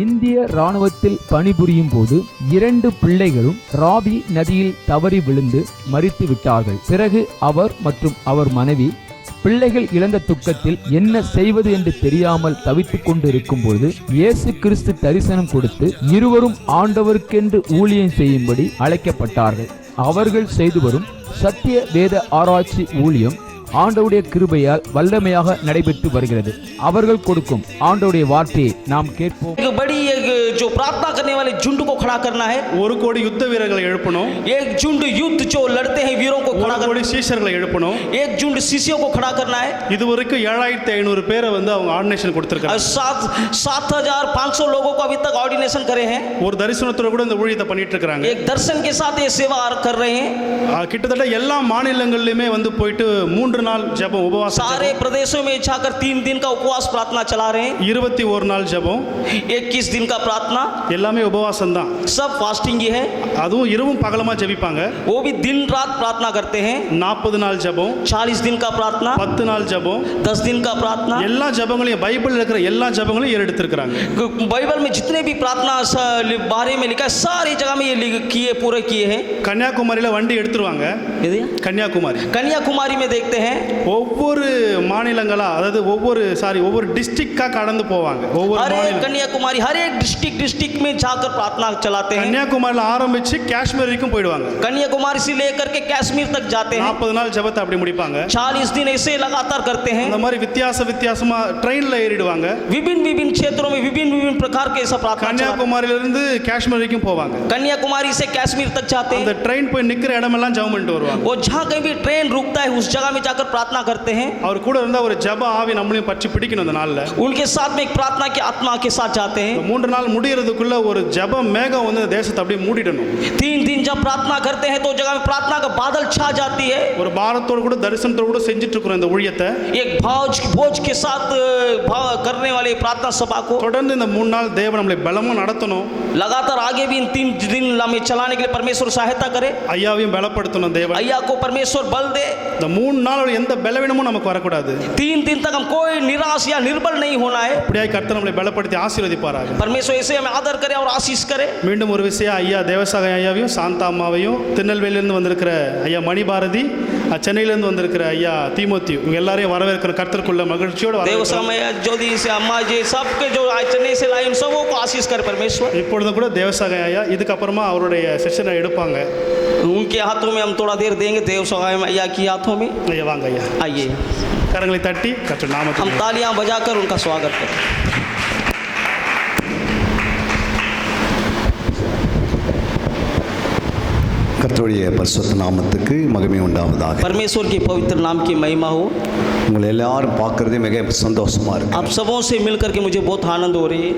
இந்திய இராணுவத்தில் பணிபுரியும் போது 2 பிள்ளைகளும் ராவி நதியில் தவறி விழுந்து மரித்து விட்டார்கள். பிறகு அவர் மற்றும் அவர் மனைவி பிள்ளைகள் இழந்த துக்கத்தில் என்ன செய்வது என்று தெரியாமல் தவித்துக் கொண்டு இருக்கும்போது இயேசு கிறிஸ்து தரிசனம் கொடுத்து இருவரும் ஆண்டவருக்கென்று ஊழியம் செய்யும்படி அழைக்கப்பட்டார்கள். அவர்கள் செய்து வரும் சத்திய வேத ஆராய்ச்சி ஊழியம் ஆண்டவருடைய கிருபையால் வல்லமையாக நடைபெற்று வருகிறது. அவர்கள் கொடுக்கும் ஆண்டவருடைய வார்த்தையை நாம் கேட்போம். जो प्रार्थना करने वाले झुंड को खड़ा करना है. ஒரு கோடி யுத்த வீரர்களை எழுப்பணும். एक झुंड युद्ध जो लड़ते हैं वीरों को खड़ा करना. ஒரு கோடி சீஷர்களை எழுப்பணும். एक झुंड शिष्यों को खड़ा करना है. இதுவரைக்கும் 7500 பேரை வந்து அவங்க ஆர்டினேஷன் கொடுத்திருக்காங்க. 7500 लोगों को अभी तक ऑर्डिनेशन करे हैं. ஒரு தரிசனத்தோட கூட இந்த ஊழியத்தை பண்ணிட்டு இருக்காங்க. एक दर्शन के साथ ये सेवा कर रहे हैं. கிட்டத்தட்ட எல்லா மாநிலங்களிலுமே வந்து போயிட்டு 3 நாள் ஜெபம் உபவாசம். सारे प्रदेशों में जाकर 3 दिन का उपवास प्रार्थना चला रहे हैं. 21 நாள் ஜெபம், 21 दिन का प्रार्थना, எல்லாமே உபவாசம் தான். सब फास्टिंग ही है. அதுவும் இரவும் பகலுமா ஜெபிப்பாங்க. वो भी दिन रात प्रार्थना करते हैं. 40 நாள் ஜெபம், 40 दिन का प्रार्थना, 10 நாள் ஜெபம், 10 दिन का प्रार्थना. எல்லா ஜெபங்களையும் பைபிள்ல இருக்கிற எல்லா ஜெபங்களையும் ஏறெடுத்திருக்காங்க. बाइबल में जितने भी प्रार्थना बारे में लिखा है सारी जगह में ये किए पूरे किए हैं. கன்னியாகுமரியில வண்டி எடுத்துருவாங்க. कन्याकुमारी में देखते हैं. ஒவ்வொரு மாநிலங்களா, அதாவது ஒவ்வொரு டிஸ்ட்ரிக்டா கடந்து போவாங்க. हर एक कन्याकुमारी हर एक डिस्ट्रिक्ट में जाकर प्रार्थना चलाते हैं. கன்னியாகுமரியில ஆரம்பிச்சு காஷ்மீர் வரைக்கும் போயிடுவாங்க. कन्याकुमारी से लेकर के कश्मीर तक जाते हैं. 40 நாள் ஜெபத்தை அப்படி முடிப்பாங்க. 40 दिन ऐसे लगातार करते हैं. அந்த மாதிரி வித்தியாசமா ட்ரெயின்ல ஏறிடுவாங்க. विभिन्न क्षेत्रों में विभिन्न प्रकार के ऐसा प्रार्थना. கன்னியாகுமரியில இருந்து காஷ்மீர் வரைக்கும் போவாங்க. कन्याकुमारी से कश्मीर तक जाते हैं. அந்த ட்ரெயின் போய் நிக்கிற இடமெல்லாம் ஜெபம் பண்ணிட்டு வருவாங்க. वो जहां कहीं भी ट्रेन रुकता है उस जगह में जाकर प्रार्थना करते हैं. அவர் கூட இருந்தா ஒரு ஜெப ஆவி நம்மளையும் பற்றி பிடிக்கணும் அந்த நாள்ல. उनके साथ में एक प्रार्थना की आत्मा के साथ जाते हैं. 3 நாள் முடியறதுக்குள்ள ஒரு ஜெப மேகம் வந்து தேசத்தை அப்படியே மூடிடணும். 3 दिन जब प्रार्थना करते हैं तो जगह में प्रार्थना का बादल छा जाती है. ஒரு பாரத்தோட கூட தரிசனத்தோட கூட செஞ்சிட்டு இருக்கிறோம் இந்த ஊழியத்தை. एक भोज के साथ करने वाले प्रार्थना सभा को தொடர்ந்து இந்த 3 நாள் தேவன் நம்மளை பலமா நடத்தணும். लगातार आगे भी इन 3 दिन हमें चलाने के लिए परमेश्वर सहायता करे. ஐயாவையும் பலப்படுத்தணும் தேவன். ஐயா को परमेश्वर बल दे. இந்த 3 நாளோட எந்த பலவீனமும் நமக்கு வரக்கூடாது. 3 दिन तक हम कोई निराश या निर्बल नहीं होना है. அப்படியே கர்த்தர் நம்மளை பலப்படுத்தி ஆசீர்வதிப்பாராக. परमेश्वर ऐसे हमें आदर करे और आशीष करे. மீண்டும் ஒரு விஷயம், ஐயா தேவசாக ஐயாவையும் சாந்தா அம்மாவையும் திருநெல்வேலியிலிருந்து வந்திருக்கிற ஐயா மணிபாரதி, சென்னையிலிருந்து வந்திருக்கிற ஐயா தீமோத்தி, இவங்க எல்லாரையும் வரவேற்கிற கர்த்தருக்குள்ள மகிழ்ச்சியோட देवसामय ज्योति से अम्मा जी सबके जो चेन्नई से लाए उन सबों को आशीष करे परमेश्वर. இப்பொழுதும் கூட தேவசாக ஐயா இதுக்கப்புறமா அவருடைய செஷனை எடுப்பாங்க. उनके हाथों में हम थोड़ा देर देंगे देवसामय ஐயா की हाथों में. ஐயா வாங்க ஐயா. आइए கரங்களை தட்டி கர்த்தர் நாமத்தில் हम तालियां बजाकर उनका स्वागत करें. கர்த்தருடைய பரிசுத்த நாமத்துக்கு மகிமை உண்டாவதாக. परमेश्वर के पवित्र नाम की महिमा हो. உங்களை எல்லாரும் பார்க்கறதே மிக சந்தோஷமா இருக்கு. आप सबों से मिलकर के मुझे बहुत आनंद हो रही है.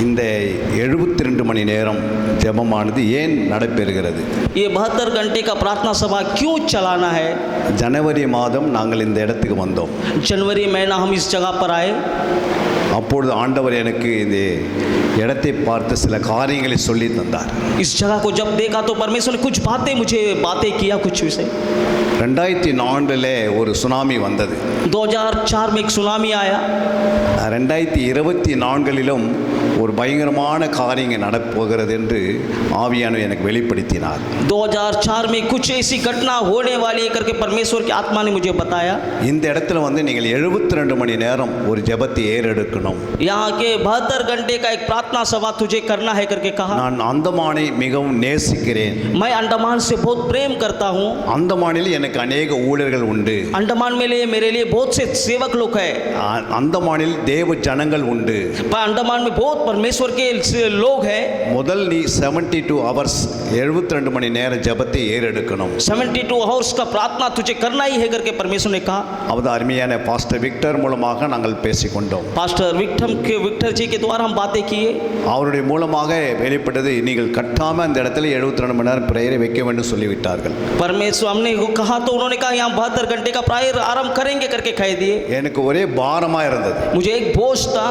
இந்த 72 மணி நேரம் ஜெபமானது ஏன் நடைபெறுகிறது? ये 72 घंटे का प्रार्थना सभा क्यों चलाना है? ஜனவரி மாதம் நாங்கள் இந்த இடத்துக்கு வந்தோம். जनवरी महीना हम इस जगह पर आए. அப்பொழுது ஆண்டவர் எனக்கு இந்த இடத்தை பார்த்து சில காரியங்களை சொல்லி தந்தார். इस जगह को जब देखा तो परमेश्वर ने कुछ बातें किया कुछ विषय. 2004 ஒரு சுனாமி வந்தது. 2004 में एक सुनामी आया. 2024 ஒரு பயங்கரமான காரியங்கள் நடப்போகிறது என்று ஆவியானவர் எனக்கு வெளிப்படுத்தினார். 2004 में कुछ ऐसी घटना होने वाली है करके परमेश्वर की आत्मा ने मुझे बताया. இந்த இடத்துல வந்து நீங்கள் 72 மணி நேரம் ஒரு ஜெபத்தை ஏறெடுக்கணும். यहाँ के 72 घंटे का एक प्रार्थना सभा तुझे करना है करके कहा. நான் அந்தமானை மிகவும் நேசிக்கிறேன். मैं अंडमान से बहुत प्रेम करता हूँ. அந்தமானில் எனக்கு अनेक ஊழியர்கள் உண்டு. अंडमान में मेरे लिए बहुत से सेवक लोग हैं. அந்தமானில் தேவ ஜனங்கள் உண்டு. अंडमान में बहुत परमेश्वर के लोग हैं. முதல் நீ 72 hours 72 மணி நேர ஜெபத்தை ஏறெடுக்கணும். 72 hours का प्रार्थना तुझे करना ही है करके परमेश्वर ने कहा. அவத அருமையான பாஸ்டர் விக்டர் மூலமாக நாங்கள் பேசிக்கொண்டோம். पास्टर विक्टर जी के द्वारा हम बातें किए. அவருடைய மூலமாக வெளிப்பட்டது, நீங்கள் கட்டாம அந்த இடத்துல 72 மணி நேரம் பிரேயரை வைக்க வேண்டும் சொல்லிவிட்டார்கள். परमेश्वर हमने कहा तो उन्होंने कहा यहाँ 72 घंटे का प्रायर आरंभ करेंगे करके कह दिए. எனக்கு ஒரே பாரமா இருந்தது. मुझे एक बोझ था.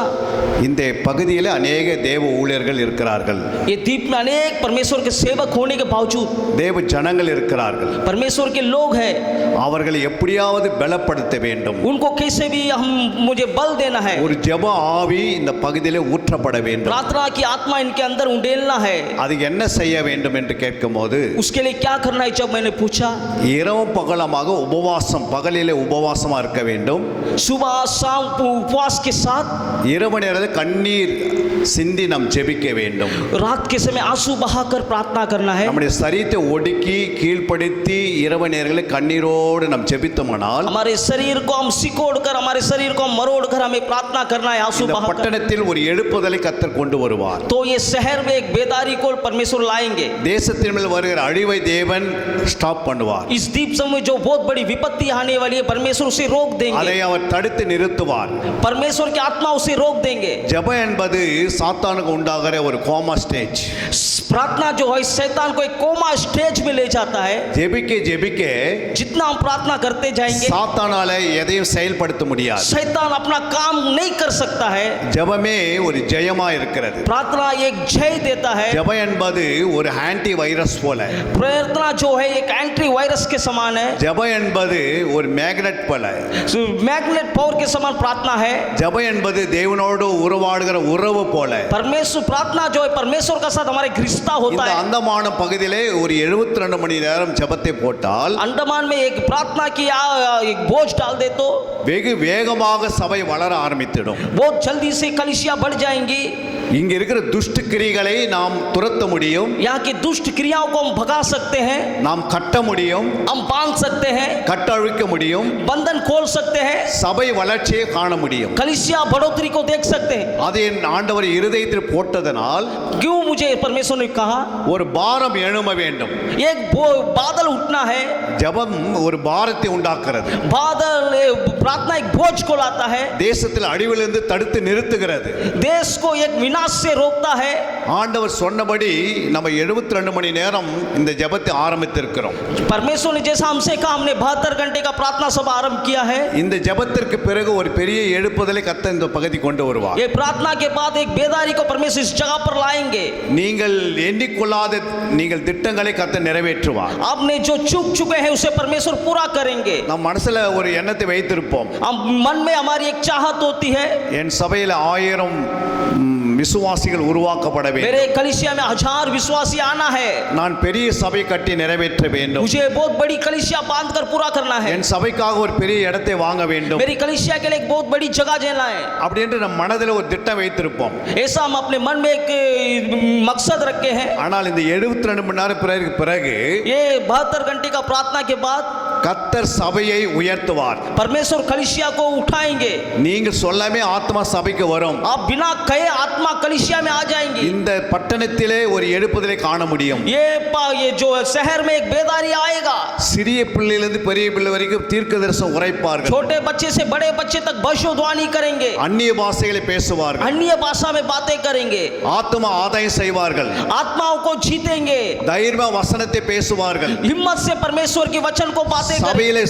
இந்த பகுதியில் अनेक தேவ ஊழியர்கள் இருக்கிறார்கள். ये द्वीप में अनेक परमेश्वर के सेवक होने के बावजूद தேவ ஜனங்கள் இருக்கிறார்கள். परमेश्वर के लोग हैं. அவர்களை எப்படியாவது பலப்படுத்த வேண்டும். उनको कैसे भी मुझे बल देना है. ஒரு ஜெப ஜெப ஆவி இந்த பகுதியிலே ஊற்றப்பட வேண்டும். प्रार्थना की आत्मा इनके अंदर उंडेलना है. அதுக்கு என்ன செய்ய வேண்டும் என்று கேட்கும்போது उसके लिए क्या करना है जब मैंने पूछा, இரவும் பகலமாக உபவாசம், பகலிலே உபவாசமா இருக்க வேண்டும். सुबह शाम उपवास के साथ, இரவு நேரத்தில் கண்ணீர் சிந்தி நாம் ஜெபிக்க வேண்டும். रात के समय आंसू बहाकर प्रार्थना करना है. நம்முடைய சரீரத்தை ஒடுக்கி கீழ்ப்படுத்தி இரவு நேரங்களில் கண்ணீரோடு நாம் ஜெபித்தோமானால் हमारे शरीर को हम सिकोड़कर, हमारे शरीर को हम मरोड़कर हमें प्रार्थना करना है आंसू இந்த बहाकर. பட்டணத்தில் ஒரு எழுப்புதலை கர்த்தர் கொண்டு வருவார். तो ये शहर में एक बेदारी को परमेश्वर लाएंगे. தேசத்தின் மேல் வருகிற அழிவை தேவன் ஸ்டாப் பண்ணுவார். इस द्वीप समूह जो बहुत बड़ी विपत्ति आने वाली है, परमेश्वर उसे रोक அதை देंगे. அவர் தடுத்து நிறுத்துவார். परमेश्वर की आत्मा उसे रोक देंगे. ஜெபம் என்பது சாத்தானுக்கு உண்டாகிற ஒரு கோமா ஸ்டேஜ். प्रार्थना जो है शैतान को एक कोमा स्टेज में ले जाता है. ஜெபிக்க ஜெபிக்க जितना हम प्रार्थना करते जाएंगे, சாத்தானால எதையும் செயல்படுத்த முடியாது. शैतान अपना काम नहीं कर सकता है. ஜெபமே ஒரு ஜெயமா இருக்கிறது. प्रार्थना एक जय देता है. ஜெபம் என்பது ஒரு ஆன்டி வைரஸ் போல. प्रार्थना जो है एक एंटी वायरस के समान है. ஜெபம் என்பது ஒரு மேக்னெட் போல. मैग्नेट पावर के समान प्रार्थना है. ஜெபம் என்பது தேவனோடு உறவாடுகிற உறவு போல. परमेश्वर प्रार्थना जो है परमेश्वर का साथ हमारे रिश्ता होता இந்த है. அந்தமான பகுதியிலே ஒரு 72 மணி நேரம் ஜெபத்தை போட்டால் अंडमान में एक प्रार्थना की एक बोझ डाल दे तो வெகு வேகமாக சபை வளர ஆரம்பித்திடும். बहुत जल्दी से कलिसिया बढ़ जाएंगी. இங்க இருக்கிற துஷ்ட கிரிகளை நாம் துரத்த முடியும். यहाँ की दुष्ट क्रियाओं को हम भगा सकते हैं, நாம் கட்ட முடியும், हम बांध सकते हैं, கட்டழிக்க முடியும், बंधन खोल सकते हैं, சபை வளர்ச்சியை காண முடியும். कलिसिया बढ़ोतरी को देख सकते हैं. அதை என் ஆண்டவர் இருதயத்தில் போட்டதனால் क्यों मुझे परमेश्वर ने कहा ஒரு பாரம் எழும்ப வேண்டும். एक बादल उठना है. ஜெபம் ஒரு பாரத்தை உண்டாக்குறது. बादल प्रार्थना एक बोझ को लाता है. தேசத்தில் அழிவிலிருந்து தடுத்து நிறுத்துகிறது. देश को एक विनाश से रोकता है. ஆண்டவர் சொன்னபடி நம்ம 72 மணி நேரம் இந்த ஜெபத்தை ஆரம்பித்திருக்கிறோம். परमेश्वर ने जैसा हमसे कहा, हमने 72 घंटे का प्रार्थना सभा आरंभ किया है. இந்த ஜெபத்திற்கு பிறகு ஒரு பெரிய எழுப்புதலை கர்த்தர் இந்த பகுதி கொண்டு வருவார். ये प्रार्थना के बाद एक बेदारी को परमेश्वर इस जगह पर लाएंगे. நீங்கள் எண்ணிக்கொள்ளாத நீங்கள் திட்டங்களை கர்த்தர் நிறைவேற்றுவார். आपने जो चूक चुके हैं उसे परमेश्वर पूरा करेंगे. நம் மனசுல ஒரு எண்ணத்தை வைத்திருப்போம். हम मन में हमारी एक चाहत होती है, என் சபையில் 1000 விசுவாசிகள் உருவாக்கப்பட வேண்டும். मेरे कलिसिया में 1000 विश्वासी आना है. நான் பெரிய சபை கட்டி நிறைவேற்ற வேண்டும். मुझे बहुत बड़ी कलिसिया बांधकर पूरा करना है. என் சபைக்காக ஒரு பெரிய இடத்தை வாங்க வேண்டும். मेरी कलिसिया के लिए एक बहुत बड़ी जगह देना है. அப்படி என்று நம் மனதில் ஒரு திட்டம் வைத்திருப்போம். ऐसा हम अपने मन में एक मकसद रखे हैं. ஆனால் இந்த 72 மணி நேரம் பிறகு ये 72 घंटे का प्रार्थना के बाद கர்த்தர் சபையை உயர்த்துவார். परमेश्वर कलिसिया को उठाएंगे. நீங்கள் சொல்லாமே ஆத்மா சபைக்கு வரும். आप बिना कहे आत्मा कलिसिया में आ जाएंगी. இந்த பட்டணத்திலே ஒரு எழுப்புதலை காண முடியும். ये जो शहर में एक बेदारी आएगा. சிறிய பிள்ளையிலிருந்து பெரிய பிள்ளை வரைக்கும் தீர்க்கதரிசனம் உரைப்பார்கள். छोटे बच्चे से बड़े बच्चे तक भविष्यवाणी करेंगे. அந்நிய பாஷைகளை பேசுவார்கள். अन्य भाषा में बातें करेंगे. ஆத்மா ஆதாயம் செய்வார்கள். आत्माओं को जीतेंगे. தைரியமா வசனத்தை பேசுவார்கள். हिम्मत से परमेश्वर के वचन को बातें करेंगे. சபையிலே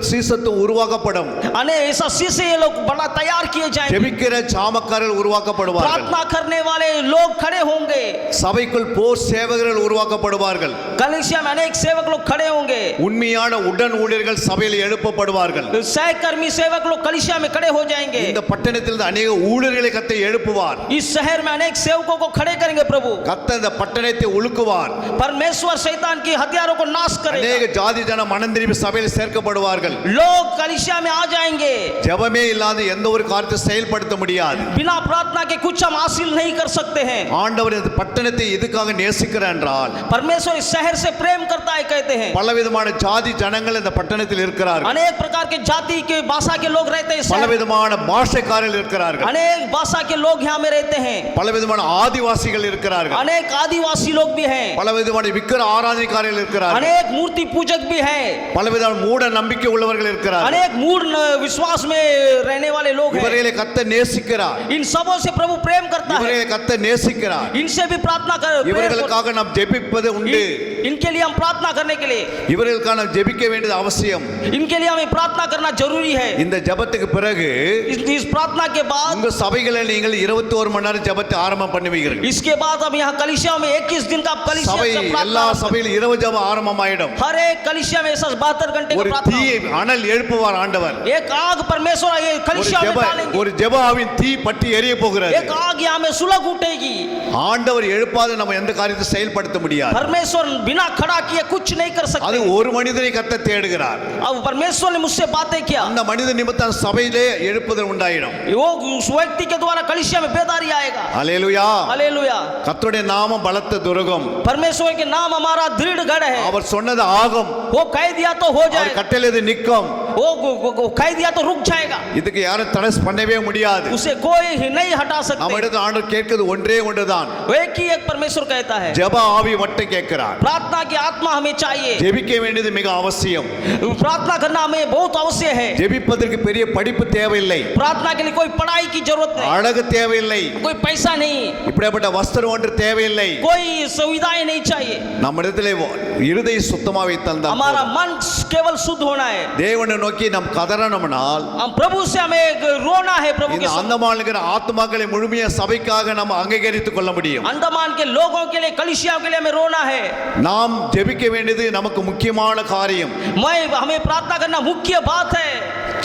சீசத்துவம் உருவாக்கப்படும். अने ऐसा शीशे ये लोग बड़ा तैयार किए जाएंगे. ஜெபிக்கிற சாமக்காரர்கள் உருவாக்கப்படுவார்கள். प्रार्थना करने वाले लोग खड़े होंगे. சபைக்குள் போர் சேவகர்கள் உருவாக்கப்படுவார்கள். कलिसिया में अनेक सेवक लोग खड़े होंगे. உண்மையான உடன் ஊழியர்கள் சபையில் எழுப்பப்படுவார்கள். सहकर्मी सेवक लोग कलिसिया में खड़े हो जाएंगे. இந்த பட்டணத்தில் अनेक ஊழியர்களை கர்த்தர் எழுப்புவார். इस शहर में अनेक सेवकों को खड़े करेंगे प्रभु. கர்த்தர் இந்த பட்டணத்தை உலுக்குவார். परमेश्वर शैतान की हथियारों को नाश करेगा. अनेक ஜாதி ஜன மனம் திரும்பி சபையில் சேர்க்கப்படுவார்கள். लोग कलिसिया में आ जाएंगे. ஜெபமே இல்லாத எந்த ஒரு காரியத்தை செயல்படுத்த முடியாது. बिना प्रार्थना के कुछ हम हासिल नहीं कर सकते हैं. ஆண்டவர் இந்த பட்டணத்தை எதுக்காக நேசிக்கிறார் என்றால் परमेश्वर इस शहर से प्रेम करता है कहते हैं. பலவிதமான ஜாதி ஜனங்கள் இந்த பட்டணத்தில் இருக்கிறார்கள். अनेक प्रकार के जाति के भाषा के लोग रहते हैं. பலவிதமான பாஷைக்காரர்கள் இருக்கிறார்கள். अनेक भाषा के लोग यहाँ में रहते हैं. பலவிதமான ஆதிவாசிகள் இருக்கிறார்கள். अनेक आदिवासी लोग भी हैं. பலவிதமான விக்கிர ஆராதனைக்காரர்கள் இருக்கிறார்கள். अनेक मूर्ति पूजक भी हैं. பலவிதமான மூட நம்பிக்கை உள்ளவர்கள் இருக்கிறார்கள். अनेक मूढ़ विश्वास में रहने वाले लोग हैं. இவர்களை கர்த்தர் நேசிக்கிறார். इन सबों से प्रभु प्रेम करता है. இவர்களை கர்த்தர் நேசிக்கிறார். इनसे भी प्रार्थना कर. இவர்களுக்காக நாம் ஜெபிப்பது உண்டு. इनके लिए हम प्रार्थना करने के लिए இவர்களுக்காக நாம் ஜெபிக்க வேண்டியது அவசியம். इनके लिए हमें प्रार्थना करना जरूरी है. இந்த ஜெபத்துக்கு பிறகு इस प्रार्थना के बाद உங்க சபைகளில் நீங்கள் 21 மணி நேரம் ஜெபத்தை ஆரம்பம் பண்ணுவீர்கள். इसके बाद हम यहाँ कलिसिया में 21 दिन का சபை कलिसिया எல்லா சபையிலும் இரவு ஜெபம் ஆரம்பமாயிடும். हर एक कलिसिया में ऐसा 72 घंटे का ஒரு प्रार्थना தீயை அனல் எழுப்புவார் ஆண்டவர். एक आग परमेश्वर ये ஒரு कलीसिया में ஜெப डालेंगे ஒரு ஜெப ஆவின் தீ பற்றி எரிய போகிறது. एक आग यहाँ में सुलग उठेगी ஆண்டவர் எழுப்பாத நம்ம எந்த காரியத்தை செயல்படுத்த முடியாது. परमेश्वर बिना खड़ा किए कुछ नहीं कर அது सकते ஒரு மனிதனை கர்த்தர் தேடுகிறார். अब परमेश्वर ने मुझसे बातें किया அந்த மனித நிமித்தம் சபையிலே எழுப்புதல் உண்டாயிடும். वो उस व्यक्ति के द्वारा कलीसिया में बेदारी आएगा அல்லேலூயா. हालेलुया கர்த்தருடைய நாமம் பலத்த துருகம். परमेश्वर के नाम हमारा दृढ़ गढ़ है அவர் சொன்னது ஆகும். वो कह दिया तो हो அவர் जाएगा கட்டளையது நிற்கும். वो कह दिया तो रुक जाएगा இதுக்கு யாரும் தடை பண்ணவே முடியாது. उसे कोई ही नहीं हटा நம்ம सकते இடத்துல ஆண்டவர் கேட்கிறது ஒன்றே ஒன்றுதான். एक ही एक परमेश्वर कहता है ஜெப ஆவி மட்டும் கேட்கிறார். प्रार्थना की आत्मा हमें चाहिए ஜெபிக்க வேண்டியது மிக அவசியம். प्रार्थना करना हमें बहुत आवश्यक है ஜெபிப்பதற்கு பெரிய படிப்பு தேவையில்லை. प्रार्थना के लिए कोई पढ़ाई की जरूरत नहीं அழகு தேவையில்லை. कोई पैसा नहीं இப்படிப்பட்ட வஸ்திரம் ஒன்று தேவையில்லை. कोई सुविधाएं नहीं चाहिए நம்ம இடத்துல இருதய சுத்தமா வைத்தால் हमारा मन केवल शुद्ध होना है தேவனை நோக்கி நாம் கதறணும்னால் हम प्रभु से हमें रोना है प्रभु இந்த के साथ। அந்தமான் இருக்கிற ஆத்மாக்களை முழுமையா சபைக்காக நம்ம அங்கீகரித்துக் கொள்ள முடியும். अंडमान के लोगों के लिए कलीसिया के लिए हमें रोना है நாம் ஜெபிக்க வேண்டியது நமக்கு முக்கியமான காரியம். हमें प्रार्थना करना मुख्य बात है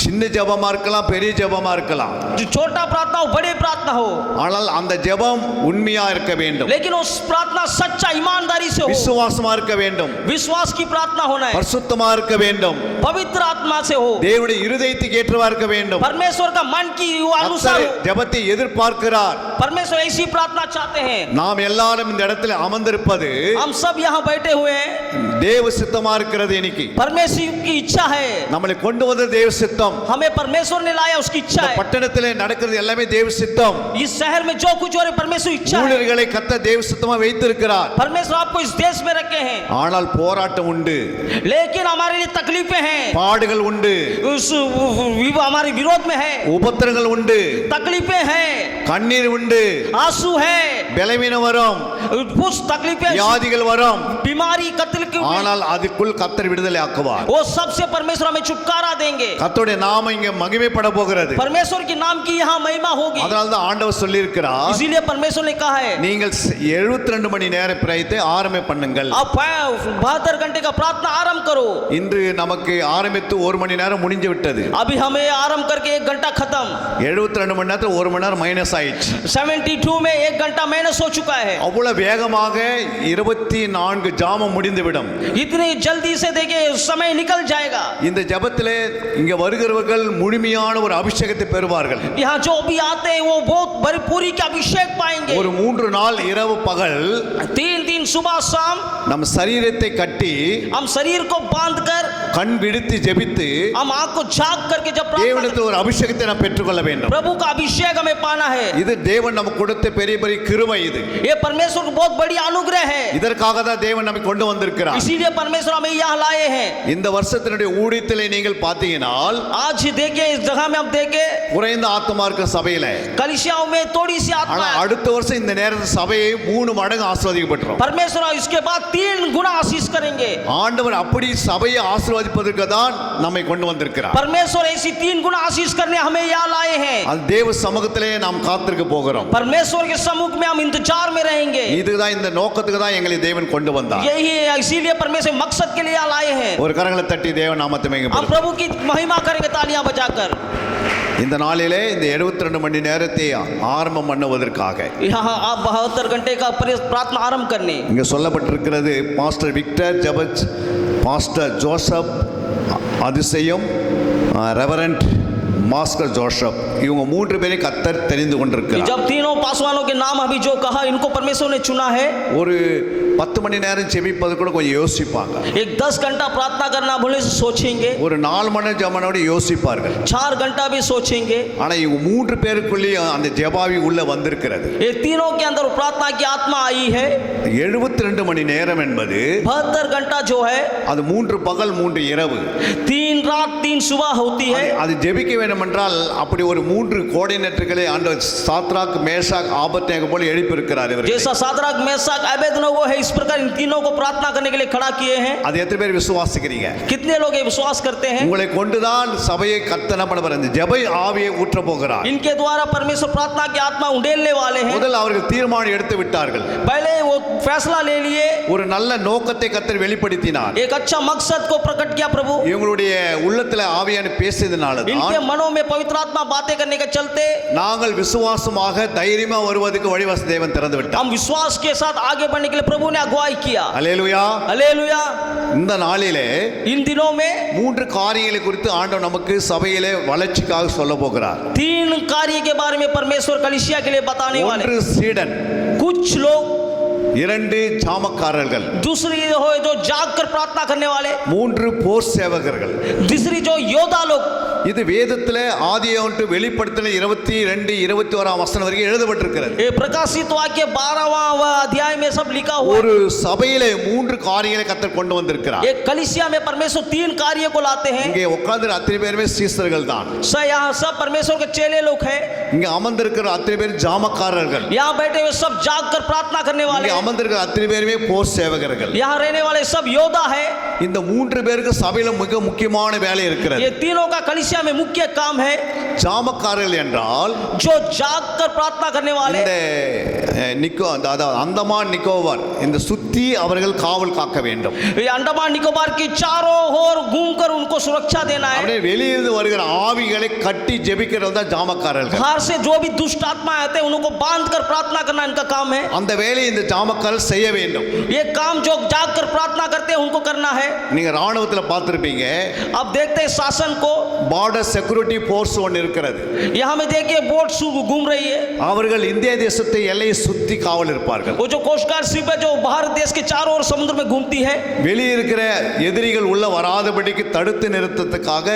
சின்ன ஜெபமா இருக்கலாம், பெரிய ஜெபமா இருக்கலாம். जो छोटा प्रार्थना हो बड़े प्रार्थना हो ஆனால் அந்த ஜெபம் உண்மையா இருக்க வேண்டும். लेकिन उस प्रार्थना सच्चा ईमानदारी से हो விசுவாசமா இருக்க வேண்டும். विश्वास की प्रार्थना होना है பரிசுத்தமா இருக்க வேண்டும். पवित्र आत्मा से हो தேவனுடைய இருதயத்துக்கு ஏற்றவா இருக்க வேண்டும். परमेश्वर का मन की अनुसार கர்த்தர் हो ஜெபத்தை எதிர்பார்க்கிறார். परमेश्वर ऐसी प्रार्थना चाहते हैं நாம் எல்லாரும் இந்த இடத்துல அமர்ந்திருப்பது हम सब यहाँ बैठे हुए हैं தேவ சித்தமா இருக்கிறது. இன்னைக்கு परमेश्वर की इच्छा है நம்மளை கொண்டு வந்த தேவ சித்தம். हमें परमेश्वर ने लाया उसकी इच्छा है பட்டணத்திலே நடக்கிறது எல்லாமே தேவ சித்தம். इस शहर में जो कुछ हो रहा है परमेश्वर इच्छा है ஊழியர்களை கர்த்தர் தேவ சித்தமா வைத்திருக்கிறார். परमेश्वर आपको इस देश में रखे हैं ஆனால் போராட்டம் உண்டு, लेकिन हमारे लिए तकलीफें हैं பாடுகள் உண்டு, हमारे विरोध में है உபத்திரங்கள் உண்டு, तकलीफें हैं கண்ணீர் உண்டு, आंसू है பலவீனம் வரும், कुछ तकलीफें வியாதிகள் வரும். बीमारी कत्ल की ஆனால் அதுக்குள் கர்த்தர் விடுதலை ஆக்குவார். वो सबसे परमेश्वर हमें छुटकारा देंगे கர்த்தருடைய நாமம் இங்க மகிமைப்பட போகிறது. परमेश्वर के नाम की यहाँ महिमा होगी அதனால தான் ஆண்டவர் சொல்லியிருக்கிறார், इसीलिए परमेश्वर ने कहा है நீங்கள் 72 மணி நேர பிரயத்தை ஆரம்பம் பண்ணுங்கள். आप 72 घंटे का प्रार्थना आरंभ करो இன்று நமக்கு ஆரம்பித்து 1 மணி நேரம் முடிஞ்சு விட்டது. अभी हमें आरंभ करके 1 घंटा खत्म 72 மணி நேரத்தில் 1 மணி நேரம் மைனஸ் ஆயிடுச்சு. 72 में 1 घंटा माइनस हो चुका है அவ்வளவு வேகமாக 24 ஜாமம் முடிந்துவிடும். इतनी जल्दी से देखिए समय निकल जाएगा இந்த ஜெபத்திலே இங்க வருகிறவர்கள் முழுமையான ஒரு அபிஷேகத்தை பெறுவார்கள். यहाँ जो भी आते हैं वो बहुत भरपूरी का अभिषेक पाएंगे ஒரு 3 நாள் இரவு பகல் 3 दिन सुबह शाम நம் சரீரத்தை கட்டி हम शरीर को बांधकर கண் விழித்து ஜெபித்து हम आंख को झांक करके जब प्रार्थना தேவனிடத்தில் ஒரு அபிஷேகத்தை நாம் பெற்றுக்கொள்ள வேண்டும். प्रभु का अभिषेक हमें पाना है இது தேவன் நமக்கு கொடுத்த பெரிய பெரிய கிருபை. இது ये परमेश्वर को बहुत बड़ी अनुग्रह है இதற்காக தான் தேவன் நம்மை கொண்டு வந்திருக்கிறார். इसीलिए परमेश्वर हमें यहाँ लाए हैं இந்த வருஷத்தினுடைய ஊழியத்திலே நீங்கள் பார்த்தீங்கனால் आज देखे इस जगह में हम देखे குறைந்த ஆத்மா இருக்க சபையில, कलिसियाओं में थोड़ी सी आत्मा ஆனா है அடுத்த வருஷம் இந்த நேரத்தில் சபையை 3 மடங்கு ஆசீர்வதிக்கப்பட்டிரும். परमेश्वर इसके बाद 3 गुना आशीष करेंगे ஆண்டவர் அப்படி சபையை ஆசீர்வதிப்பதற்கு தான் நம்மை கொண்டு வந்திருக்கிறார். परमेश्वर ऐसी 3 गुना आशीष करने हमें यहाँ लाए हैं அந்த தேவ சமூகத்திலே நாம் காத்திருக்க போகிறோம். परमेश्वर के सम्मुख में हम इंतजार में रहेंगे இதுதான் இந்த நோக்கத்துக்கு தான் எங்களை தேவன் கொண்டு வந்தார். यही है इसीलिए परमेश्वर मकसद के लिए यहाँ लाए हैं ஒரு கரங்களை தட்டி தேவ நாமத்தை हम மகிமைப்படுத்துவோம். प्रभु की महिमा करेंगे तालियां बजाकर இந்த நாளிலே இந்த 72 மணி நேரத்தை ஆரம்பம் பண்ணுவதற்காக यहाँ आप 72 घंटे का प्रार्थना आरंभ करने இங்க சொல்லப்பட்டிருக்கிறது, பாஸ்டர் விக்டர் ஜபச், பாஸ்டர் ஜோசப் அதிசயம், ரெவரண்ட் மாஸ்டர் ஜோசப், இவங்க 3 பேரை கர்த்தர் தெரிந்து கொண்டிருக்கிறார். जब तीनों पासवानों के नाम अभी जो कहा इनको परमेश्वर ने चुना है ஒரு 10 மணி நேரம் ஜெபிப்பது கூட கொஞ்சம் யோசிப்பாங்க. एक 10 घंटा प्रार्थना करना बोले से सोचेंगे ஒரு 4 மணி நேரம் ஜெபனோட யோசிப்பார்கள். 4 घंटा भी सोचेंगे ஆனா இவங்க 3 பேருக்குள்ளே அந்த ஜெபாவி உள்ள வந்திருக்கிறது. ये तीनों के अंदर प्रार्थना की आत्मा आई है 72 மணி நேரம் என்பது 72 घंटा जो है அது 3 பகல் 3 இரவு. 3 रात 3 सुबह होती है அது ஜெபிக்க வேண்டும் என்றால் அப்படி ஒரு 3 கோஆர்டினேட்டர்களை ஆண்டவர் சாத்ராக் மேஷாக் ஆபத்நேகோ போல எழுப்பி இருக்கிறார். இவர்கள் जैसा सादराक मेसाक अबेदनगो है इस प्रकार इन तीनों को प्रार्थना करने के लिए खड़ा किए हैं। அது எத்தனை பேர் விசுவாசிக்கிறீங்க? कितने लोग ये विश्वास करते हैं? உங்களை கொண்டுதான் சபையை கர்த்தர் பண்ண இந்த ஜெப ஆவியை ஊற்ற போகிறார். इनके द्वारा परमेश्वर प्रार्थना की आत्मा उंडेलने वाले हैं। முதல்ல அவர்கள் தீர்மானம் எடுத்து விட்டார்கள். पहले वो फैसला ले लिए, ஒரு நல்ல நோக்கத்தை கர்த்தர் வெளிப்படுத்தினார். एक अच्छा मकसद को प्रकट किया प्रभु। இவங்களுடைய உள்ளத்துல ஆவியான பேசியதனால इनके मनों में पवित्र आत्मा बातें करने के चलते நாங்கள் விசுவாசமாக தைரியமா வருவதற்கு வழிவசதி தேவன் திறந்து விட்டார். हम विश्वास के साथ आगे बढ़ने के लिए प्रभु ने अगुवाई किया। அல்லேலூயா. हालेलुया। இந்த நாளிலே इन दिनों में மூன்று காரியங்களை குறித்து ஆண்டவர் நமக்கு சபையிலே வளர்ச்சிக்காக சொல்ல போகிறார். तीन कार्य के बारे में परमेश्वर कलीसिया के लिए बताने वाले। ஒன்று சீடன், कुछ लोग, இரண்டு ஜாமக்காரர்கள், दूसरी हो जो जागकर प्रार्थना करने वाले, மூன்று போர் சேவகர்கள். तीसरी जो योद्धा लोग। இது வேதத்திலே ஆதியாகமம் வெளிப்படுத்தின 22 21 வசனம் வரைக்கும் எழுதப்பட்டிருக்கிறது. ये प्रकाशित वाक्य 12वां अध्याय में सब लिखा हुआ है। ஒரு சபையிலே மூன்று காரியங்களை கர்த்தர் கொண்டு வந்திருக்கிறார். एक कलीसिया में परमेश्वर तीन कार्य को लाते हैं। இங்கே உட்கார்ந்து அத்தனை பேருமே சீசர்கள் தான். यहाँ सब परमेश्वर के चेले लोग हैं। இங்க அமர்ந்திருக்கிற அத்தனை பேர் ஜாமக்காரர்கள். यहाँ बैठे हुए सब जागकर प्रार्थना करने वाले இங்க हैं। அமர்ந்திருக்கிற அத்தனை பேருமே போர் சேவகர்கள். यहाँ रहने वाले सब योद्धा है। இந்த மூன்று பேருக்கு சபையில மிக முக்கியமான வேலை இருக்கிறது. ये तीनों का कलीसिया में मुख्य काम है। ஜாமக்காரர்கள் என்றால் जो जागकर प्रार्थना करने वाले, இந்த அந்தமான் நிக்கோபார் இந்த சுத்தி அவர்கள் காவல் காக்க வேண்டும். ये अंडमान निकोबार की चारों ओर घूमकर उनको सुरक्षा देना है। அப்படியே வெளியிருந்து வருகிற ஆவிகளை கட்டி ஜெபிக்கிறது தான் ஜாமக்காரர்கள். बाहर से जो भी दुष्ट आत्मा आते हैं उनको बांधकर प्रार्थना करना इनका काम है। அந்த வேலையை இந்த ஜாமக்காரர்கள் செய்ய வேண்டும். ये काम जो जागकर प्रार्थना करते हैं उनको करना है। நீங்க ராணுவத்தில் பார்த்திருப்பீங்க, अब देखते हैं शासन को, பார்டர் செக்யூரிட்டி போர்ஸ் ஒன்று இருக்கிறது. यहाँ में देखिए बोट घूम रही है। அவர்கள் இந்திய தேசத்தை எல்லையை சுத்தி காவல் இருப்பார்கள். वो जो कोस्ट गार्ड शिप है जो भारत देश के चारों ओर समुद्र में घूमती है, வெளியே இருக்கிற எதிரிகள் உள்ள வராதபடிக்கு தடுத்து நிறுத்தத்துக்காக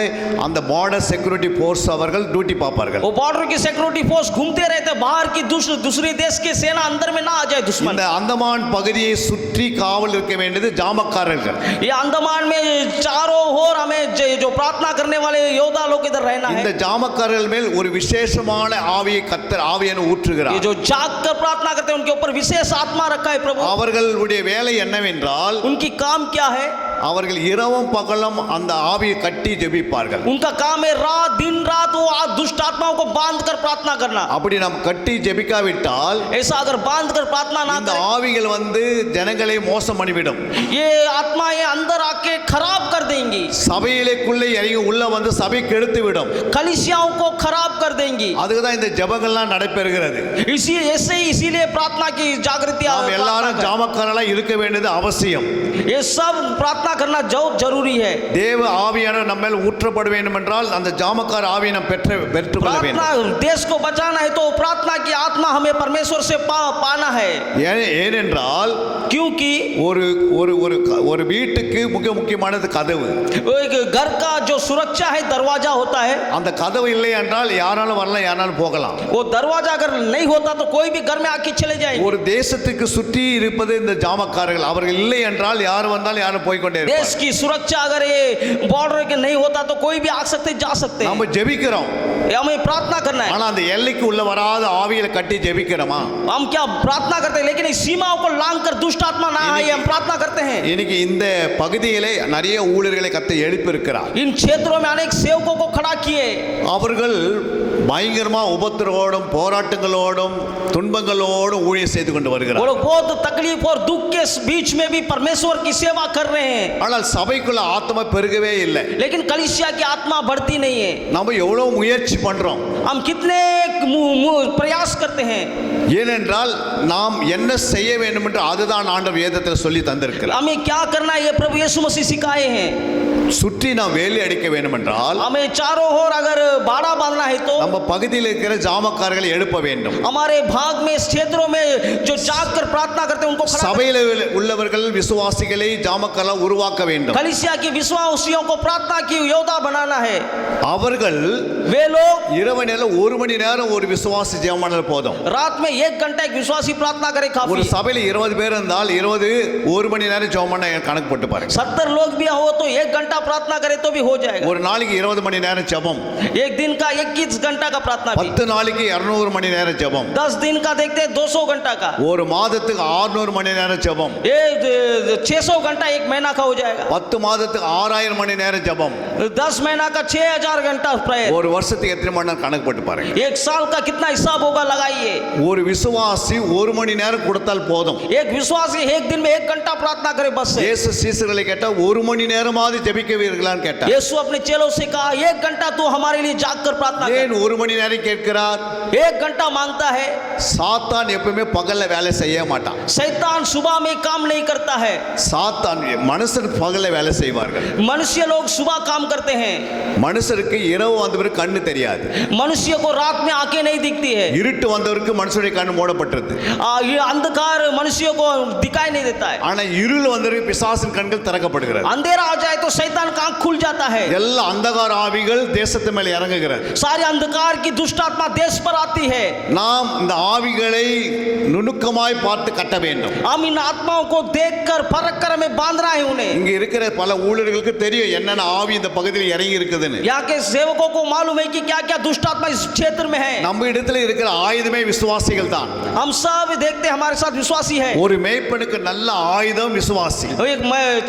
அந்த பார்டர் செக்யூரிட்டி போர்ஸ் அவர்கள் டியூட்டி பார்ப்பார்கள். वो बॉर्डर की सिक्योरिटी फोर्स घूमते रहते हैं बाहर की दूसरे देश के सेना अंदर में ना आ जाए दुश्मन। இந்த அந்தமான் பகுதியை சுற்றி காவல் இருக்க வேண்டியது ஜாமக்காரர்கள். ये अंडमान में चारों ओर हमें जो प्रार्थना करने वाले योद्धा लोग इधर रहना இந்த है। ஜாமக்காரர்கள் மேல் ஒரு விசேஷமான ஆவியை கர்த்தர் ஆவியை ये ஊற்றுகிறார். जो जागकर प्रार्थना करते हैं उनके ऊपर विशेष आत्मा रखा है प्रभु। அவர்களுடைய வேலை என்னவென்றால் उनकी काम क्या है? அவர்கள் இரவும் பகலும் அந்த ஆவியை கட்டி ஜெபிப்பார்கள். उनका काम है रात दिन रात वो दुष्ट आत्माओं को बांधकर प्रार्थना करना। அப்படி நாம் கட்டி ஜெபிக்காவிட்டால் ऐसा अगर बांधकर प्रार्थना ना இந்த करें, ஆவிகள் வந்து ஜனங்களை மோசம் பண்ணிவிடும். ये आत्माएं अंदर आके खराब कर देंगी, சபையிலேக்குள்ளே இறங்கி உள்ள வந்து சபை கெடுத்து விடும். कलीसियाओं को खराब कर देंगी। அதுக்கு தான் இந்த ஜெபங்கள்லாம் நடைபெறுகிறது. इसीलिए प्रार्थना की जागृति நாம் எல்லாரும் ஜாமக்காரர்களா இருக்க வேண்டியது அவசியம். ये सब प्रार्थना करना जरूरी है। தேவ ஆவியானவர் நம்ம மேல் ஊற்றப்பட வேண்டும் என்றால் அந்த ஜாமக்கார ஆவியை நாம் பெற்றுக்கொள்ள வேண்டும். प्रार्थना देश को बचाना है तो प्रार्थना की आत्मा हमें परमेश्वर से पाना है। ஏனென்றால் क्योंकि ஒரு ஒரு ஒரு ஒரு வீட்டுக்கு மிக முக்கியமானது கதவு. एक घर का जो सुरक्षा है दरवाजा होता है। அந்த கதவு இல்லை என்றால் யாராலும் வரலாம், யாராலும் போகலாம். वो दरवाजा अगर नहीं होता तो कोई भी घर में आके चले जाएंगे। ஒரு தேசத்துக்கு சுற்றி இருப்பது இந்த ஜாமக்காரர்கள். அவர்கள் இல்லை என்றால் யார் வந்தாலும் யாரும் போய் கொண்டே देश இருப்பார்கள். की सुरक्षा अगर ये बॉर्डर के नहीं होता तो कोई भी आ सकते जा सकते हैं। நம்ம ஜெபிக்கிறோம், हमें प्रार्थना करना है। ஆனா அந்த எல்லைக்கு உள்ள வராத ஆவிகளை கட்டி ஜெபிக்கிறோமா? हम क्या प्रार्थना करते हैं, लेकिन इस सीमाओं को लांग कर दुष्ट आत्मा ना आए हम प्रार्थना करते हैं। இன்னைக்கு இந்த பகுதியிலே நிறைய ஊழியர்களை கர்த்தர் எழுப்பி இருக்கிறார். इन क्षेत्रों में अनेक सेवकों को खड़ा किए। அவர்கள் பயங்கரமா உபத்திரவோடும் போராட்டங்களோடும் துன்பங்களோடும் ஊழியம் செய்து கொண்டு वो வருகிறார். लोग बहुत तकलीफ और दुख के बीच में भी परमेश्वर की सेवा कर रहे हैं, ஆனால் சபைக்குள்ள ஆத்மா பெருகவே இல்லை. लेकिन कलीसिया की आत्मा बढ़ती नहीं है। நம்ம எவ்வளவு முயற்சி பண்றோம், हम कितने प्रयास करते हैं, ஏனென்றால் நாம் என்ன செய்ய வேண்டும் என்று அதுதான் ஆண்டவர் வேதத்தில் சொல்லி தந்திருக்கிறார். हमें क्या करना है ये प्रभु यीशु मसीह सिखाए हैं। சுற்றி நாம் வேலி அடிக்க வேண்டும் என்றால் हमें चारों ओर अगर बाड़ा बांधना है तो நம்ம பகுதியில் இருக்கிற ஜாமக்காரர்களை எழுப்ப வேண்டும். हमारे भाग में इस क्षेत्रों में जो जागकर प्रार्थना करते हैं उनको खड़ा சபையில் உள்ளவர்கள் விசுவாசிகளை ஜாமக்காரர்களாக உருவாக்க வேண்டும். कलीसिया की विश्वासियों को प्रार्थना की योद्धा बनाना है। அவர்கள் वे लोग இரவு நேரம் 1 மணி நேரம் ஒரு விசுவாசி ஜெபம் பண்ணால் போதும். रात में 1 घंटा एक विश्वासी प्रार्थना करे ஒரு काफी। சபையில் 20 பேர் இருந்தால் 20 1 மணி நேரம் ஜெபம் பண்ண கணக்கு போட்டு பாருங்க. 70 लोग भी हो तो 1 घंटा घंटा प्रार्थना करे तो भी हो जाएगा। ஒரு நாளைக்கு 20 மணி நேரம் ஜெபம், एक दिन का 21 घंटा का प्रार्थना भी, 10 நாளைக்கு 200 மணி நேரம் ஜெபம், 10 दिन का देखते हैं 200 घंटा का, ஒரு மாதத்துக்கு 600 மணி நேரம் ஜெபம், ये 600 घंटा एक महीना का हो जाएगा। 10 மாதத்துக்கு 6000 மணி நேரம் ஜெபம், 10 महीना का 6000 घंटा प्रेयर, ஒரு வருஷத்துக்கு எத்தனை மணி நேரம் கணக்கு போட்டு பாருங்க. एक साल का कितना हिसाब होगा लगाइए। ஒரு விசுவாசி 1 மணி நேரம் கொடுத்தால் போதும். एक विश्वासी एक दिन में 1 घंटा प्रार्थना करे बस से। இயேசு சீசர்களை கேட்டா 1 மணி நேரமாவது ஜெபிக்கவீர்களான்னு கேட்டார். यीशु अपने चेलों से कहा 1 घंटा तू हमारे लिए जागकर प्रार्थना ஏன் कर। 1 மணி நேரம் கேட்கிறார்? 1 घंटा मांगता है। சாத்தான் எப்பவுமே பகல்ல வேலை செய்ய மாட்டான். शैतान सुबह में काम नहीं करता है। சாத்தான் மனுஷன் பகல்ல வேலை செய்வார்கள். मनुष्य लोग सुबह काम करते हैं। மனுஷருக்கு இரவு வந்த பிறகு கண்ணு தெரியாது. मनुष्य को रात में आंखें नहीं दिखती है। இருட்டு வந்தவருக்கு மனுஷனுடைய கண்ணு மூடப்பட்டிருது. ये अंधकार मनुष्य को दिखाई नहीं देता है। ஆனா இருள் வந்தவருக்கு பிசாசின் கண்கள் திறக்கப்படுகிறது. अंधेरा आ जाए तो शैतान का आंख खुल जाता है। எல்லா அந்தகார ஆவிகள் தேசத்து மேல இறங்குகிறது. सारे अंधकार की दुष्ट आत्मा देश पर आती है। நாம் இந்த ஆவிகளை நுணுக்கமாய் பார்த்து கட்ட வேண்டும். हम इन आत्माओं को देखकर परख कर हमें बांधना है उन्हें। இங்க இருக்கிற பல ஊழியர்களுக்கு தெரியும் என்னென்ன ஆவி இந்த பகுதியில் இறங்கி இருக்குதுன்னு. यहाँ के सेवकों को मालूम है कि क्या क्या दुष्ट आत्मा इस क्षेत्र में है। நம்ம இடத்துல இருக்கிற ஆயுதமே விசுவாசிகள் தான். हम सब देखते हमारे साथ विश्वासी है। ஒரு மேய்ப்பனுக்கு நல்ல ஆயுதம் விசுவாசி. एक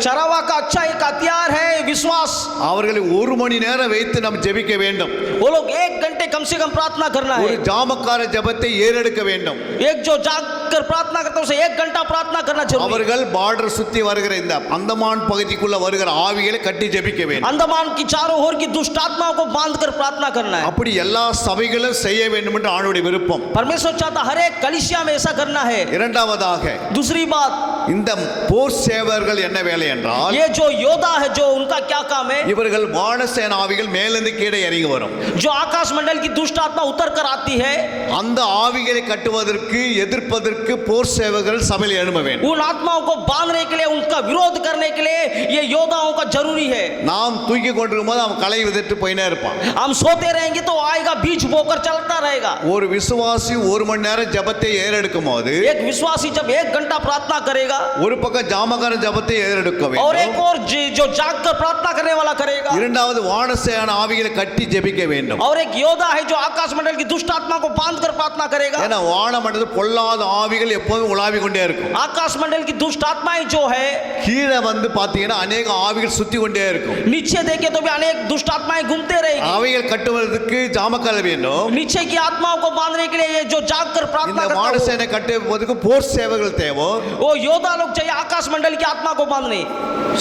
चरावा का अच्छा एक हथियार है विश्वास। அவர்களை 1 மணி நேரம் வைத்து நாம் ஜெபிக்க வேண்டும். वो लोग 1 घंटे कम से कम प्रार्थना करना ஒரு है। ஜாமக்கார ஜெபத்தை ஏறெடுக்க வேண்டும். एक जो जाग कर प्रार्थना करता है उसे 1 घंटा प्रार्थना करना जरूरी है। அவர்கள் பார்டர் சுத்தி வருகிற இந்த அந்தமான் பகுதிக்குள்ள வருகிற ஆவிகளை கட்டி ஜெபிக்க வேண்டும். अंडमान की चारों ओर की दुष्ट आत्माओं को बांधकर प्रार्थना करना है। அப்படி எல்லா சபைகளும் செய்ய வேண்டும் என்று ஆண்டவருடைய விருப்பம். परमेश्वर चाहता हर एक कलीसिया में ऐसा करना है। இரண்டாவதாக दूसरी बात, இந்த போர் சேவர்கள் என்ன வேலை என்றால் ये जो योद्धा है जो उनका क्या काम है, இவர்கள் வானசேன ஆவிகள் மேலிருந்து கீழே இறங்கி வரும். जो आकाश मंडल की दुष्ट आत्मा उतर कर आती है, அந்த ஆவிகளை கட்டுவதற்கு எதிர்ப்பதற்கு போர் சேவகர்கள் சபையில் எழும்ப வேண்டும். उन आत्माओं को बांधने के लिए उनका विरोध करने के लिए ये योद्धाओं का जरूरी है। நாம் தூக்கி கொண்டிருக்கும் போது அவன் களை விதைட்டு போயினே இருப்பான். हम सोते रहेंगे तो आएगा बीज बोकर चलता रहेगा। ஒரு விசுவாசி 1 மணி நேரம் ஜெபத்தை ஏறெடுக்கும் போது एक विश्वासी जब 1 घंटा प्रार्थना करेगा ஒரு பக்கம் ஜாமக்கார ஜெபத்தை ஏறெடுக்க और एक வேண்டும். और जो जाग कर प्रार्थना करने वाला करेगा, இரண்டாவது வானசேன ஆவிகளை கட்டி ஜெபிக்க வேண்டும். और एक योद्धा है जो आकाश मंडल की दुष्ट आत्मा को बांध कर प्रार्थना करेगा। ஏன்னா வானமண்டலத்தில் பொல்லாத ஆவிகள் எப்போதும் உலாவிக் கொண்டே இருக்கும். आकाश मंडल की दुष्ट आत्माएं जो है, கீழே வந்து பாத்தீங்கன்னா अनेक ஆவிகள் சுத்தி கொண்டே இருக்கும். नीचे देखे तो भी अनेक दुष्ट आत्माएं घूमते रहेगी। அவைகள் கட்டுவதற்கு ஜாமக்கார வேண்டும். नीचे की आत्माओं को बांधने के लिए ये जो जाग कर இந்த प्रार्थना करता है, வானசேனை கட்டுவதற்கு போர் சேவகர்கள் தேவை. वो योद्धा लोग चाहिए आकाश मंडल की आत्मा को बांधने।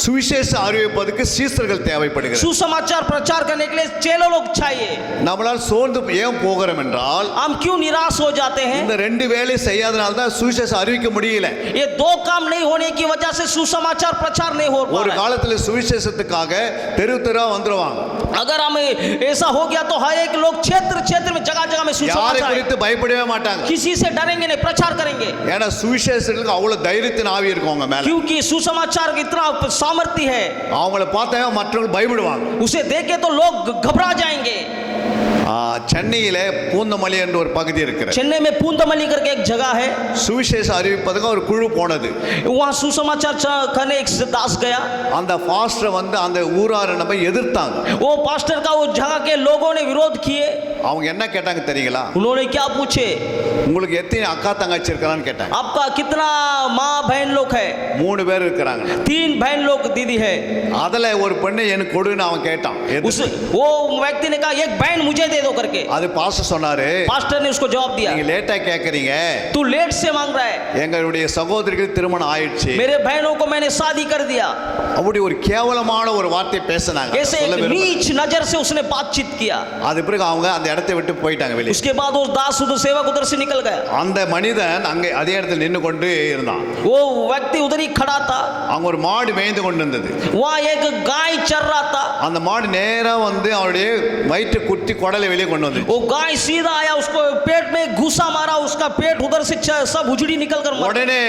சுவிசேஷ அறிவிப்பதற்கு சீசர்கள் தேவைப்படுகிறது. सुसमाचार प्रचार करने के लिए चेलो लोग चाहिए। நம்மளால் சோர்ந்து ஏன் போகிறோம் என்றால் हम क्यों निराश हो जाते हैं? இந்த 2 வேலை செய்யாதனால தான் சுவிசேஷம் அறிவிக்க முடியல. ये 2 काम नहीं होने की वजह से सुसमाचार प्रचार नहीं हो पा ஒரு रहा है। காலத்துல சுவிசேஷத்துக்காக தெரு தெருவா வந்துருவாங்க. अगर हमें ऐसा हो गया तो हर एक लोग क्षेत्र क्षेत्र में जगह जगह में யாரை सुसमाचार, குறித்து பயப்படவே மாட்டாங்க. किसी से डरेंगे नहीं, प्रचार करेंगे। ஏன்னா சுவிசேஷங்களுக்கு அவ்வளவு தைரியத்தின் ஆவி இருக்கும் அவங்க மேல. क्योंकि सुसमाचार का इतना सामर्थ्य है, அவங்கள பார்த்தா மற்றவங்க பயப்படுவாங்க. उसे देखे तो लोग घबरा जाएंगे। சென்னையில பூந்தமல்லி என்ற ஒரு பகுதி இருக்கிறது. चेन्नई में पूंदमल्ली करके एक जगह है, சுவிசேஷ அறிவிப்பதுக்கு ஒரு குழு போனது. वहाँ सुसमाचार करने एक दास गया। அந்த பாஸ்டர் வந்து அந்த ஊரார நம்ம எதிர்த்தாங்க. वो पास्टर का वो जगह के लोगों ने विरोध किए। அவங்க என்ன கேட்டாங்க தெரியுங்களா? उन्होंने क्या पूछे? உங்களுக்கு எத்தனை அக்கா தங்கச்சி இருக்கான்னு கேட்டாங்க. आपका कितना माँ बहन लोग है? 3 பேர் இருக்காங்க. 3 बहन लोग दीदी है। அதுல ஒரு பெண்ணை எனக்கு கொடுன்னு அவன் கேட்டான். उस वो व्यक्ति ने कहा एक बहन मुझे दे दो करके। அது பாஸ்டர் சொன்னாரு, पास्टर ने उसको जवाब दिया, நீங்க லேட்டா கேக்குறீங்க, तू लेट से मांग रहा है, எங்களுடைய சகோதரிக்கு திருமணம் ஆயிடுச்சு. मेरे बहनों को मैंने शादी कर दिया। அப்படி ஒரு கேவலமான ஒரு வார்த்தை பேசினாங்க. ऐसे एक नीच नजर से उसने बातचीत किया। அது பிறகு அவங்க அந்த இடத்தை விட்டு போயிட்டாங்க வெளியே. उसके बाद वो दास उधर सेवक उधर से निकल गया। அந்த மனிதன் அங்கே அதே இடத்துல நின்னு கொண்டு இருந்தான். वो व्यक्ति उधर ही खड़ा था। அங்க ஒரு மாடு மேய்ந்து கொண்டு இருந்தது. वहाँ एक गाय चर रहा था। அந்த மாடு நேரா வந்து அவருடைய வயிற்று குத்தி குடலை வெளியே கொண்டு வந்து. वो गाय सीधा आया, उसको पेट में घुसा मारा, उसका पेट उधर से सब उजड़ी निकल कर मरा। உடனே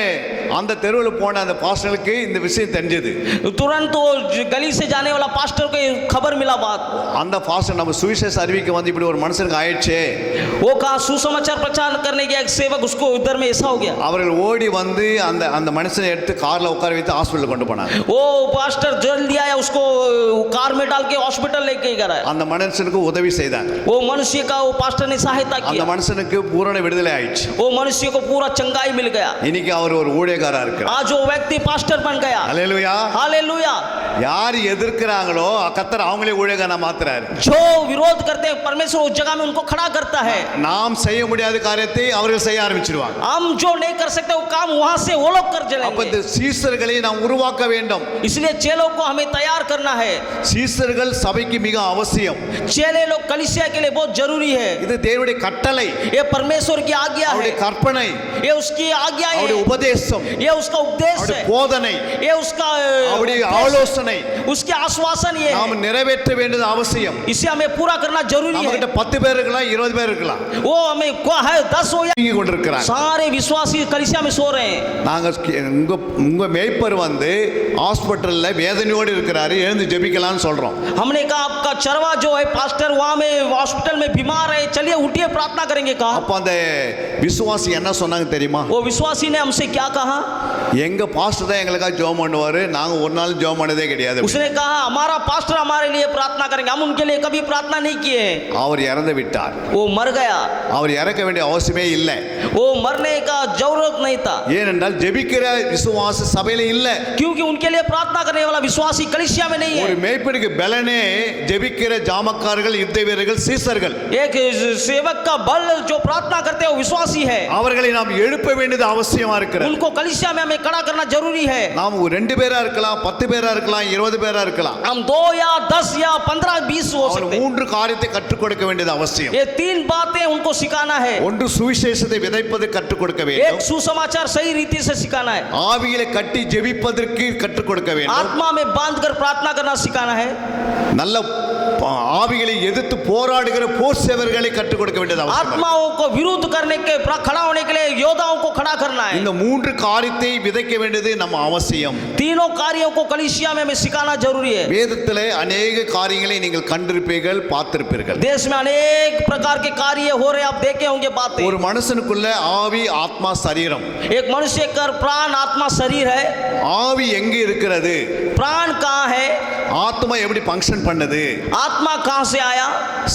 அந்த தெருவில் போன அந்த பாஸ்டருக்கு இந்த விஷயம் தெரிஞ்சது. तुरंत वो गली से जाने वाला पास्टर को खबर मिला बात। அந்த பாஸ்டர் நம்ம சுவிசேஷ அறிவிக்க வந்து இப்படி ஒரு மனுஷனுக்கு ஆயிடுச்சே, वो कहा सुसमाचार प्रचार करने गया एक सेवक, उसको उधर में ऐसा हो गया। அவர்கள் ஓடி வந்து அந்த அந்த மனுஷனை எடுத்து கார்ல உட்கார வைத்து ஹாஸ்பிட்டல் கொண்டு போனாங்க. वो पास्टर जल्दी आया, उसको कार में डाल के हॉस्पिटल लेके गया। அந்த மனுஷனுக்கு உதவி செய்தாங்க. वो मनुष्य का वो पास्टर ने सहायता அந்த किया, மனுஷனுக்கு பூரண விடுதலை ஆயிடுச்சு. वो मनुष्य को पूरा चंगाई मिल गया। இன்னைக்கு அவர் ஒரு ஊழியக்காரா இருக்கிறார். आज वो व्यक्ति पास्टर बन गया। அல்லேலூயா. हालेलुया। யார் எதிர்க்கிறாங்களோ கர்த்தர் அவங்களே ஊழியக்காரனா மாத்துறாரு. जो विरोध करते हैं परमेश्वर उस जगह में उनको खड़ा करता है। நாம் செய்ய முடியாத காரியத்தை அவர்கள் செய்ய ஆரம்பிச்சிடுவாங்க. हम जो नहीं कर सकते वो काम वहां से वो लोग कर அப்ப चलेंगे। இந்த சீசர்களை நாம் உருவாக்க வேண்டும். इसलिए चेलों को हमें तैयार करना है। சீசர்கள் சபைக்கு மிக அவசியம். चेले लोग कलीसिया के लिए बहुत जरूरी है। இது தேவனுடைய கட்டளை, ये परमेश्वर की आज्ञा है, அவருடைய கற்பனை, ये उसकी आज्ञा है, அவருடைய உபதேசம், ये उसका उपदेश அவருடைய है, போதனை, ये उसका அவருடைய उपदेश, ஆலோசனை उसके आश्वासन ये நாம் है। நிறைவேற்ற வேண்டியது அவசியம். इसे हमें पूरा करना जरूरी நம்ம है। கிட்ட 10 பேர் இருக்கலாம், 20 பேர் இருக்கலாம், वो हमें को है 10 हो या தூங்கி கொண்டிருக்கிறாங்க. सारे विश्वासी कलीसिया में सो रहे हैं। நாங்க உங்க மேய்ப்பர் வந்து ஹாஸ்பிட்டல்ல வேதனையோடு இருக்கிறாரு, எழுந்து ஜெபிக்கலாம்னு சொல்றோம். हमने कहा आपका चरवा जो है पास्टर वहां में हॉस्पिटल में बीमार है, चलिए उठिए प्रार्थना करेंगे। कहा அப்ப அந்த விசுவாசி என்ன சொன்னாங்க தெரியுமா? वो विश्वासी ने हमसे क्या कहा? எங்க பாஸ்டர் தான் எங்களுக்காக ஜெபம் பண்ணுவாரு, நாங்க ஒரு நாள் ஜெபம் பண்ணதே கிடையாது. उसने कहा हमारा पास्टर हमारे लिए प्रार्थना करेंगे, हम उनके लिए कभी प्रार्थना नहीं किए हैं। அவர் இறந்து விட்டார். वो मर गया, அவர் இறக்க வேண்டிய அவசியமே இல்லை. वो मरने का जरूरत नहीं था, ஏனென்றால் ஜெபிக்கிற விசுவாச சபையில இல்ல. क्योंकि उनके लिए प्रार्थना करने वाला विश्वासी कलीसिया में नहीं ஒரு है। மேய்ப்பனுக்கு பலனே ஜெபிக்கிற ஜாமக்காரர்கள், யுத்த வீரர்கள், சீசர்கள். एक सेवक का बल जो प्रार्थना करते हैं वो विश्वासी है। அவர்களை நாம் எழுப்ப வேண்டியது அவசியமா இருக்கிறது. उनको कलीसिया में हमें खड़ा करना जरूरी है। நாம் 2 பேரா இருக்கலாம், 10 பேரா இருக்கலாம், 20 பேரா இருக்கலாம். हम 2 या 10 या 15 20 हो அவன் सकते हैं। 3 காரியத்தை கற்றுக் கொடுக்க வேண்டியது அவசியம். ये 3 बातें उनको सिखाना है। ஒன்று சுவிசேஷத்தை விதைப்பது கற்றுக் கொடுக்க एक வேண்டும். सुसमाचार सही रीति से सिखाना है, ஆவியிலே கட்டி ஜெபிப்பதற்கு கற்றுக் கொடுக்க வேண்டும். आत्मा में बांधकर प्रार्थना करना सिखाना है, நல்ல ஆவிகளை எதிர்த்து போராடுகிற போர் சேவர்களை கற்றுக் கொடுக்க வேண்டியது அவசியம். आत्माओं को विरुद्ध करने के खड़ा होने के लिए योद्धाओं को खड़ा करना है। இந்த 3 காரியத்தை விதைக்க வேண்டியது நம்ம அவசியம். तीनों कार्यों को कलीसिया में हमें सिखाना जरूरी है। வேதத்திலே अनेक காரியங்களை நீங்கள் கண்டிருப்பீர்கள், பார்த்திருப்பீர்கள். देश में अनेक प्रकार के कार्य हो रहे, आप देखे होंगे बातें। ஒரு மனுஷனுக்குள்ள ஆவி, ஆத்மா, சரீரம். एक मनुष्य का प्राण आत्मा शरीर है। ஆவி எங்க இருக்கிறது? प्राण कहाँ है? ஆத்மா எப்படி ஃபங்க்ஷன் பண்ணுது? आत्मा कहाँ से आया?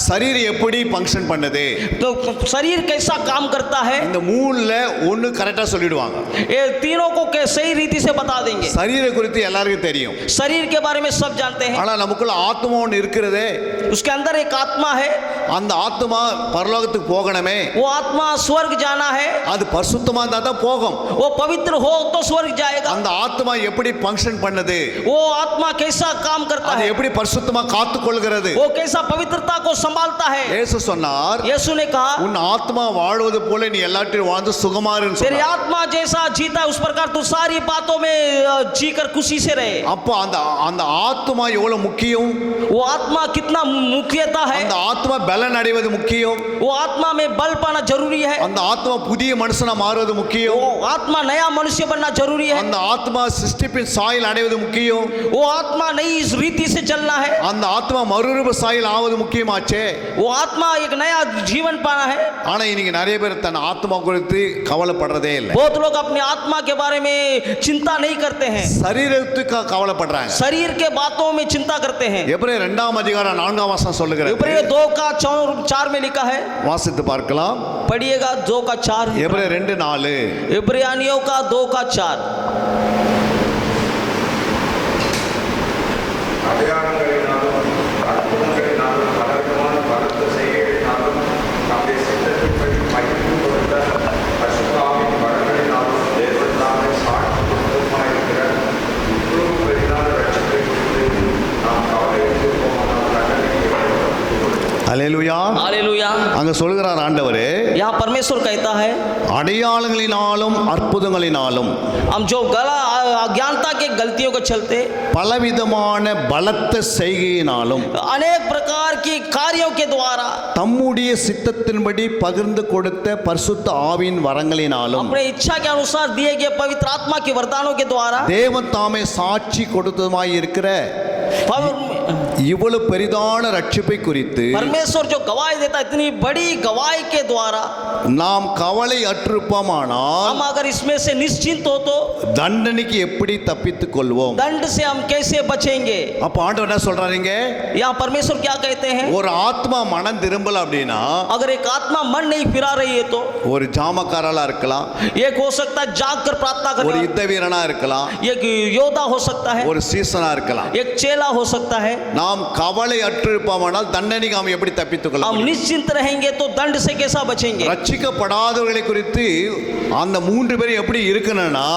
சரீரம் எப்படி ஃபங்க்ஷன் பண்ணுது? तो शरीर कैसा काम करता है? இந்த மூணுல ஒன்னு கரெக்டா சொல்லிடுவாங்க. ये तीनों को सही रीति से बता देंगे। சரீர குறித்து எல்லாருக்கும் தெரியும். शरीर के बारे में सब जानते हैं। ஆனா நமக்குள்ள ஆத்மா ஒன்னு இருக்கிறதே. उसके अंदर एक आत्मा है, அந்த ஆத்மா பரலோகத்துக்கு போகணுமே. वो आत्मा स्वर्ग जाना है, அது பரிசுத்தமா இருந்தா தான் போகும். वो पवित्र हो तो स्वर्ग जाएगा। அந்த ஆத்மா எப்படி ஃபங்க்ஷன் பண்ணுது? वो आत्मा कैसा काम करता அது है, எப்படி பரிசுத்தமா காத்துக்கொள்கிறது? वो कैसा पवित्रता को संभालता है। இயேசு சொன்னார், यीशु ने कहा உன் ஆத்மா வாழ்வது போல நீ எல்லாத்தையும் வாழ்ந்து சுகமாருன்னு तेरी சொன்னார். आत्मा जैसा जीता उस प्रकार तू सारी बातों में जीकर खुशी से रहे। அப்ப அந்த அந்த ஆத்மா எவ்வளவு முக்கியம்? वो आत्मा कितना मुख्यता है, அந்த ஆத்மா பலன் அடைவது முக்கியம். वो आत्मा में बल पाना जरूरी है, அந்த ஆத்மா புதிய மனுஷனா மாறுவது முக்கியம். वो आत्मा नया मनुष्य बनना जरूरी है, அந்த ஆத்மா சிருஷ்டிப்பின் சாயல் அடைவது முக்கியம். वो आत्मा नई इस रीति से चलना है, அந்த ஆத்மா மறுரூப சாயல் ஆவது முக்கியமாச்சே. वो आत्मा एक नया जीवन पाना है। ஆனா இன்னைக்கு நிறைய பேர் தன் ஆத்மா குறித்து கவலைப்படுறதே இல்லை. बहुत लोग अपनी आत्मा के बारे में चिंता नहीं करते हैं, சரீரத்துக்கு கவலைப்படுறாங்க. शरीर के बातों में चिंता करते हैं। எபிரேயர் 2 அதிகாரம் 4 வசனம் சொல்லுகிறது. इब्रानियों 2:4 में लिखा है, வாசித்து பார்க்கலாம். पढ़िएगा 2:4। எபிரேயர் 2:4. इब्रानियों का 2:4। அடையாளங்களினாலும் அற்புதங்களினாலும் பலவிதமான பலத்த செய்கைகளினாலும் நம்முடைய சித்தத்தின்படி மகிழ்ந்து கொடுத்த பரிசுத்த ஆவியின் வரங்களினாலும் தேவன் தாமே சாட்சி கொடுத்ததுமாயிருக்கிற இவ்வளவு பெரிதான ரட்சிப்பை குறித்து நாம் கவலையிட்டு போனால் அல்லேலூயா. हालेलुया। அங்க சொல்கிறார் ஆண்டவரே, यहाँ परमेश्वर कहता है அடையாளங்களினாலும் அற்புதங்களினாலும் हम जो अज्ञानता के गलतियों को चलते, பலவிதமான பலத்த செய்கையினாலும் अनेक प्रकार की कार्यों के द्वारा, தம்முடைய சித்தத்தின்படி பகிர்ந்து கொடுத்த பரிசுத்த ஆவியின் வரங்களினாலும் अपने इच्छा के अनुसार दिए गए पवित्र आत्मा के वरदानों के द्वारा தேவன் தாமே சாட்சி கொடுத்ததுமாய் இருக்கிற இவ்வளவு பெரிதான ரட்சிப்பை குறித்து परमेश्वर जो गवाही देता है, इतनी बड़ी गवाही के द्वारा நாம் கவலை அற்றிருப்போமானால் हम अगर इसमें से निश्चिंत हो तो தண்டனைக்கு எப்படி தப்பித்துக் கொள்வோம்? दंड से हम कैसे बचेंगे? அப்ப ஆண்டவர் என்ன சொல்றாருங்க? यहाँ परमेश्वर क्या कहते हैं? ஒரு ஆத்மா மனம் திரும்பல அப்படின்னா अगर एक आत्मा मन नहीं फिरा रही है तो ஒரு ஜாமக்காரலா இருக்கலாம், एक हो सकता है जाग कर प्रार्थना ஒரு करे, யுத்த வீரனா இருக்கலாம், एक योद्धा हो सकता है, ஒரு சீசனா இருக்கலாம். एक चेला हो सकता है। நாம் கவலை அற்றிருப்போமானால் தண்டனைக்கு நாம் எப்படி தப்பித்துக் கொள்ள हम முடியும்? निश्चिंत रहेंगे तो दंड से कैसा बचेंगे? ரட்சிக்கப்படாதவர்களை குறித்து அந்த மூன்று பேரும் எப்படி இருக்கணும்னா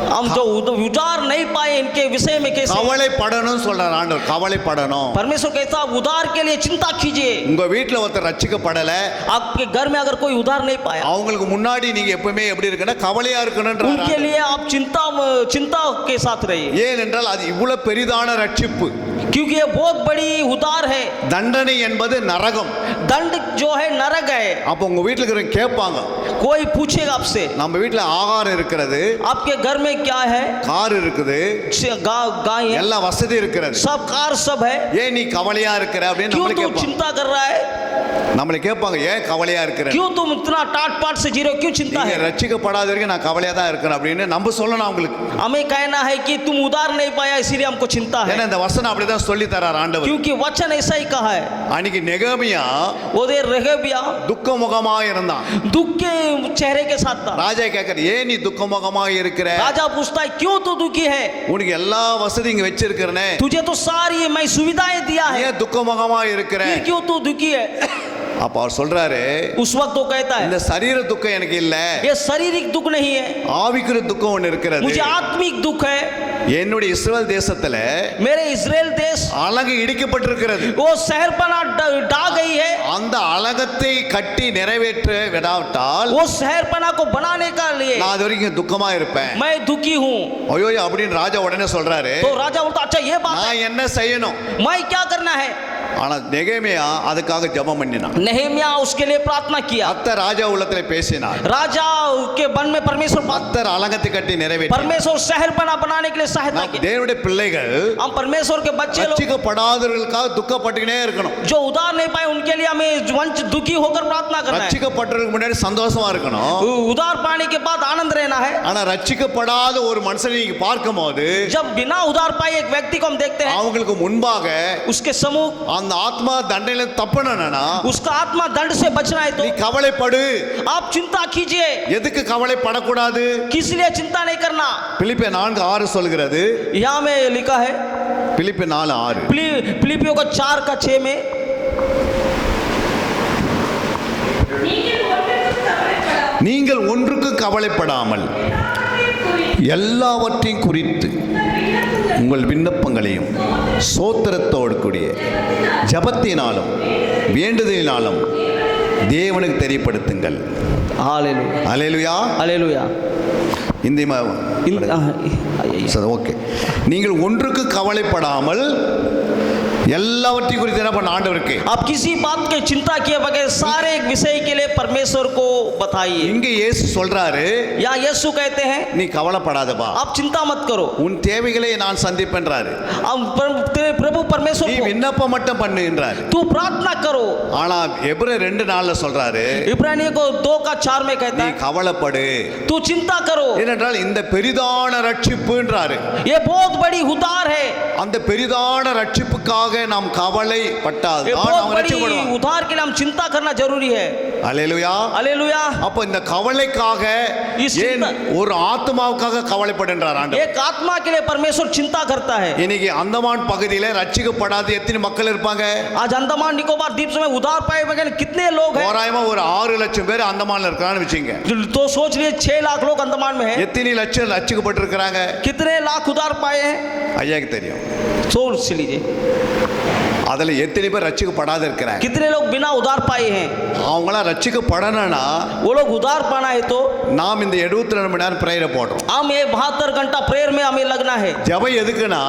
हम जो उधार नहीं पाए इनके विषय में कैसे? கவலைப்படணும் சொல்றார் ஆண்டவர். கவலைப்படணும். परमेश्वर कहता है उधार के लिए चिंता कीजिए। உங்க வீட்டுல ஒருத்தர் ரட்சிக்கப்படல, आपके घर में अगर कोई उधार नहीं पाया, அவங்களுக்கு முன்னாடி நீங்க எப்பவுமே எப்படி இருக்கணும்? கவலையா இருக்கணும்ன்றார். उनके लिए आप चिंता के साथ रहिए, ஏனென்றால் அது இவ்வளவு பெரிதான ரட்சிப்பு. क्योंकि ये बहुत बड़ी उधार है। தண்டனை என்பது நரகம். दंड जो है नरक है। அப்ப உங்க வீட்டுல இருக்கிறவங்க கேட்பாங்க, कोई पूछेगा आपसे, நம்ம வீட்டுல ஆகாரம் இருக்கிறது, आपके घर में क्या है? கார் இருக்குது, गाय है, எல்லா வசதி இருக்கிறது, सब कार सब है, ஏன் நீ கவலையா இருக்கிற அப்படின்னு क्यों நம்மள तुम கேட்பாங்க. चिंता कर रहा है? நம்மள கேட்பாங்க, ஏன் கவலையா இருக்கிற? क्यों तुम इतना टाट पाट से जी रहे हो? क्यों चिंता நீங்க है? ரட்சிக்கப்படாத வரைக்கும் நான் கவலையா தான் இருக்கிறேன் அப்படின்னு நம்ம சொல்லணும் அவங்களுக்கு. हमें कहना है कि तुम उधार नहीं पाया इसीलिए हमको चिंता है, ஏன்னா இந்த வசனம் அப்படிதான் சொல்லி தரார் ஆண்டவர். क्योंकि वचन ऐसा ही कहा है। அன்னைக்கு நெகமியா ओदे रेहबिया துக்க முகமா இருந்தான். दुख के चेहरे के साथ था। ராஜா கேட்கற, ஏன் நீ துக்க முகமா இருக்கிற? राजा पूछता है क्यों तू दुखी है? உனக்கு எல்லா வசதி இங்க வச்சிருக்கிறனே, तुझे तो सारी मैं सुविधाएं दिया है, ஏன் துக்க முகமா இருக்கிற? फिर क्यों तू दुखी है? அப்ப அவர் சொல்றாரு, उस वक्त वो कहता இந்த है சரீர துக்கம் எனக்கு இல்ல, ये शारीरिक दुख नहीं है, ஆவிக்குரிய துக்கம் ஒன்று இருக்கிறது. मुझे आत्मिक दुख है। என்னுடைய இஸ்ரவேல் தேசத்துல मेरे इजराइल देश அலகு இடிக்கப்பட்டிருக்கிறது. वो शहरपना ढा गई है, அந்த அலகத்தை கட்டி நிறைவேற்ற விடாவிட்டால் वो शहरपना को बनाने का लिए நான் அது வரைக்கும் துக்கமா இருப்பேன். मैं दुखी हूँ। ஐயோ அப்படின்னு ராஜா உடனே சொல்றாரு, तो राजा बोलता अच्छा ये बात है, நான் என்ன செய்யணும்? मैं क्या करना है? ஆனா நெகேமியா அதுக்காக ஜெபம் பண்ணினான். नहम्याह उसके लिए प्रार्थना किया। கர்த்தர் ராஜா உள்ளத்துல பேசினார். राजा के मन में परमेश्वर கர்த்தர் அலங்கத்தை கட்டி நிறைவேற்றினார். परमेश्वर शहरपना बनाने के लिए सहायता நாம் की। தேவனுடைய பிள்ளைகள் हम परमेश्वर के बच्चे लोग ரட்சிக்கப்படாதவர்களுக்காக துக்கப்பட்டுக்கிட்டே இருக்கணும். जो उधार नहीं पाए उनके लिए हमें वंच दुखी होकर प्रार्थना करना है। ரட்சிக்கப்பட்டவர்களுக்கு முன்னாடி சந்தோஷமா இருக்கணும். उधार पाने के बाद आनंद रहना है। ஆனா ரட்சிக்கப்படாத ஒரு மனுஷனை நீங்க பார்க்கும்போது जब बिना उधार पाए एक व्यक्ति को हम देखते हैं, அவங்களுக்கு முன்பாக उसके समूह அந்த ஆத்மா தண்டனையில தப்பணும்னா उसका आत्मा दंड से बचना है तो நீ கவலைப்படு. आप चिंता कीजिए। எதுக்கு கவலைப்படக்கூடாது? किस लिए चिंता नहीं करना? பிலிப்பியர் 4:6 சொல்கிறது. यहाँ में लिखा है பிலிப்பியர் 4:6 फिलिपियों का 4:6 में நீங்கள் ஒன்றுக்கு கவலைப்படாமல் எல்லாவற்றையும் குறித்து உங்கள் விண்ணப்பங்களையும் சோத்திரத்தோடு கூடிய ஜபத்தினாலும் வேண்டுதலினாலும் தேவனுக்கு தெரியப்படுத்துங்கள். हालेलुया அல்லேலூயா. हालेलुया। ஓகே. நீங்கள் ஒன்றுக்கு கவலைப்படாமல் எல்லாவற்றையும் குறித்து என்ன பண்ண ஆண்டவருக்கு आप किसी बात की चिंता किए बगैर सारे एक विषय के लिए परमेश्वर को बताइए। இங்க இயேசு சொல்றாரு, या यीशु कहते हैं நீ கவலைப்படாதப்பா, आप चिंता मत करो, உன் தேவைகளை நான் சந்திப்பேன்றாரு. तेरे प्रभु परमेश्वर நீ को விண்ணப்பம் மட்டும் பண்ணுன்றாரு. तू प्रार्थना करो। ஆனா எபிரேயர் 2:4 சொல்றாரு, इब्रानियों को 2:4 में कहता நீ है கவலைப்படு. तू चिंता करो। ஏனென்றால் இந்த பெரிதான ரட்சிப்புன்றாரு. ये बहुत बड़ी उधार है, அந்த பெரிதான ரட்சிப்புக்காக நாம் கவலைப்பட்டால் ये தான் बहुत நாம் बड़ी ரட்சிக்கப்படுவோம். उधार के लिए हम चिंता करना जरूरी है। அல்லேலூயா. हालेलुया। அப்ப இந்த கவலைக்காக इस ஏன் चिंता- ஒரு ஆத்மாவுக்காக கவலைப்படுன்றார் ஆண்டவர். एक आत्मा के लिए परमेश्वर चिंता करता है। இன்னைக்கு அந்தமான் பகுதியில ரட்சிக்கப்படாத எத்தனை மக்கள் இருப்பாங்க? आज अंडमान निकोबार द्वीप में उधार पाए बगैर कितने लोग हैं? தோராயமா ஒரு 6 லட்சம் பேர் அந்தமான்ல இருக்கான்னு வச்சுங்க. तो सोच लिए 6 लाख लोग अंडमान में हैं। எத்தனை லட்சம் ரட்சிக்கப்பட்டிருக்கிறாங்க? कितने लाख उधार पाए हैं? ஐயாக்கு தெரியும். सोच लीजिए। அதில் எத்தனை பேர் ரட்சிக்கப்படாத இருக்கிறாங்க? कितने लोग बिना उधार पाए हैं? அவங்களாம் ரட்சிக்கப்படணும்னா वो लोग उधार पाना है तो நாம் இந்த 72 மணி நேரம் பிரேயரை போடுறோம். हम ये 72 घंटा प्रेयर में हमें लगना है. ஜெபம் எதுக்குன்னா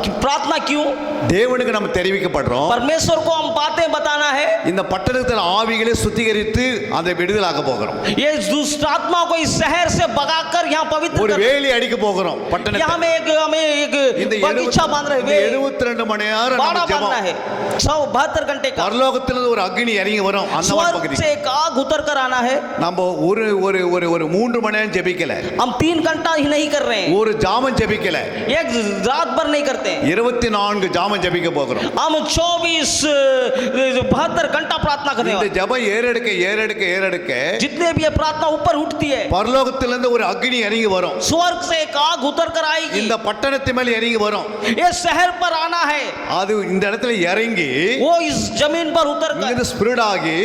कि प्रार्थना क्यों? தேவனுக்கு நம்ம தெரிவிக்கப்படுறோம். परमेश्वर को हम बातें बताना है. இந்த பட்டணத்தில் ஆவிகளை சுத்திகரித்து அதை விடுதலாக்க போகிறோம். ये दुष्ट आत्मा को इस शहर से भगाकर यहाँ पवित्र ஒரு कर, வேலி அடிக்க போகிறோம் பட்டணத்தில். यहाँ हमें एक இந்த बगीचा बांध रहे हैं. 72 மணி நேரம் बाड़ा நம்ம बांधना ஜெபம். है 72 घंटे का. பரலோகத்திலிருந்து ஒரு அக்னி இறங்கி வரும். அந்த மாதிரி स्वर्ग பகுதி से एक आग उतर कर आना है. நம்ம ஒரு ஒரு ஒரு ஒரு 3 மணி நேரம் ஜெபிக்கல, हम 3 घंटा ही नहीं कर रहे हैं. ஒரு ஜாமம் ஜெபிக்கல, एक रात भर नहीं करते हैं. 24 ஜாமம் ஜெபிக்க போகிறோம். हम 72 घंटा प्रार्थना करने இந்த वाले. ஜெபம் ஏறெடுக்க ஏறெடுக்க ஏறெடுக்க जितने भी ये प्रार्थना ऊपर उठती है, பரலோகத்திலிருந்து ஒரு அக்னி இறங்கி வரும். स्वर्ग से एक आग उतर कर आएगी. இந்த பட்டணத்து மேல் இறங்கி வரும். ये शहर पर आना है. அது இந்த இடத்துல இறங்கி वो इस जमीन पर उतर कर இங்கிருந்து ஸ்பிரிட் ஆகி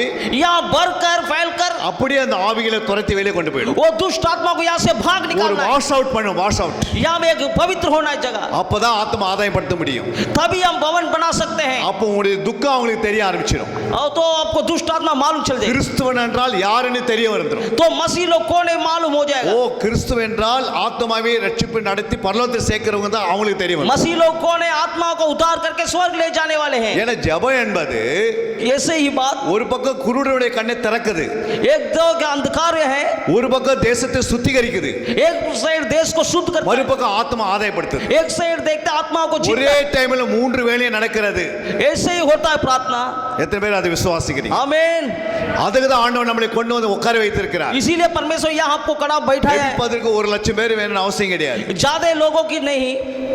यहाँ भर कर फैल कर அப்படியே அந்த ஆவிகளை துரத்தி வெளியே கொண்டு போயிடும். वो दुष्ट आत्मा को यहाँ से भाग ஒரு निकालना है. வாஷ் அவுட் பண்ணும், வாஷ் அவுட். यहाँ में एक पवित्र होना है जगह. அப்பதான் ஆத்மா ஆதாயப்படுத்த முடியும். तभी हम भवन बना सकते हैं. அப்போ உங்களுடைய துக்கம் அவங்களுக்கு தெரிய ஆரம்பிச்சிடும். और तो आपको दुष्ट आत्मा मालूम चल जाए. கிறிஸ்துவன் என்றால் யாருன்னு தெரிய வந்துடும். तो मसीह लोग कौन है मालूम हो ஓ जाएगा. கிறிஸ்துவ என்றால் ஆத்மாவை ரட்சிப்பு நடத்தி பரலோகத்தில் சேர்க்கிறவங்க தான் அவங்களுக்கு தெரிய வரும். मसीह लोग कौन है? आत्माओं को उतार करके स्वर्ग ले जाने वाले हैं. ஏன்னா ஜெபம் என்பது ऐसे ही बात. ஒரு பக்கம் குருடருடைய கண்ணை திறக்குது, एक दो का अंधकार है, ஒரு பக்கம் தேசத்தை சுத்திகரிக்குது, एक साइड देश को शुद्ध करता है, மறுபக்கம் ஆத்மா ஆதாயப்படுத்துது. एक साइड देखते आत्माओं को ஒரே जीता है. டைம்ல 3 வேளையும் நடக்கிறது. ऐसे ही होता है प्रार्थना. எத்தனை பேர் அதை விசுவாசிக்கிறீங்க? आमीन. அதுக்கு தான் ஆண்டவர் நம்மளை கொண்டு வந்து உட்கார வைத்திருக்கிறார். इसीलिए परमेश्वर यहाँ आपको कड़ा बैठा है. ஜெபிப்பதற்கு 1,00,000 பேர் வேணும்னு அவசியம் கிடையாது. ज्यादा लोगों की नहीं.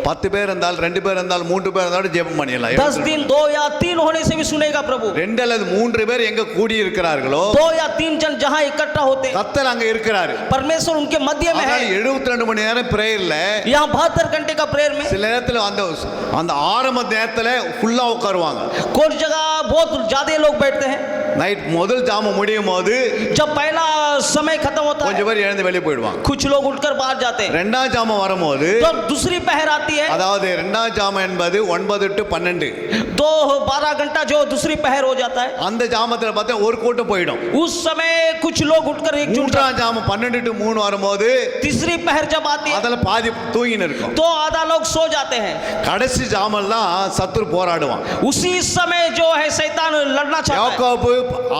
10 பேர் இருந்தால் 2 பேர் இருந்தால் 3 பேர் இருந்தாலும் ஜெபம் பண்ணிடலாம். 10 दिन 2 या 3 होने से भी सुनेगा प्रभु. 2 அல்லது 3 பேர் எங்க கூடி இருக்கிறார்களோ 2 या 3 जन जहाँ इकट्ठा होते हैं, கர்த்தர் அங்க இருக்கிறாரு. परमेश्वर उनके मध्य में है. 72 மணி நேரம் பிரேயர்ல यहाँ 72 घंटे का प्रेयर में சில நேரத்துல அந்த அந்த ஆரம்ப நேரத்துல ஃபுல்லா உட்காருவாங்க. कुछ जगह बहुत ज्यादा लोग बैठते हैं. நைட் முதல் ஜாமம் முடியும் போது जब पहला समय खत्म होता है, கொஞ்சம் பேர் எழுந்து வெளியே போயிடுவாங்க. कुछ लोग उठकर बाहर जाते हैं. ரெண்டாம் ஜாமம் வரும்போது जब दूसरी पहर आती है, அதாவது ரெண்டாம் ஜாமம் என்பது 9 to 12 तो 12 घंटा जो दूसरी पहर हो जाता है, அந்த ஜாமத்துல பார்த்தா ஒரு கூட்டம் போயிடும். उस समय कुछ लोग उठकर एकजुट. மூன்றாம் ஜாமம் 12 to 3 வரும்போது तीसरी पहर जब आती है, அதுல பாதி தூங்கின்னு இருக்கும். तो आधा लोग सो जाते हैं. கடைசி ஜாமம் தான் சத்துரு போராடுவான். उसी समय जो है शैतान लड़ना चाहता है. யாக்கோபு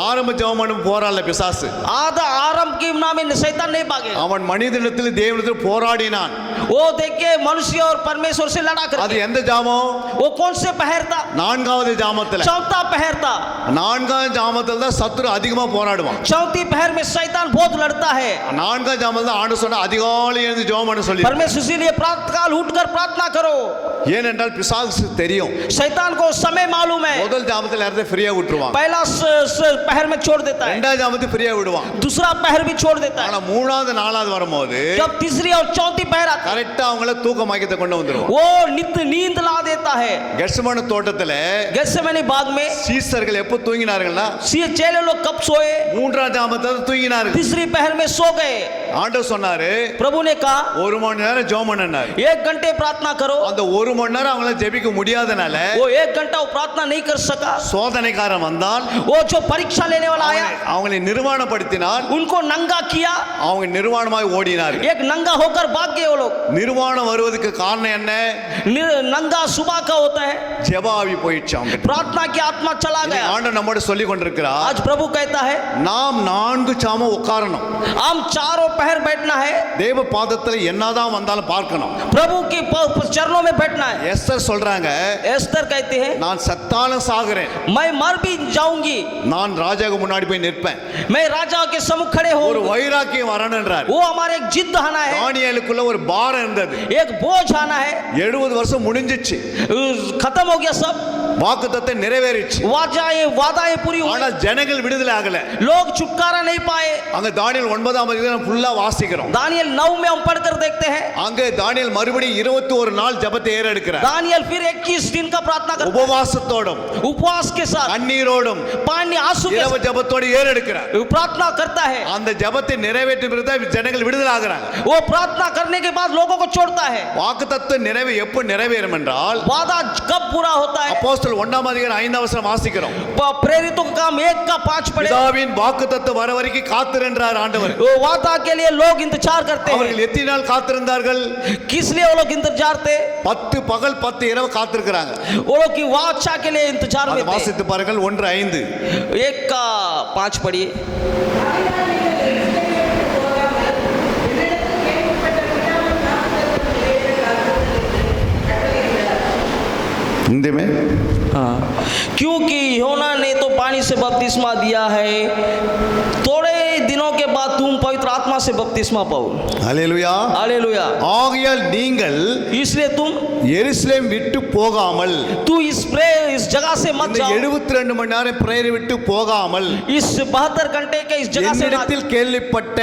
ஆரம்ப ஜாமம் போராடல பிசாசு. आधा आरंभ की नाम में शैतान नहीं भागे. அவன் மனிதனிடத்தில் தேவனிடத்தில் போராடினான். वो देखिए मनुष्य और परमेश्वर से लड़ा அது करके. எந்த ஜாமம்? वो कौन से पहर था? நான்காவது ஜாமத்துல. चौथा पहर था. நான்காவது ஜாமத்துல தான் சத்துரு அதிகமா போராடுவான். चौथी पहर में शैतान बहुत लड़ता है. நான்காவது ஜாமத்துல தான் ஆண்டு சொன்ன அதிகாலை எழுந்து ஜெபம் பண்ண சொல்லி. परमेश्वर इसीलिए प्रातः काल उठकर प्रार्थना करो. ஏனென்றால் பிசாசு தெரியும். शैतान को समय मालूम है. முதல் ஜாமத்துல நேரத்தை ஃப்ரீயா விட்டுருவான். पहला पहर में छोड़ देता है, ரெண்டாவது ஜாமத்தை ஃப்ரீயா விடுவான். दूसरा पहर भी छोड़ देता ஆனா है. மூணாவது நாலாவது வரும்போது जब तीसरी और चौथी पहर आती है, கரெக்டா அவங்கள தூக்க மயக்கத்தை கொண்டு வந்துருவான். वो नित्य नींद ला देता है. கெத்செமனே தோட்டத்துல गेत्सेमनी बाग में சீசர்கள் எப்போ தூங்கினார்கள்னா चेले लोग कब सोए? மூன்றாம் ஜாமத்துல தூங்கினார்கள். तीसरी पहर में सो गए. ஆண்டவர் சொன்னாரு प्रभु ने कहा 1 மணி நேரம் ஜெபம் பண்ணனாரு. 1 घंटे प्रार्थना करो. அந்த 1 மணி நேரம் அவங்கள ஜெபிக்க முடியாதனால वो 1 घंटा वो प्रार्थना नहीं कर सका. சோதனைக்காரன் வந்தால் वो जो परीक्षा लेने वाला आया, அவங்களை நிர்வாணப்படுத்தினால் उनको नंगा किया. அவங்க நிர்வாணமாய் ஓடினார்கள். एक नंगा होकर भाग गए वो लोग. நிர்வாணம் வருவதற்கு காரணம் என்ன? नंगा सुबह का होता है, ஜெப ஆவி போயிடுச்சு அவங்க. प्रार्थना की आत्मा चला गया. ஆண்டவர் நம்மோட சொல்லி கொண்டிருக்கிறார். आज प्रभु कहता है நாம் 4 ஜாமம் உட்காரணும். हम चारों पहर बैठना है. தேவ பாதத்துல என்னதான் வந்தாலும் பார்க்கணும். प्रभु के चरणों में बैठना है. எஸ்தர் சொல்றாங்க, एस्तर कहते हैं நான் சத்தாலும் சாகுறேன், मैं मर भी जाऊंगी, நான் ராஜாவுக்கு முன்னாடி போய் நிற்பேன். मैं राजा के सम्मुख खड़े ஒரு हो. வைராக்கியம் வரணும்ன்றார். वो हमारे एक जिद आना है, தானியேலுக்குள்ள ஒரு பாரம் இருந்தது. एक बोझ आना है. 70 வருஷம் முடிஞ்சிச்சு. खत्म हो गया सब, வாக்குத்தத்தம் நிறைவேறிச்சு. वादाएं पूरी हुई, ஆனா ஜனங்கள் விடுதலை ஆகல. लोग छुटकारा नहीं पाए. அங்க தானியேல் 9ஆம் அதிகாரம் ஃபுல்லா வாசிக்கிறோம். दानियल 9 में हम पढ़कर देखते हैं. அங்க தானியேல் மறுபடியும் 21 நாள் ஜெபத்தை ஏறெடுக்கிறார். दानियल फिर 21 दिन का प्रार्थना करता है, உபவாசத்தோடும் उपवास के साथ, கண்ணீரோடும் पानी आंसू के இரவு साथ ஜெபத்தோடு ஏறெடுக்கிறார். प्रार्थना करता है. அந்த ஜெபத்தை நிறைவேற்றும் பிறகு தான் ஜனங்கள் விடுதலை ஆகுறாங்க. वो प्रार्थना करने के बाद लोगों को छोड़ता है. வாக்குத்தத்தம் எப்போ நிறைவேறும் என்றால் वादा कब पूरा होता है? அப்போஸ்தலர் அப்போஸ்தலர் 1:5 வாசிக்கிறோம். प्रेरितों का काम 1:5 पढ़े। பிதாவின் வாக்குத்தத்தம் வர வரைக்கும் காத்திருந்தார் ஆண்டவர். वो वादा के लिए लोग इंतजार करते हैं। அவர்கள் எத்தனை நாள் காத்திருந்தார்கள்? किस लिए वो लोग इंतजार थे? 10 பகல் 10 இரவு காத்திருக்கிறாங்க. वो लोग की वाचा के लिए इंतजार में थे। வாசித்து பாருங்கள் 1:5. 1:5 पढ़िए। हिंदी में क्योंकि यूहन्ना ने तो पानी से बपतिस्मा दिया है, थोड़े दिनों के बाद तुम पवित्र आत्मा से बपतिस्मा पाओ। Hallelujah hallelujah. ஆகையால் நீங்கள் इसलिए तुम எருசலேம் விட்டு போகாமல், तू इस जगह से मत இந்த जाओ, 72 மணி நேரம் பிரேயர் விட்டு போகாமல், इस 72 घंटे के इस जगह से मत, என்னிடத்தில் கேள்விப்பட்ட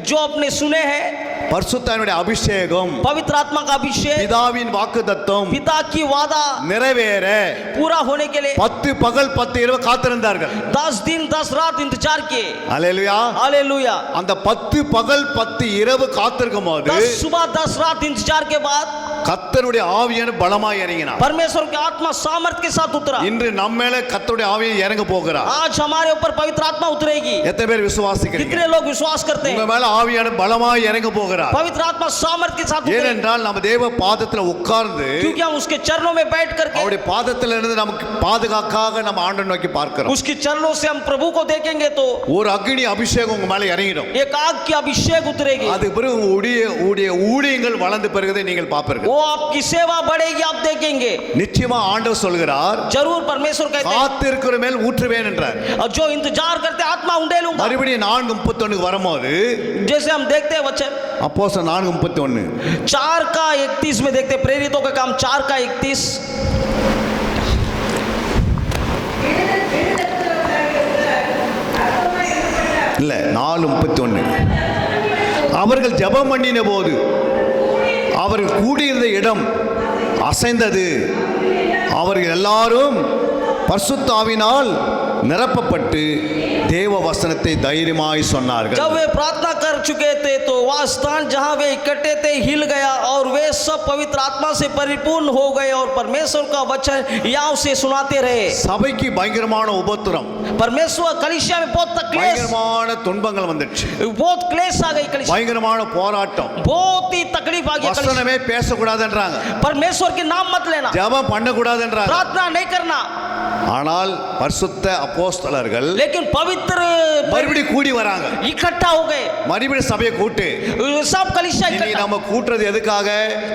जो अपने सुने हैं பரிசுத்தாவினுடைய அபிஷேகம், पवित्र आत्मा का अभिषेक, பிதாவின் வாக்குத்தத்தம் पिता की वादा நிறைவேற पूरा होने के लिए 10 பகல் 10 இரவு காத்திருந்தார்கள். 10 दिन 10 रात इंतजार किए। ஹalleluya. हालेलुया। அந்த 10 பகல் 10 இரவு காத்திருக்கும் போது 10 सुबह 10 रात इंतजार के बाद கர்த்தருடைய ஆவியான பலமாய் இறங்கினார். परमेश्वर की आत्मा सामर्थ के साथ उतरा। இன்று நம்ம மேல கர்த்தருடைய ஆவியை இறங்க போகிறார். आज हमारे ऊपर पवित्र आत्मा उतरेगी। எத்தனை பேர் விசுவாசிக்கிறீங்க? कितने लोग विश्वास करते உங்க हैं? மேல ஆவியான பலமாய் இறங்க போகிறார். पवित्र आत्मा सामर्थ के साथ उतरेगी। ஏனென்றால் நம்ம தேவ பாதத்துல உட்கார்ந்து क्योंकि हम उसके चरणों में बैठ करके அவருடைய பாதத்துல இருந்து நமக்கு பாதுகாக்காக நம்ம ஆண்டவரை நோக்கி பார்க்கிறோம். उसके चरणों से हम प्रभु को देखेंगे तो ஒரு அக்னி அபிஷேகம் உங்க மேல இறங்கிடும். एक आग की अभिषेक उतरेगी। அதுக்கு பிறகு உங்களுடைய ஊழியங்கள் வளர்ந்து பெறுகிறதை நீங்கள் பார்ப்பீர்கள். वो आपकी सेवा बढ़ेगी, आप देखेंगे। நிச்சயமா ஆண்டவர் சொல்கிறார், जरूर परमेश्वर कहते हैं, காத்திருக்கிற மேல் ஊற்றுவேன் என்றார். और जो इंतजार करते आत्मा उंडेलूंगा। மறுபடியும் 4:31 வரும்போது जैसे हम देखते हैं वचन அப்போஸ்தலர் 4:31 4:31 में देखते हैं, प्रेरितों का काम 4:31। இல்ல 4:31 அவர்கள் ஜெபம் பண்ணின போது அவர்கள் கூடியிருந்த இடம் அசைந்தது, அவர்கள் எல்லாரும் பரிசுத்த ஆவியினால் நிரப்பப்பட்டு தேவ வசனத்தை தைரியமாய் சொன்னார்கள். जब वे प्रार्थना कर चुके थे तो वह स्थान जहां वे इकट्ठे थे हिल गया और वे सब पवित्र आत्मा से परिपूर्ण हो गए और परमेश्वर का वचन यहाँ से सुनाते रहे। சபைக்கு பயங்கரமான உபத்திரம், परमेश्वर कलीसिया में बहुत तकलीफ, பயங்கரமான துன்பங்கள் வந்துச்சு, बहुत क्लेश आ गई कलीसिया, பயங்கரமான போராட்டம், बहुत ही तकलीफ आ गई कलीसिया। வசனமே பேசக்கூடாதுன்றாங்க, परमेश्वर के नाम मत लेना, ஜெபம் பண்ணக்கூடாதுன்றாங்க. प्रार्थना नहीं करना। ஆனால் பரிசுத்த அப்போஸ்தலர்கள் लेकिन पवित्र மறுபடியும் கூடி வராங்க. इकट्ठा हो गए, மறுபடியும் சபையை கூட்டு. सब कलीसिया இன்னைக்கு इकट्ठा। நம்ம கூட்டுறது எதுக்காக?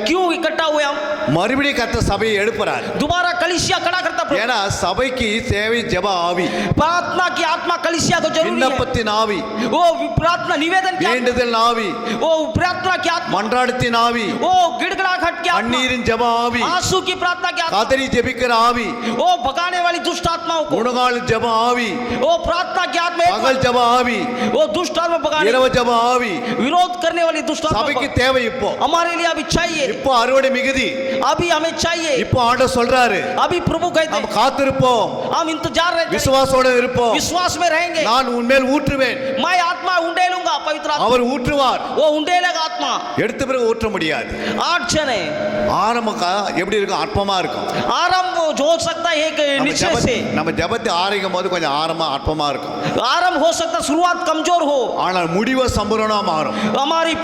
क्यों इकट्ठा हुए हम? மறுபடியும் கர்த்தர் சபையை எழுப்புறார். दोबारा कलीसिया खड़ा करता प्रभु। ஏன்னா சபைக்கு தேவை ஜெப ஆவி, प्रार्थना की आत्मा कलीसिया को जरूरी है। விண்ணப்பத்தின் ஆவி, वो प्रार्थना निवेदन की आत्मा, வேண்டுதல் ஆவி, वो प्रार्थना की आत्मा, மன்றாடத்தின் ஆவி, वो गिड़गिड़ाहट की आत्मा, அந்நீரின் ஜெப ஆவி, आंसू की प्रार्थना की आत्मा, கதறி ஜெபிக்கிற ஆவி, वो भगाने वाली दुष्ट आत्माओं को, முழங்கால் ஜெப ஆவி, वो प्रार्थना की आत्मा, பகல் ஜெப ஆவி, वो दुष्ट आत्मा भगाने, இரவு ஜெப ஆவி विरोध करने वाली दुष्ट आत्मा சபைக்கு को தேவை. இப்போ हमारे लिए अभी चाहिए, இப்போ அறுவடை மிகுதி. अभी हमें चाहिए। இப்போ ஆண்டவர் சொல்றாரு, अभी प्रभु कहते நம்ம हैं காத்திருப்போம், हम इंतजार रहेंगे, விசுவாசோட இருப்போம், विश्वास में रहेंगे। நான் உன்மேல் ஊற்றுவேன். मैं आत्मा उंडेलूंगा, पवित्र आत्मा அவர் ஊற்றுவார், वो उंडेलेगा आत्मा। எடுத்த பிறகு ஊற்ற முடியாது. 8 जन है, ஆரம்பக்கா எப்படி இருக்கும்? அற்பமா இருக்கும். आरंभ हो सकता है एक निश्चय से, நம்ம ஜெபத்தை ஆரம்பிக்கும் போது கொஞ்சம் ஆரம்பமா அற்பமா இருக்கும். आरंभ हो सकता है शुरुआत कमजोर हो, ஆனால் முடிவோ சம்பூரணமா மாறும். हमारी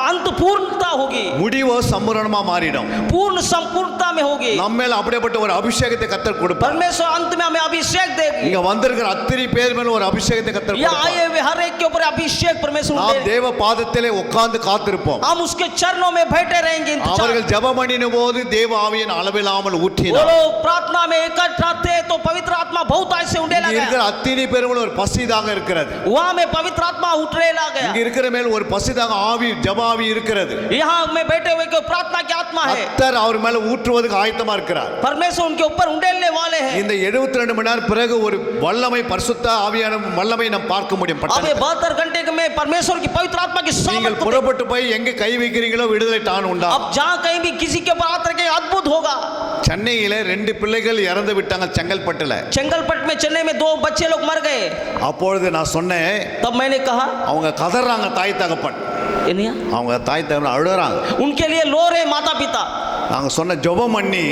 अंत पूर्णता होगी, முடிவோ சம்பூரணமா மாறிடும். पूर्ण संपूर्णता में होगी। நம்ம மேல அப்படிப்பட்ட ஒரு அபிஷேகத்தை கர்த்தர் கொடுப்பார். परमेश्वर अंत में हमें अभिषेक देगी। இங்க வந்திருக்கிற அத்தனை பேர் மேல ஒரு அபிஷேகத்தை கர்த்தர் यहाँ கொடுப்பார். आए हुए हर एक के ऊपर अभिषेक परमेश्वर நாம் देगा। தேவ பாதத்திலே உட்கார்ந்து காத்திருப்போம். हम उसके चरणों में बैठे रहेंगे, इंतजार। அவர்கள் ஜெபம் பண்ணின போது தேவ ஆவியின் அளவில்லாமல் वो ஊற்றினார். लोग प्रार्थना में इकट्ठा थे तो पवित्र आत्मा बहुत ऐसे उड़ने இங்க இருக்கிற लगा। அத்தனை பேரும் ஒரு பசிதாக இருக்கிறது. वहाँ में पवित्र आत्मा उठने लगा। இங்க இருக்கிற மேல் ஒரு பசிதாக ஆவி ஜெப ஆவி இருக்கிறது. यहाँ में बैठे हुए को प्रार्थना की आत्मा है, கர்த்தர் அவர் மேல ஊற்றுவதற்கு ஆயத்தமா இருக்கிறார். परमेश्वर उनके ऊपर उंडेलने वाले हैं। இந்த 72 மணி நேரம் பிறகு ஒரு வல்லமை பரிசுத்த ஆவியான வல்லமை நாம் பார்க்க முடியும். अब ये 72 घंटे में परमेश्वर की पवित्र आत्मा की நீங்கள் सामर्थ, புறப்பட்டு போய் எங்க கை வைக்கிறீங்களோ விடுதலை தான் உண்டா. अब जहाँ कहीं भी किसी के ऊपर हाथ रखेंगे अद्भुत होगा। சென்னையில 2 பிள்ளைகள் இறந்து விட்டாங்க செங்கல்பட்டுல. चेंगलपट में चेन्नई में 2 बच्चे लोग मर गए। அப்பொழுது நான் சொன்னேன், तब मैंने कहा அவங்க கதறாங்க தாய் தகப்பன், ये नहीं है? அவங்க தாய் தகப்பன் அழுறாங்க. उनके लिए लो रहे माता पिता, நாங்கள் சொன்ன ஜெபம் பண்ணி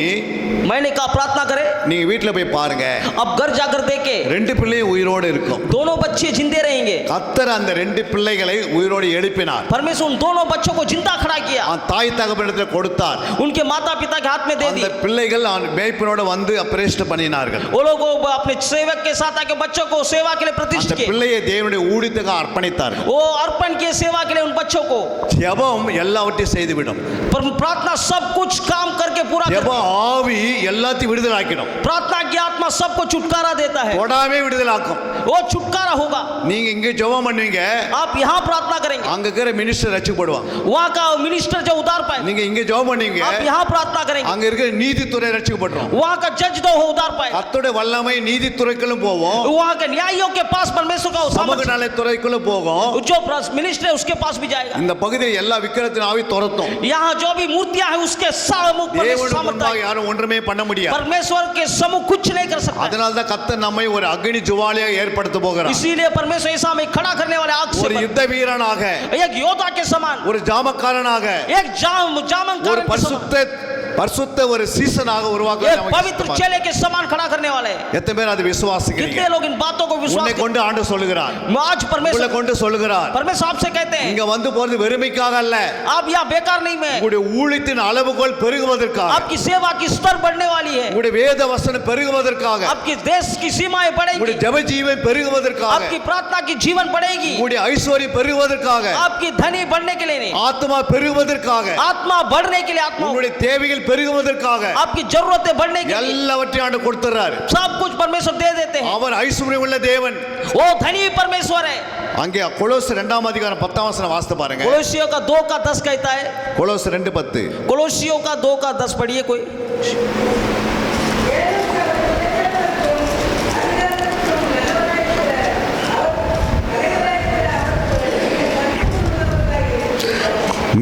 मैंने कहा प्रार्थना करें। நீங்கள் வீட்டில் போய் பாருங்க, अब घर जाकर देखे 2 பிள்ளையும் உயிரோடு இருக்கும். दोनों बच्चे जिंदे रहेंगे। கர்த்தர் அந்த 2 பிள்ளைகளை உயிரோடு எழுப்பினார். परमेश्वर उन दोनों बच्चों को जिंदा खड़ा किया, தாய் தகப்பனிடத்தில் கொடுத்தார். उनके माता पिता के हाथ में दे அந்த दी। பிள்ளைகள் மேய்ப்பனோட வந்து பிரதிஷ்டை பண்ணினார்கள். वो लोग अपने सेवक के साथ आके बच्चों को सेवा के लिए அந்த प्रतिष्ठित किए। பிள்ளையை தேவனுடைய ஊழியத்துக்கு அர்ப்பணித்தார்கள். वो अर्पण किए सेवा के लिए उन बच्चों को। ஜெபம் எல்லாவற்றையும் செய்துவிடும். पर प्रार्थना सब कुछ काम करके पूरा ஜெப करती है। ஆவி எல்லாத்தையும் விடுதலாக்கிடும். प्रार्थना की आत्मा सबको छुटकारा देता है, தொடாமே விடுதலாக்கும். वो छुटकारा होगा। நீங்க இங்க ஜெபம் பண்ணுவீங்க, आप यहाँ प्रार्थना करेंगे, அங்க இருக்கிற மினிஸ்டர் ரட்சிக்கப்படுவாங்க. वहाँ का मिनिस्टर जो उधार पाए। நீங்க இங்க ஜெபம் பண்ணுவீங்க, आप यहाँ प्रार्थना करेंगे, அங்க இருக்கிற நீதித்துறை ரட்சிக்கப்படும். वहाँ का जज जो हो उधार पाए। கர்த்தருடைய வல்லமை நீதித்துறைக்குள்ளும் போவோம், वहाँ के न्यायियों के पास परमेश्वर का சமூக सामर्थ्य, நலத்துறைக்குள்ளும் போகும். जो मिनिस्टर है उसके पास भी जाएगा। இந்த பகுதியில் எல்லா விக்கிரத்தின் ஆவி துரத்தும். यहाँ जो भी मूर्तियां हैं उसके सामूह தேவனுக்கு முன்பாக யாரும் ஒன்றுமே பண்ண முடியாது. परमेश्वर के सम्मुख कुछ नहीं कर सकता। அதனால தான் கர்த்தர் நம்மை ஒரு அக்னி ஜுவாலியாக ஏற்படுத்த போகிறார். इसीलिए परमेश्वर ऐसा हमें खड़ा करने वाले आग ஒரு से யுத்த வீரனாக, एक योद्धा के समान, ஒரு ஜாமக்காரனாக, एक जामनकार ஒரு के समान, பரிசுத்த ஒரு சீசனாக உருவாக்க एक पवित्र चेले के समान खड़ा करने वाले हैं। எத்தனை பேர் அது விசுவாசிக்கிறீங்க? कितने लोग इन बातों को विश्वास உன்னை करते கொண்டு ஆண்டு சொல்லுகிறார், हैं? आज உங்களை परमेश्वर கொண்டு சொல்லுகிறார், आपसे कहते हैं இங்க வந்து போறது வெறுமைக்காக அல்ல, आप यहाँ बेकार नहीं में, உங்களுடைய ஊழியத்தின் அளவுகோல் பெருகுவதற்காக, आपकी सेवा की स्तर बढ़ने वाली है, உங்களுடைய வேத வசனம் பெருகுவதற்காக, आपकी देश की सीमाएं बढ़ेगी, உங்களுடைய ஜெப ஜீவன் பெருகுவதற்காக, आपकी प्रार्थना की जीवन बढ़ेगी, உங்களுடைய ஐஸ்வர்யம் பெருகுவதற்காக, आपकी धनी बढ़ने के लिए नहीं, ஆத்மா பெருகுவதற்காக, आत्मा बढ़ने के लिए, आत्मा உங்களுடைய தேவைகள் பெருகுவதற்காக आपकी जरूरतें बढ़ने के लिए எல்லாவற்றையும் ஆண்டு கொடுத்துறாரு. सब कुछ परमेश्वर दे देते हैं। அவர் ஐஸ்வர்யம் உள்ள தேவன். वो धनी परमेश्वर है। அங்கே கொலோசர் 2 10 வசனம் வாசித்து பாருங்க. कोलोसियों का 2:10 कहता है, கொலோசர் 2:10. कोलोसियों का 2:10 पढ़िए कोई।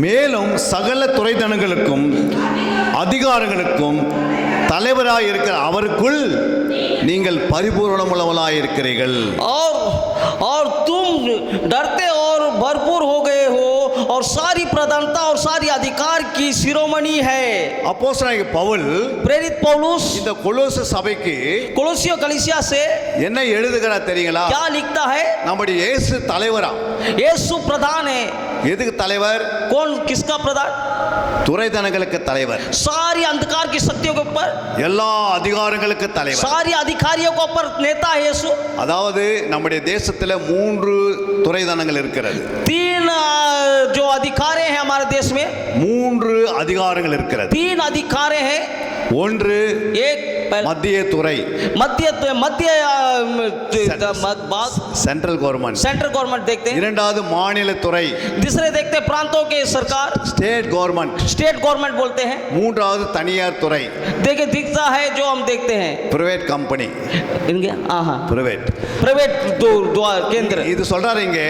மேலும் சகல துறைதனங்களுக்கும் அதிகாரங்களுக்கும் தலைவராய் இருக்கிற அவருக்குள் நீங்கள் பரிபூரணமுள்ளவர்களாய் இருக்கிறீர்கள். और तुम डरते और भरपूर हो गए हो और सारी प्रधानता और सारी अधिकार की शिरोमणि है। அப்போஸ்தலனாகிய பவுல் प्रेरित पौलुस இந்த கொலோச சபைக்கு कोलोसियो कलीसिया से என்ன எழுதுகிறார் தெரியுங்களா? क्या लिखता है? நம்முடைய இயேசு தலைவரா. यीशु प्रधान है। எதுக்கு தலைவர்? कौन, किसका प्रधान? துறைதனங்களுக்கு தலைவர், सारी अंधकार की शक्तियों के ऊपर, எல்லா அதிகாரங்களுக்கு தலைவர். सारी अधिकारियों के ऊपर नेता है यीशु। அதாவது நம்முடைய தேசத்துல 3 துறைதனங்கள் இருக்கிறது. 3 जो अधिकारे हैं हमारे देश में, 3 அதிகாரங்கள் இருக்கிறது. 3 अधिकारे हैं। ஒன்று एक மத்திய துறை, मध्य சென்ட்ரல் கவர்மெண்ட். सेंट्रल गवर्नमेंट देखते हैं। இரண்டாவது மாநில துறை, दूसरे देखते हैं प्रांतों के सरकार, ஸ்டேட் கவர்மெண்ட். स्टेट गवर्नमेंट बोलते हैं। மூன்றாவது தனியார் துறை, देखिए दिखता है जो हम देखते हैं பிரைவேட் கம்பெனி. इनके हाँ பிரைவேட் प्राइवेट द्वार केंद्र। இது சொல்றாரு இங்க,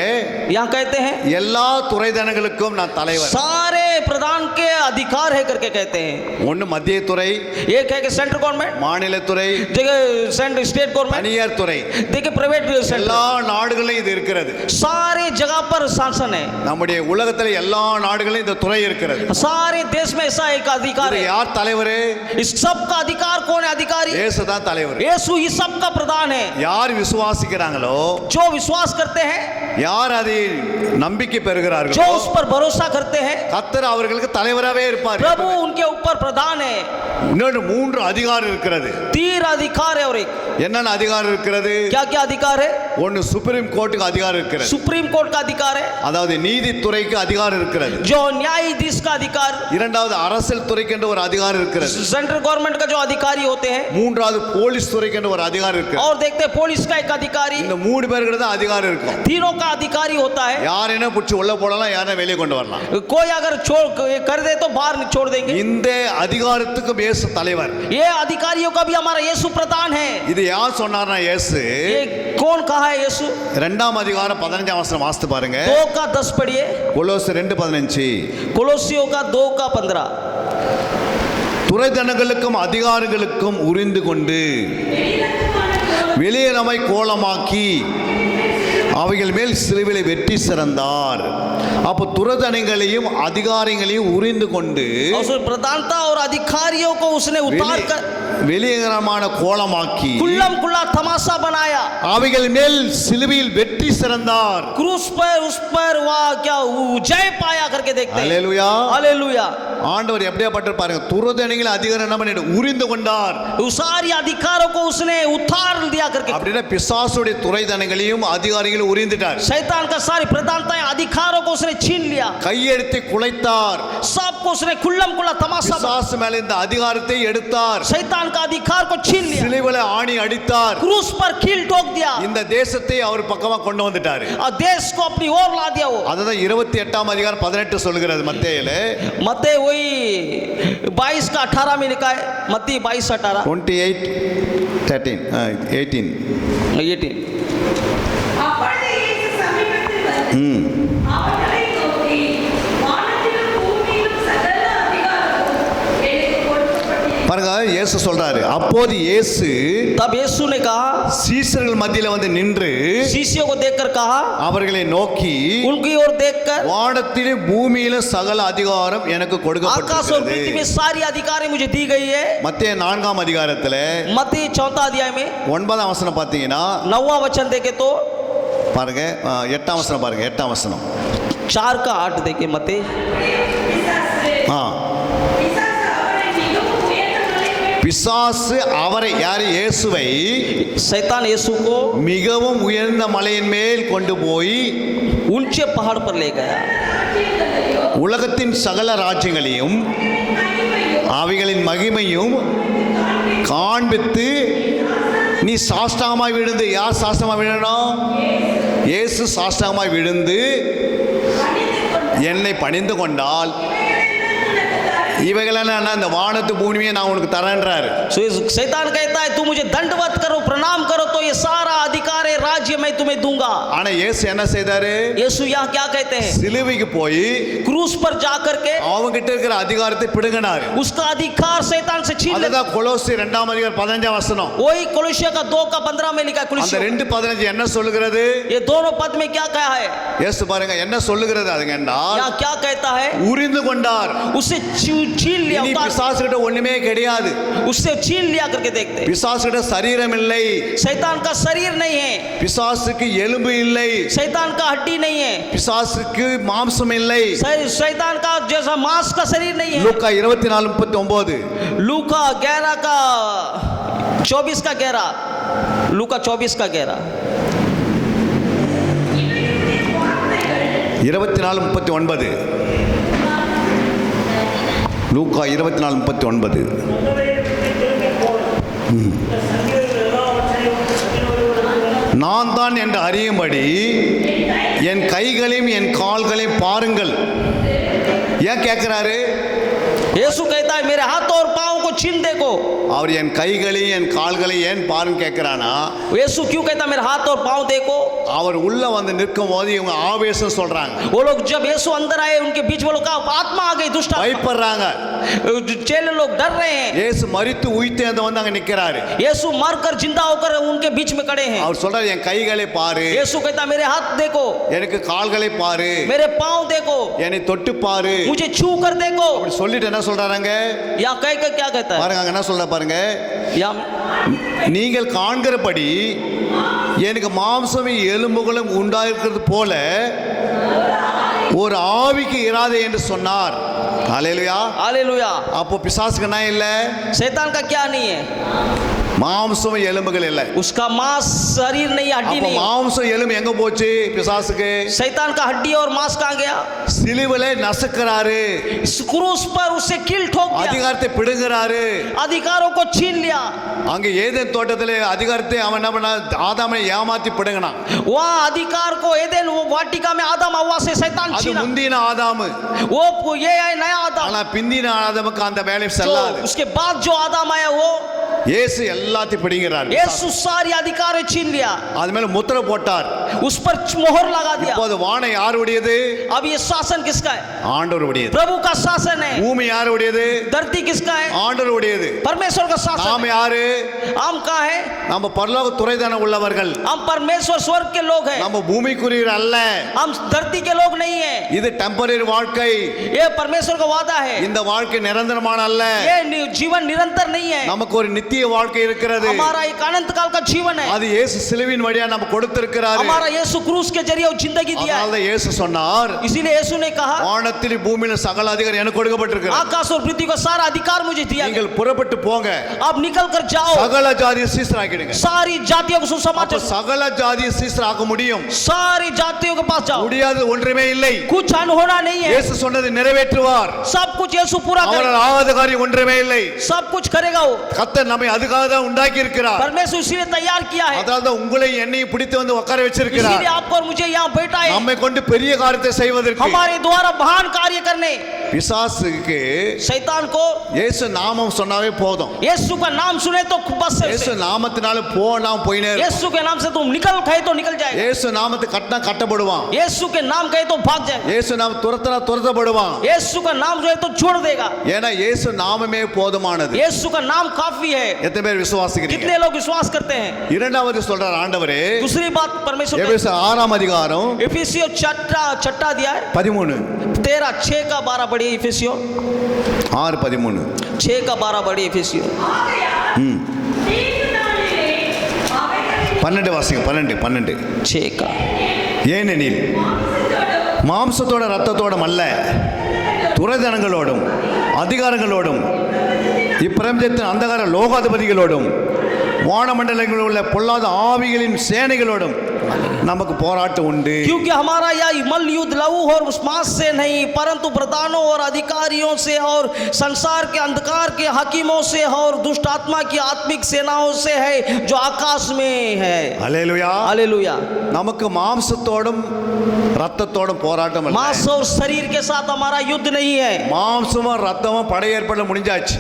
यहाँ कहते हैं எல்லா துறைதனங்களுக்கும் நான் தலைவர். सारे प्रधान के अधिकार है करके कहते हैं। ஒன்னு மத்திய துறை, एक है कि सेंट्रल गवर्नमेंट, மாநில துறை, देखिए स्टेट गवर्नमेंट, தனியார் துறை. देखिए प्राइवेट எல்லா நாடுகளிலும் இது இருக்கிறது. सारे जगह पर शासन है। நம்முடைய உலகத்துல எல்லா நாடுகளிலும் இந்த துறை இருக்கிறது. सारे देश में ऐसा एक अधिकार இது है। யார் தலைவர்? इस सब का अधिकार कौन है? अधिकारी இயேசு தான் தலைவர். यीशु ही सब का प्रधान है। யார் விசுவாசிக்கிறாங்களோ, जो विश्वास करते हैं, யார் அதை நம்பிக்கை जो பெறுகிறார்களோ, उस पर भरोसा करते हैं, கர்த்தர் அவர்களுக்கு தலைவராகவே இருப்பார். प्रभु उनके ऊपर प्रधान है। இன்னொரு 3 அதிகாரம் இருக்கிறது. 3 अधिकार है और एक என்னென்ன அதிகாரம் இருக்கிறது? क्या क्या अधिकार है? ஒன்னு சுப்ரீம் கோர்ட்டுக்கு அதிகாரம் இருக்கிறது. सुप्रीम कोर्ट का अधिकार है, அதாவது நீதித்துறைக்கு அதிகாரம் இருக்கிறது. जो न्यायाधीश का अधिकार, இரண்டாவது அரசியல் துறைக்கு என்று ஒரு அதிகாரம் இருக்கிறது. सेंट्रल गवर्नमेंट का जो अधिकारी होते हैं, மூன்றாவது போலீஸ் துறைக்கு என்று ஒரு அதிகாரம் இருக்கிறது. और देखते हैं पुलिस का एक अधिकारी। இந்த 3 பேருக்கு தான் அதிகாரம் இருக்கும். तीनों का अधिकारी होता है। யாரைனா புடிச்சு உள்ள போடலாம், யாரை வெளியே கொண்டு வரலாம். कोई अगर छोड़ कर दे तो बाहर छोड़ देंगे। இந்த அதிகாரத்துக்கு இயேசு தலைவர். ये अधिकारियों का भी हमारा यीशु प्रधान है। இது யார் சொன்னார்னா இயேசு. ये कौन कहा है? यीशु। 2ஆம் அதிகாரம் 15ஆம் வசனம் வாசித்து பாருங்க. 2:10 पढ़िए। கொலோசர் 2:15. कोलोसियों का 2:15। துறைதனங்களுக்கும் அதிகாரங்களுக்கும் உரிந்து கொண்டு வெளியே நம்மை கோலமாக்கி அவைகள் மேல் சிலுவையிலே வெற்றி சிறந்தார். அப்போ துரதனைகளையும் அதிகாரங்களையும் உரிந்து கொண்டு और उस प्रधानता और अधिकारियों को उसने उतार कर வெளியகரமான கோலமாக்கி कुल्लम कुल्ला तमाशा बनाया. அவைகள் மேல் சிலுவையில் வெற்றி சிறந்தார். क्रूस पर उस पर वह क्या जय पाया करके देखते हैं. அல்லேலூயா. हालेलुया. ஆண்டவர் எப்படியாப்பட்ட பாருங்க, துரதனைகளை அதிகாரம் என்ன பண்ணிட்டு உரிந்து கொண்டார். उस सारी अधिकारों को उसने उतार दिया करके. அப்படின்னா பிசாசுடைய துரைதனங்களையும் அதிகாரிகளையும் உரிந்துட்டார். शैतान का सारी प्रधानताएं अधिकारों को उसने छीन लिया. கையெடுத்து குலைத்தார். सबको उसने कुल्लम कुल्ला तमाशा. பிசாசு மேல இந்த அதிகாரத்தை எடுத்தார். शैतान का अधिकार को छीन लिया. சிலுவையில ஆணி அடித்தார். क्रूस पर कील ठोक दिया. இந்த தேசத்தை அவர் பக்கமா கொண்டு வந்துட்டாரு. और देश को अपनी ओर ला दिया. वो அதுதான் 28ஆம் அதிகாரம் 18 சொல்கிறது மத்தேயுல. मत्ती वही 22 का 18 में लिखा है. मत्ती 22:18 28:13 18 18. அப்பொழுது இயேசு சமீபத்தில் வந்து அவர்களை நோக்கி, வானத்திலும் பூமியிலும் சகல அதிகாரமும் எனக்கு கொடுக்கப்பட்டிருக்கிறது. பாருங்க, இயேசு சொல்றாரு. அப்போது இயேசு तब यीशु ने कहा, சீசர்கள் மத்தியில வந்து நின்று शिष्यों को देखकर कहा, அவர்களை நோக்கி, उनकी ओर देखकर, வானத்திலும் பூமியிலும் சகல அதிகாரம் எனக்கு आकाश और पृथ्वी கொடுக்கப்பட்டிருக்கிறது. में सारी अधिकारी मुझे दी गई है. மத்தேயு 4ஆம் அதிகாரத்துல मत्ती 4 अध्याय में 9ஆம் வசனம் பார்த்தீங்கன்னா 9वां वचन देखे तो பாருங்க, 8ஆம் வசனம் பாருங்க, 8ஆம் வசனம். 4 का 8 देखे मत्ती. ஆ, பிசாசு அவரை மிகவும் உயர்ந்த மலையின் மேல் பிசாசு அவரை, யார்? இயேசுவை शैतान यीशु को மிகவும் உயர்ந்த மலையின் மேல் கொண்டு போய் ऊंचे पहाड़ पर ले गया. உலகத்தின் சகல ராஜ்யங்களையும் அவைகளின் மகிமையும் காண்பித்து, நீ சாஷ்டாங்கமாய் விழுந்து, யார் சாஷ்டாங்கமாய் விழணும்? இயேசு சாஷ்டாங்கமாய் விழுந்து என்னை பணிந்து கொண்டால் இவைகளெல்லாம் இந்த வானத்து பூமியை நான் உனக்கு தரேன்றாரு. सो शैतान कहता है, तू मुझे दंडवत करो, प्रणाम करो, तो ये सारा अधिकार है, राज्य मैं तुम्हें दूंगा. ஆனா இயேசு என்ன செய்தாரு? यीशु यहाँ क्या कहते हैं? சிலுவைக்கு போய் क्रूस पर जा करके அவங்க கிட்ட இருக்கிற அதிகாரத்தை பிடுங்கினாரு. उसका अधिकार शैतान से छीन लिया. அதுதான் கொலோசி 2ஆம் அதிகாரம் 15ஆம் வசனம். वही कोलोसिया का 2 का 15 में लिखा है. அந்த कोलोसिया 2:15 என்ன சொல்லுகிறது? ये दोनों पद में क्या कहा है? இயேசு பாருங்க என்ன சொல்லுகிறது. அதுங்க என்றால் यहाँ क्या कहता है? உரிந்து கொண்டார். उसे छीन लिया, இனி उतार, பிசாசு கிட்ட ஒண்ணுமே கிடையாது. उससे छीन लिया करके देखते हैं. பிசாசு கிட்ட சரீரம் இல்லை. शैतान का शरीर नहीं है, பிசாசுக்கு எலும்பு இல்லை. शैतान का हड्डी नहीं है, பிசாசுக்கு மாம்சம் இல்லை. शैतान का जैसा मांस का शरीर नहीं है. லூக்கா 24:39. लूका 11 का 24 का 11. लूका 24 का 11. 24:39. லூக்கா 24:39. நான் தான் என்று அறியும்படி என் கைகளையும் என் கால்களையும் பாருங்கள். ஏன் கேட்கிறாரு? यीशु कहता है, मेरे हाथ और पाँव को छीन देखो. அவர் என் கைகளையும் என் கால்களையும் ஏன் பாருங்க கேட்கிறானா? यीशु क्यों कहता है मेरे हाथ और पाँव देखो? அவர் உள்ள வந்து நிற்கும் போது இவங்க ஆவேசம் சொல்றாங்க, वो लोग जब यीशु अंदर आए, उनके बीच वो लोग का आत्मा आ गई, दुष्ट आत्मा. பயப்படுறாங்க. चेले लोग डर रहे हैं. இயேசு மரித்து உயிர்த்தெழுந்து வந்து அங்க நிக்கிறாரு. यीशु मरकर जिंदा होकर उनके बीच में खड़े हैं. அவர் சொல்றாரு, என் கைகளை பாரு, यीशु कहता है, मेरे हाथ देखो, எனக்கு கால்களை பாரு, मेरे पाँव देखो, என்னை தொட்டு பாரு. मुझे छू कर देखो. அப்படி சொல்லிட்டு என்ன சொல்றாங்க या कह कर क्या कहता है? பாருங்க, அங்க என்ன சொல்ற பாருங்க, या நீங்கள் காண்கிறபடி எனக்கு மாம்சமும் எலும்புகளும் உண்டாயிருக்கிறது போல ஒரு ஆவிக்கு இராதே என்று சொன்னார். ஹல்லேலூயா. हालेलुया. அப்போ பிசாசுக்கு என்ன இல்லை? शैतान का क्या नहीं है? மாம்சம் எலும்புகள் இல்லை. उसका मांस शरीर नहीं, हड्डी அப்போ नहीं. மாம்சம் எலும்பு எங்க போச்சு பிசாசுக்கு? शैतान का हड्डी और मांस कहाँ गया? சிலுவையில நசுக்கிறாரு, इस क्रूस पर उससे कील ठोक दिया, அதிகாரத்தை பிடுங்குறாரு. अधिकारों को छीन लिया. அங்க ஏதேன் தோட்டத்திலே அதிகாரத்தை அவன் என்ன பண்ணா? ஆதாமை ஏமாத்தி பிடுங்கினான். वहाँ अधिकार को एदेन वो वाटिका में आदम हव्वा से शैतान அது छीना. முந்தின ஆதாமு. वो ये है नया आदम. ஆனா பிந்தின ஆதாமுக்கு அந்த வேலை जो செல்லாது. उसके बाद जो आदम आया वो இயேசு எல்லாத்தையும் பிடிக்கிறார். यीशु सारी अधिकार छीन लिया, அது மேல முத்திரை போட்டார். उस पर मोहर लगा दिया। இப்போது வானம் யாருடையது? अब ये शासन किसका है? ஆண்டவருடையது. प्रभु का शासन है। பூமி யாருடையது? धरती किसका है? ஆண்டவருடையது. परमेश्वर का शासन நாம் है। யாரு? हम कहाँ है? நம்ம பரலோக துறைதான உள்ளவர்கள். हम परमेश्वर स्वर्ग के लोग हैं, நம்ம பூமிக்குரியர் அல்ல. हम धरती के लोग नहीं हैं। இது டெம்பரரி வாழ்க்கை. ये परमेश्वर का वादा है। இந்த வாழ்க்கை நிரந்தரமான அல்ல. ये जीवन निरंतर नहीं है। நமக்கு ஒரு நித்திய வாழ்க்கை இருக்கிறது. हमारा एक अनंत काल का जीवन है। அது இயேசு சிலுவையின் வழியா நமக்கு கொடுத்திருக்கிறார். हमारा यीशु क्रूस के जरिए वो जिंदगी दिया அதனால है। இயேசு சொன்னார், इसीलिए यीशु ने कहा, வானத்திலும் பூமியிலும் சகல அதிகாரம் எனக்கு கொடுக்கப்பட்டிருக்கிறது. आकाश और पृथ्वी का सारा अधिकार मुझे दिया நீங்கள் गया। புறப்பட்டு போங்க, अब निकल कर जाओ, சகல ஜாதியை சீசராக்கிடுங்க. सारी जातियों को அப்ப सुसमाचार, சகல ஜாதியை சீசராக்க முடியும். सारी जातियों के पास जाओ। முடியாது ஒன்றுமே இல்லை. कुछ अनहोना नहीं है, இயேசு சொன்னதை நிறைவேற்றுவார். सब कुछ यीशु पूरा அவரால் करेगा, ஆகாத காரியம் ஒன்றுமே இல்லை. सब कुछ करेगा वो। கர்த்தர் நம்மை அதுக்காக தான் உண்டாக்கி இருக்கிறார். परमेश्वर इसीलिए तैयार किया है, அதனால தான் உங்களை என்னையும் பிடித்து வந்து உட்கார வச்சிருக்கிறார். इसीलिए आपको और मुझे यहाँ बैठा है, நம்மை கொண்டு பெரிய காரியத்தை செய்வதற்கு. हमारे द्वारा महान कार्य करने। பிசாசுக்கு शैतान को இயேசு நாமம் சொன்னாவே போதும். यीशु का नाम सुने तो बस है இயேசு उसे। நாமத்தினால போனா போயினே இருக்கும். यीशु के नाम से तुम निकल गए तो निकल जाएगा, இயேசு நாமத்தை கட்டினா கட்டப்படுவான். यीशु के नाम कहे तो भाग जाएगा, இயேசு நாம துரத்தினா துரத்தப்படுவான். यीशु का नाम जो है तो छोड़ देगा। ஏன்னா இயேசு நாமமே போதுமானது. यीशु का नाम काफी है। எத்தனை பேர் விசுவாசிக்கிறீங்க? कितने लोग विश्वास करते हैं? இரண்டாவது சொல்றார் ஆண்டவரே, दूसरी बात परमेश्वर ने எபேசு 6ஆம் அதிகாரம் इफिसियों छठा दिया है, 13 13 6 का 12 पढ़िए। इफिसियों 6:13 6 का 12 पढ़िए। इफिसियों 12 வாசிங்க. 12 6 का। ஏனெனில் மாம்சத்தோட ரத்தத்தோடும் அல்ல, துரைதனங்களோடும் அதிகாரங்களோடும் இப்பிரபஞ்சத்தின் அந்தகார லோகாதிபதிகளோடும் வானமண்டலங்களில் உள்ள பொல்லாத ஆவிகளின் சேனைகளோடும் நமக்கு போராட்டம் உண்டு. क्योंकि हमारा यह मल युद्ध लहू और मांस से नहीं, परंतु प्रधानों और अधिकारियों से और संसार के अंधकार के हकीमों से और दुष्ट आत्मा की आत्मिक सेनाओं से है जो आकाश में है। அல்லேலூயா. हालेलुया। நமக்கு மாம்சத்தோடும் ரத்தத்தோடும் போராட்டம் அல்ல. मांस और शरीर के साथ हमारा युद्ध नहीं है। மாம்சமும் ரத்தமும் படையேற்பட முடிஞ்சாச்சு.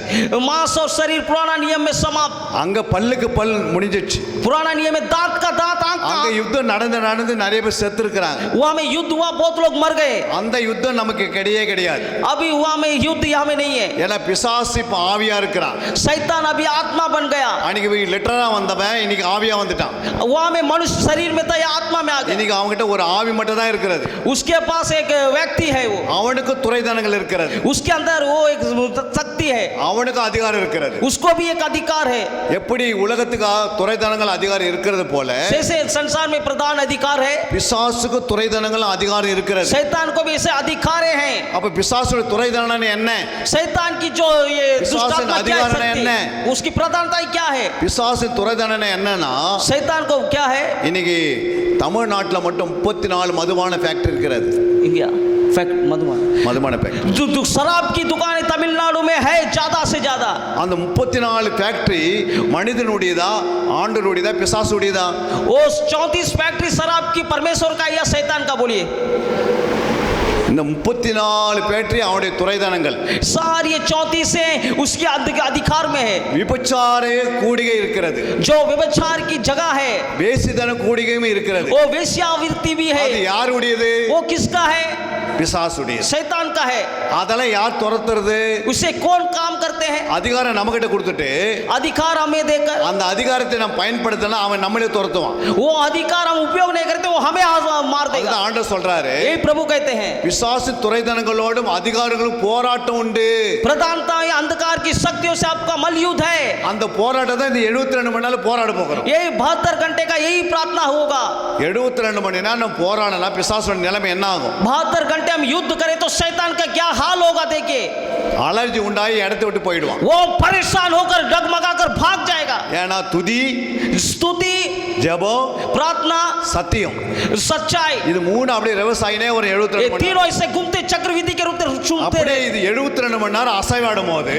मांस और शरीर पुराना नियम में समाप्त, அங்க பல்லுக்கு பல் முடிஞ்சிச்சு. पुराना नियम में दांत का दांत, आंख அங்க का। யுத்தம் நடந்து நடந்து நிறைய பேர் செத்து இருக்கிறாங்க. वहां में युद्ध हुआ, बहुत लोग मर गए। அந்த யுத்தம் நமக்கு கிடையவே கிடையாது. अभी वहां में युद्ध यहाँ में नहीं है। ஏன்னா பிசாசு இப்ப ஆவியா இருக்கிறான். शैतान अभी आत्मा बन गया। அன்னைக்கு லிட்டரா வந்தவன் இன்னைக்கு ஆவியா வந்துட்டான். वहां में मनुष्य शरीर में था, या आत्मा में आ गया। இன்னைக்கு அவன்கிட்ட ஒரு ஆவி மட்டும் தான் இருக்கிறது. उसके पास एक व्यक्ति है, वो அவனுக்கு துரைதனங்கள் இருக்கிறது. उसके अंदर वो एक शक्ति है, அவனுக்கு அதிகாரம் இருக்கிறது. उसको भी एक अधिकार है। எப்படி உலகத்துக்கு துரைதனங்கள் அதிகாரம் இருக்கிறது போல जैसे संसार में प्रधान अधिकार है, பிசாசுக்கு துரைதனங்கள் அதிகாரம் இருக்கிறது. शैतान को भी ऐसे अधिकार हैं। அப்ப பிசாசுடைய துரைதனம் என்ன? शैतान की जो ये दुष्ट विश्वास आत्मा क्या अधिकार है, है, शक्ति, उसकी प्रधानता क्या है? பிசாசு துரைதனம் என்னன்னா, शैतान को क्या है? இன்னைக்கு தமிழ்நாட்டில் மட்டும் 34 மதுபான ஃபேக்டரி இருக்கிறது. इंडिया फैक्ट மதுபான ஃபேக்டரி. जो शराब की दुकानें तमिलनाडु में है ज्यादा से ज्यादा। அந்த 34 ஃபேக்டரி மனிதனுடையதா, ஆண்டவருடையதா, பிசாசுடையதா? वो 34 फैक्ट्री शराब की परमेश्वर का या शैतान का? बोलिए। இந்த 34 ஃபேக்டரி அவனுடைய துரைதனங்கள். सारी 34 से उसके अधिकार में है। விபச்சார கூடிகை இருக்கிறது, जो व्यभिचार की जगह है, வேசித்தன கூடிகையும் இருக்கிறது. वो वेश्यावृत्ति भी है। அது யாருடையது? वो किसका है? பிசாசுடையது. शैतान का है। அதெல்லாம் யார் துரத்துறது? उसे कौन काम करते हैं? அதிகாரம் நம்மகிட்ட கொடுத்துட்டு अधिकार हमें देकर அந்த அதிகாரத்தை நம்ம பயன்படுத்தினா அவன் நம்மளே துரத்துவான். वो अधिकार हम उपयोग नहीं करते, वो हमें मार देगा। அதுதான் ஆண்டவர் சொல்றாரு, यही प्रभु कहते हैं। பிசாசு துரைதனங்களோடும் அதிகாரங்களும் போராட்டம் உண்டு. प्रधानता या अंधकार की शक्तियों से आपका मलयुद्ध है। அந்த போராட்டம் தான் இந்த 72 மணி நேரம் போராட போகிறோம். यही 72 घंटे का यही प्रार्थना होगा। 72 மணி நேரம் போராடனா பிசாசோட நிலைமை என்ன ஆகும்? 72 घंटे हम युद्ध करें तो शैतान का क्या हाल होगा? देखिए, அலர்ஜி உண்டாகி இடத்தை விட்டு போயிடுவான். वो परेशान होकर डगमगाकर भाग जाएगा। ஏன்னா துதி, स्तुति, ஜெபம், प्रार्थना, சத்தியம். सच्चाई, இது மூணு அப்படியே ரிவர்ஸ் ஆகினே ஒரு ये 72 மணி நேரம். तीनों ऐसे घूमते चक्रविधि के रूप में चूमते அப்படியே रहे। இது 72 மணி நேரம் அசைவாடும் போது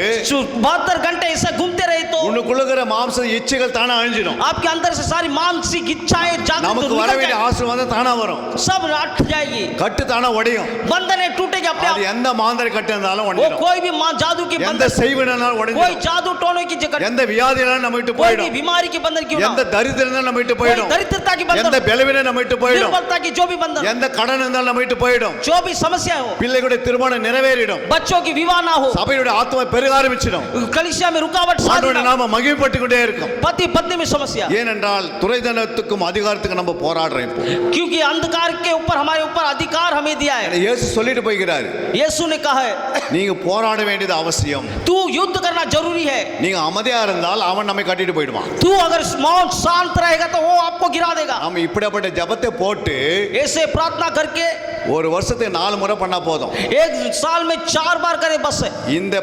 72 घंटे ऐसे घूमते रहे तो உனக்குள்ள இருக்கிற மாம்ச இச்சைகள் தானா அழிஞ்சிடும். आपके अंदर से सारी मानसिक इच्छाएं जागृत நமக்கு வர निकल வேண்டிய जाएगी, ஆசீர்வாதம் தானா வரும். सब हट जाएगी, கட்டு தானா உடையும். बंधने टूटेगी अपने அது आप। எந்த மாந்திர கட்டு இருந்தாலும் वो உடையும். कोई भी जादू की எந்த बंधन, செய்வினாலும் कोई உடையும். जादू टोने की जगह, எந்த வியாதினாலும் நம்ம விட்டு कोई भी போயிடும். बीमारी की बंधन क्यों ना எந்த हो, தரித்திரம் நம்ம விட்டு कोई போயிடும். दरिद्रता की எந்த बंधन, பலவீனம் நம்ம விட்டு போயிடும். निर्बलता की जो भी बंधन, எந்த கடன் இருந்தாலும் நம்ம விட்டு போயிடும். जो भी समस्या हो, பிள்ளைகளுடைய திருமணம் நிறைவேறிடும். बच्चों की विवाह ना हो, சபையுடைய ஆத்மா பெருக ஆரம்பிச்சிடும். कलीसिया में रुकावट ஆண்டவருடைய साधना, நாம மகிமைப்பட்டு கொண்டே இருக்கும். पति पत्नी में समस्या, ஏனென்றால் துரைதனத்துக்கும் அதிகாரத்துக்கும் நம்ம போராடுறோம். இப்போ क्योंकि अंधकार के ऊपर हमारे ऊपर अधिकार हमें दिया है। இயேசு சொல்லிட்டு போகிறாரு, यीशु ने कहा है நீங்க போராட வேண்டியது அவசியம். तू युद्ध करना जरूरी है, நீங்க அமைதியா இருந்தால் அவன் நம்மை கட்டிட்டு போயிடுவான். तू अगर मौन शांत रहेगा तो वो आपको गिरा देगा। நாம இப்படிப்பட்ட ஜெபத்தை போட்டு ऐसे प्रार्थना करके ஒரு வருஷத்துக்கு 4 முறை பண்ணா போதும். एक साल में 4 बार करे बस है। இந்த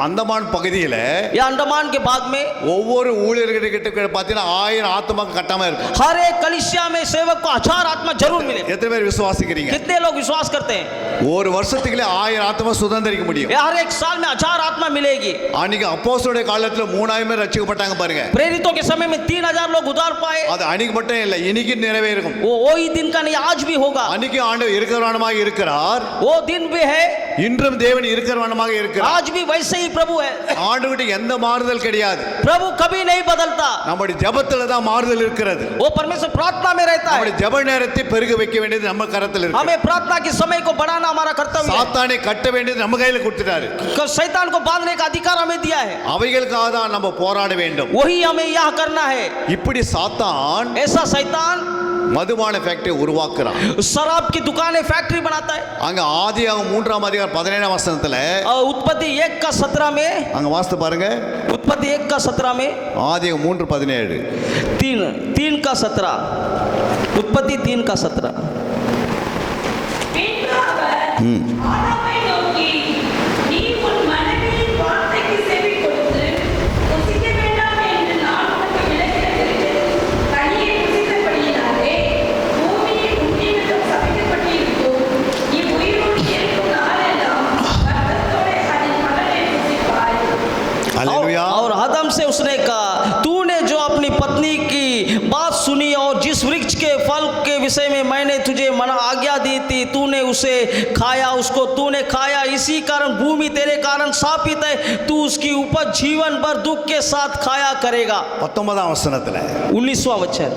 அந்தமான் பகுதியில या अंडमान के भाग में ஒவ்வொரு ஊழியர்கிட்ட பார்த்தீங்கன்னா 1000 ஆத்மாக்கு கட்டாம இருக்கும். हर एक कलीसिया में सेवक को 1000 आत्मा जरूर मिले। எத்தனை பேர் விசுவாசிக்கிறீங்க? कितने लोग विश्वास करते हैं? ஒரு வருஷத்துக்குள்ளே 1000 ஆத்மா சுதந்திரிக்க முடியும். या हर एक साल में 1000 आत्मा मिलेगी। அன்னைக்கு அப்போஸ்தலருடைய காலத்துல 3000 பேர் ரட்சிக்கப்பட்டாங்க பாருங்க. प्रेरितों के समय में 3000 लोग उद्धार पाए। அது அன்னைக்கு மட்டும் இல்ல, இன்னைக்கு நிறைவேறும். वो वही दिन का नहीं, आज भी होगा। அன்னைக்கு ஆண்டவர் இருக்கிறவனமாக இருக்கிறார். वो दिन भी है, இன்றும் தேவன் இருக்கிறவனமாக இருக்கிறார். आज भी वैसे ही प्रभु है। ஆண்டவர்கிட்ட எந்த மாறுதல் கிடையாது. प्रभु कभी नहीं बदलता। நம்முடைய ஜெபத்துல தான் மாறுதல் இருக்கிறது. वो परमेश्वर प्रार्थना में रहता है। நம்முடைய ஜெப நேரத்தை பெருக வைக்க வேண்டியது நம்ம கரத்தில் இருக்கு. हमें प्रार्थना के समय को बढ़ाना हमारा कर्तव्य है। சாத்தானை கட்ட வேண்டியது நம்ம கையில கொடுத்துட்டாரு. शैतान को बांधने का अधिकार हमें दिया है, அவைகளுக்காக தான் நம்ம போராட வேண்டும். वही हमें यह करना है। இப்படி சாத்தான் ऐसा शैतान மதுபான ஃபேக்டரி உருவாக்குறான். शराब की दुकानें फैक्ट्री बनाता है। அங்க ஆதியாகமம் 3ஆம் அதிகாரம் 17ஆம் வசனத்துல और उत्पत्ति 1 का 17 में, அங்க வாசித்து பாருங்க. उत्पत्ति 1 का 17 में, ஆதியாகமம் 3:17. 3 का 17, उत्पत्ति 3 का 17। பின்பு அவர் ஆதாமை நோக்கி, நீ உன் மனைவியின் வார்த்தைக்கு செவி கொடுத்து புசிக்க வேண்டாம் என்று நான் உனக்கு விலக்கினதற்கு கனியை புசித்தபடியினாலே பூமியில் உன் நிமித்தம் சபிக்கப்பட்டிருக்கும். நீ உயிரோடு இருக்கும் நாளெல்லாம் வருத்தத்தோடே அதன் பலனை புசிப்பாய். அல்லேலூயா. और आदम से उसने कहा, तूने जो अपनी पत्नी की बात सुनी और जिस वृक्ष के फल के विषय में मैंने तुझे मना आज्ञा दी थी, तूने उसे खाया, उसको तूने खाया, इसी कारण भूमि तेरे कारण शापित है, तू उसकी उपज जीवन भर दुख के साथ खाया करेगा। 19ஆம் வசனத்துல 19वां वचन।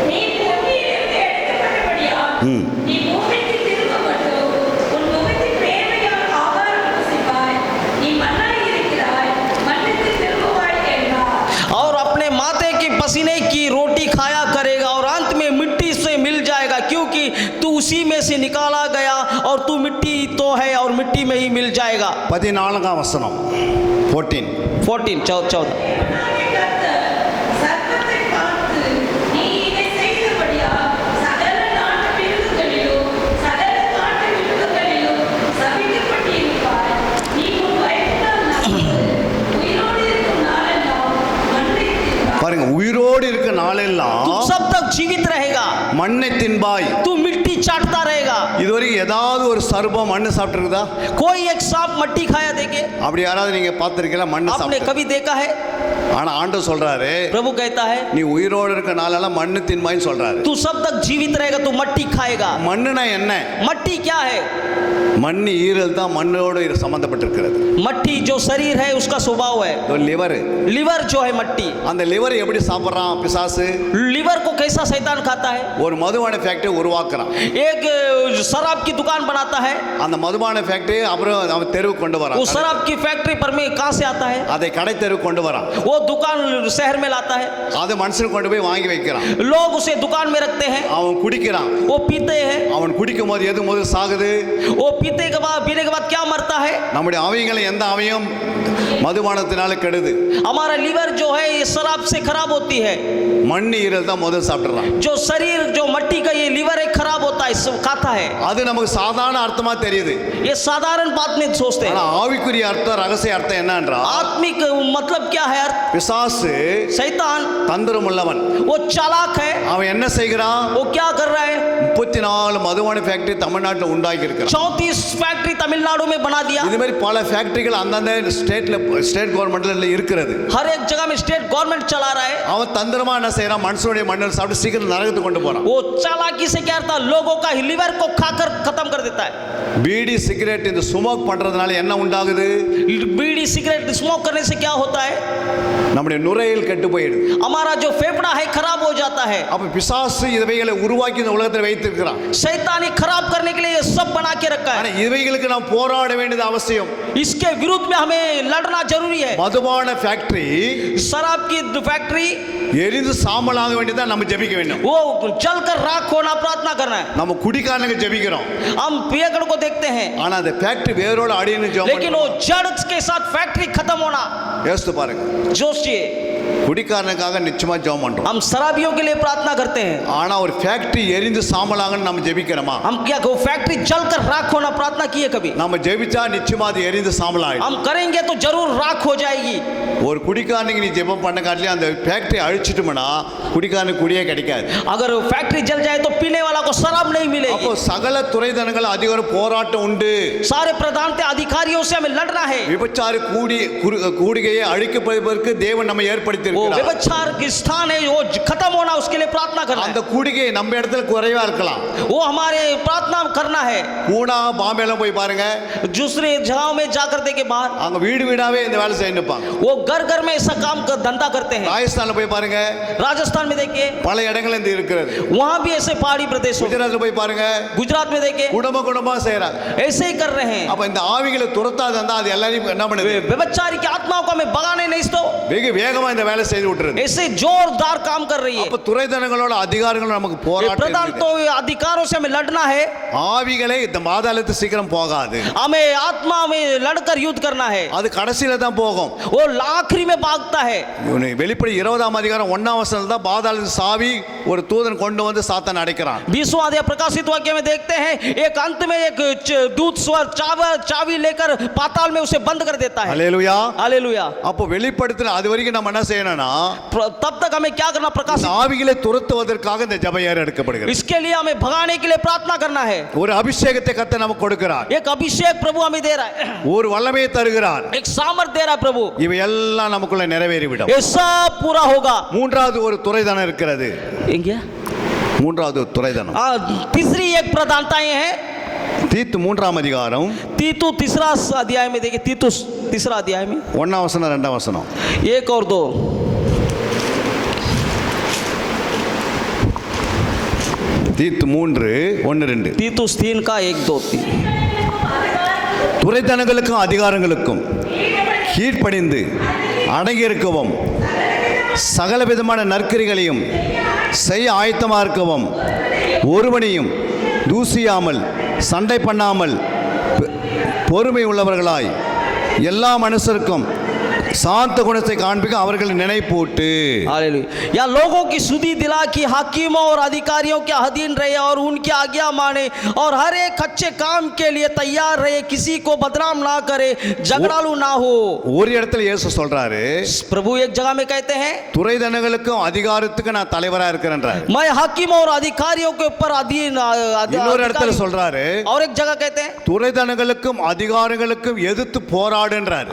நீ பூமியிலிருந்து எடுக்கப்பட்டபடியால் நீ பூமிக்கு திரும்பப்பட்டு உன் முகத்தின் மேன்மையால் ஆகாரம் புசிப்பாய். நீ மண்ணாய் இருக்கிறாய், மண்ணுக்கு திரும்புவாய் என்றார். और अपने माथे की पसीने की रोटी खाया करेगा और अंत में मिट्टी से मिल जाएगा, क्योंकि तू उसी में से निकाला गया और तू मिट्टी तो है और मिट्टी में ही मिल जाएगा। 14ஆம் வசனம் 14. 14 தேவனாகிய கர்த்தர் சர்ப்பத்தைப் பார்த்து, நீ இதைச் செய்தபடியால் சகல நாட்டு மிருகங்களிலும் சகல காட்டு மிருகங்களிலும் சபிக்கப்பட்டிருப்பாய். நீ உன் வயிற்றினால் நகர்ந்து உயிரோடு இருக்கும் நாளெல்லாம் மண்ணை தின்பாய். பாருங்க, உயிரோடு இருக்க நாளெல்லாம் तू सब तक जीवित रहेगा, மண்ணை தின்பாய். तू मिट्टी चाटता रहेगा। இதுவரைக்கும் ஏதாவது ஒரு சர்ப்பம் மண்ணு சாப்பிட்டுருக்குதா? कोई एक सांप मट्टी खाया देखे? அப்படி யாராவது நீங்க பார்த்திருக்கீங்களா? மண்ணு आपने சாப்பிட்டு. कभी देखा है? ஆனா ஆண்டவர் சொல்றாரு, प्रभु कहता है, நீ உயிரோடு இருக்க நாளெல்லாம் மண்ணு தின்பாய்ன்னு சொல்றாரு. तू सब तक जीवित रहेगा, तू मट्टी खाएगा। மண்ணுனா என்ன? मट्टी क्या है? மண் ஈரல் தான் மண்ணோடு சம்பந்தப்பட்டிருக்கிறது. मट्टी जो शरीर है उसका स्वभाव है। லிவர், लिवर जो है मट्टी, அந்த லிவர் எப்படி சாப்பிட்றான் பிசாசு? लिवर को कैसा शैतान खाता है? ஒரு மதுபான ஃபேக்டரி உருவாக்குறான். एक शराब की दुकान बनाता है, அந்த மதுபான ஃபேக்டரி அப்புறம் அவன் தெருவுக்கு கொண்டு வரான். वो शराब की फैक्ट्री पर में कहाँ से आता है? அதை கடை தெருவுக்கு கொண்டு வரான். वो दुकान शहर में लाता है, அதை மனுஷனுக்கு கொண்டு போய் வாங்கி வைக்கிறான். लोग उसे दुकान में रखते हैं, அவன் குடிக்கிறான். वो पीते हैं, அவன் குடிக்கும் போது எது முதல் சாகுது? वो पीने के बाद क्या मरता है? நம்முடைய அவைகளை எந்த அவையும் மதுபானத்தினால கெடுது. हमारा लीवर जो है ये शराब से खराब होती है। மண் ஈரல் தான் முதல் சாப்பிட்றான். जो शरीर जो मट्टी का ये लीवर है खराब होता है, खाता है। அது நமக்கு சாதாரண அர்த்தமா தெரியுது. ये साधारण बात नहीं सोचते ஆனா हैं। ஆவிக்குரிய அர்த்தம் ரகசிய அர்த்தம் என்னன்றா आत्मिक मतलब क्या है? பிசாசு शैतान தந்திரம் உள்ளவன். वो चालाक है। அவன் என்ன செய்கிறான்? वो क्या कर रहा है? 34 மதுபான ஃபேக்டரி தமிழ்நாட்டுல உண்டாக்கி இருக்கிறான். 34 फैक्ट्री तमिलनाडु में बना दिया। இது மாதிரி பல ஃபேக்டரிகள் அந்தந்த ஸ்டேட் கவர்மெண்ட்ல இருக்கிறது. हर एक जगह में स्टेट गवर्नमेंट चला रहा है। அவன் தந்திரமா என்ன செய்யறான்? மனுஷனுடைய மண்ணை சாப்பிட்டு சீக்கிரம் நரகத்துக்கு கொண்டு போறான். वो चालाकी से क्या करता है? लोगों का लिवर को खाकर खत्म कर देता है। பீடி சிகரெட் இந்த ஸ்மோக் பண்றதுனால என்ன உண்டாகுது? बीड़ी सिगरेट स्मोक करने से क्या होता है? நம்முடைய நுரையீரல் கெட்டு போயிடுது. हमारा जो फेफड़ा है खराब हो जाता है। அப்ப பிசாசு இவைகளை உருவாக்கி இந்த உலகத்தில் வைத்திருக்கிறான். शैतानी खराब करने के लिए ये सब बना के रखा ஆனா है। இவைகளுக்கு நாம் போராட வேண்டியது அவசியம். इसके विरुद्ध में हमें लड़ना जरूरी है। மதுபான ஃபேக்டரி शराब की फैक्ट्री எரிந்து சாம்பலாக வேண்டியதா நம்ம ஜெபிக்க வேண்டும். वो जलकर राख होना प्रार्थना करना है। நம்ம குடிக்காரனுக்கு ஜெபிக்கிறோம். हम पियकड़ को देखते हैं, ஆனா அந்த ஃபேக்டரி வேரோட அடின்னு लेकिन वो जड़ के साथ फैक्ट्री खत्म होना யோசித்து பாருங்க. जोशिए। குடிக்காரனுக்காக நிச்சயமா ஜெபம் பண்றோம். हम शराबियों के लिए प्रार्थना करते हैं। ஆனா ஒரு ஃபேக்டரி எரிந்து சாம்பலாகன்னு நம்ம ஜெபிக்கிறோமா? हम क्या वो फैक्ट्री जलकर राख होना प्रार्थना किए कभी? நம்ம ஜெபிச்சா நிச்சயமா அது எரிந்து சாம்பலாயிடும். हम करेंगे तो जरूर राख हो जाएगी। ஒரு குடிக்காரனுக்கு நீ ஜெபம் பண்ண காட்டிலே அந்த ஃபேக்டரி அழிச்சிட்டுமனா குடிக்காரனுக்கு குடியே கிடைக்காது. अगर फैक्ट्री जल जाए तो पीने वाला को शराब नहीं அப்போ मिलेगी। சகல துறைதனங்கள் அதிகார போராட்டம் உண்டு. सारे प्रधानते अधिकारियों से हमें लड़ना है। விபச்சார கூடிகையை அழிக்கப்படுவதற்கு தேவன் நம்மை ஏற்படுத்தி वो இருக்கிறார். व्यभिचार की स्थान है, वो खत्म होना, उसके लिए प्रार्थना करना அந்த है। கூடிகை நம்ம இடத்துல குறைவா இருக்கலாம். वो हमारे प्रार्थना करना है। பூனா பாம்பேல போய் பாருங்க, दूसरे जगहों में जाकर देखे बाहर, அங்க வீடு வீடாவே இந்த வேலை செய்ய நிப்பாங்க. वो घर घर में ऐसा काम कर धंधा करते हैं। ராஜஸ்தான்ல போய் பாருங்க, राजस्थान में देखिए, பல இடங்கள்ல இது இருக்கிறது. वहां भी ऐसे पहाड़ी प्रदेशों, குஜராத்ல போய் பாருங்க, गुजरात में देखिए, குடும்பமா செய்யறாங்க. ऐसे ही कर रहे हैं। அப்ப இந்த ஆவிகளை துரத்தாது இருந்தா அது எல்லாரையும் என்ன பண்ணுது? व्यभिचारी की आत्माओं को हमें भगाने नहीं तो வெகு வேகமா இந்த வேலை செய்து விட்டுருது. ऐसे जोरदार काम कर रही है। அப்ப துறைதனங்களோட அதிகாரங்களோட நமக்கு போராட்டம் प्रधान இருக்குது. तो अधिकारों से हमें लड़ना है। ஆவிகளை இந்த மாதாளத்து சீக்கிரம் போகாது. हमें आत्मा में लड़कर युद्ध करना है। அது கடைசியில தான் போகும். वो आखिरी में भागता है। வெளிப்படை 20ஆம் அதிகாரம் 1ஆம் வசனத்துல தான் பாதாளத்தின் சாவி ஒரு தூதன் கொண்டு வந்து சாத்தான் அடைக்கிறான். 20वां अध्याय प्रकाशित वाक्य में देखते हैं, एक अंत में एक दूत स्वर चाबी लेकर पाताल में उसे बंद कर देता है। அல்லேலூயா. हालेलुया। அப்போ வெளிப்படுத்தின அது வரைக்கும் நம்ம என்ன செய்யணும்னா तब तक हमें क्या करना? இந்த प्रकाशित, ஆவிகளை துரத்துவதற்காக இந்த ஜெபம் எடுக்கப்படுகிறது. इसके लिए हमें भगाने के लिए प्रार्थना करना है। ஒரு அபிஷேகத்தை கர்த்தர் நமக்கு கொடுக்கிறார். एक अभिषेक प्रभु हमें दे रहा है, ஒரு வல்லமையை தருகிறார். एक सामर्थ दे रहा है प्रभु। இவை எல்லாம் நமக்குள்ள நிறைவேறிவிடும். ये सब पूरा होगा। மூன்றாவது ஒரு துறைதனம் இருக்கிறது. क्या? மூன்றாவது ஒரு துறைதனம். तीसरी एक प्रधानताएं हैं। தீத்து 3ஆம் அதிகாரம் तीतु तीसरा अध्याय में देखिए, तीतुस तीसरा अध्याय में 1ஆம் வசனம் 2ஆம் வசனம். 1 और 2। தீத்து 3:1-2. तीतुस 3 का 1 2 3। துரைத்தனங்களுக்கும் அதிகாரங்களுக்கும் கீழ்ப்படிந்து அடங்கியிருக்கவும் சகலவிதமான நற்கிரிகளையும் செய்ய ஆயத்தமாக இருக்கவும் ஒருவனையும் தூசியாமல் சண்டை பண்ணாமல் பொறுமை உள்ளவர்களாய் எல்லா மனுஷருக்கும் शांत गुण से कानपिका அவர்கள் நினைப்பூட்டு. हालेलुया। या लोगों की सुधि दिला कि हाकिमों और अधिकारियों के अधीन रहे और उनकी आज्ञा माने और हर एक अच्छे काम के लिए तैयार रहे, किसी को बदनाम ना करे, झगड़ालू ना हो। ஒரு இடத்துல இயேசு சொல்றாரு, प्रभु एक जगह में कहते हैं, துரைதனங்களுக்கும் அதிகாரத்துக்கு நான் தலைவரா இருக்கிறேன்றார். मैं हाकिमों और अधिकारियों के ऊपर अधीन। இன்னொரு இடத்துல சொல்றாரு, और एक जगह कहते हैं, துரைதனங்களுக்கும் அதிகாரங்களுக்கும் எதிர்த்து போராடுன்றார்.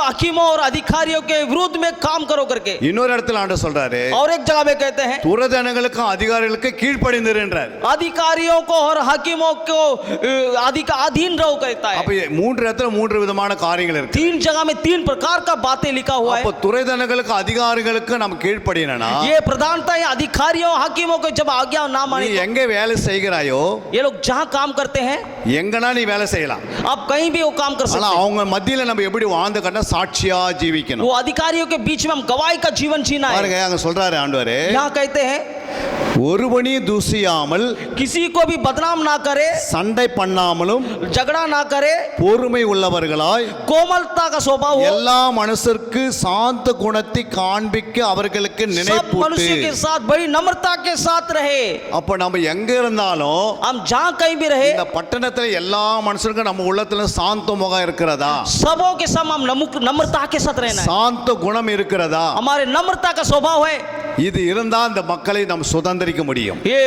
हाकिमों और अधिकारियों के विरुद्ध में काम करो करके। இன்னொரு இடத்துல ஆண்டவர் சொல்றாரு, और एक जगह में कहते हैं, துரைதனங்களுக்கும் அதிகாரிகளுக்கு கீழ்ப்படிந்திருன்றார். अधिकारियों को और हाकिमों को अधीन रहो कहता है। அப்ப மூன்று இடத்துல மூன்று விதமான காரியங்கள் இருக்கு. 3 जगह में 3 प्रकार का बातें लिखा हुआ है। அப்ப துரைதனங்களுக்கு அதிகாரிகளுக்கு நம்ம கீழ்ப்படியணும்னா ये प्रधानता है अधिकारियों हाकिमों को जब आज्ञा ना நீ माने तो எங்க வேலை செய்கிறாயோ ये लोग जहाँ काम करते हैं எங்கனா நீ வேலை செய்யலாம். आप कहीं भी वो काम कर ஆனா सकते हैं। அவங்க மத்தியில நம்ம எப்படி வாழ்ந்து கட்ட சாட்சியா ஜீவிக்கணும். वो अधिकारियों के बीच में हम गवाही का जीवन जीना है। பாருங்க அங்க சொல்றாரு ஆண்டவரே, यहाँ कहते हैं, ஒருவனையும் தூசியாமல் किसी को भी बदनाम ना करे, சண்டை பண்ணாமலும் झगड़ा ना करे, பொறுமை உள்ளவர்களாய் कोमलता का स्वभाव हो, எல்லா மனுஷருக்கு சாந்த குணத்தை காண்பிக்க அவர்களுக்கு सब நினைப்பூட்டு. मनुष्य के साथ बड़ी नम्रता के साथ रहे। அப்ப நம்ம எங்க இருந்தாலும் हम जहाँ कहीं भी रहे, இந்த பட்டணத்துல எல்லா மனுஷருக்கும் நம்ம உள்ளத்துல சாந்த முகம் இருக்கிறதா, सबों के साथ हम नम्रता के साथ रहना है। சாந்த குணம் இருக்கிறதா? हमारे नम्रता का स्वभाव है, இது இருந்தா இந்த மக்களை நம்ம சுதந்திரிக்க முடியும். ये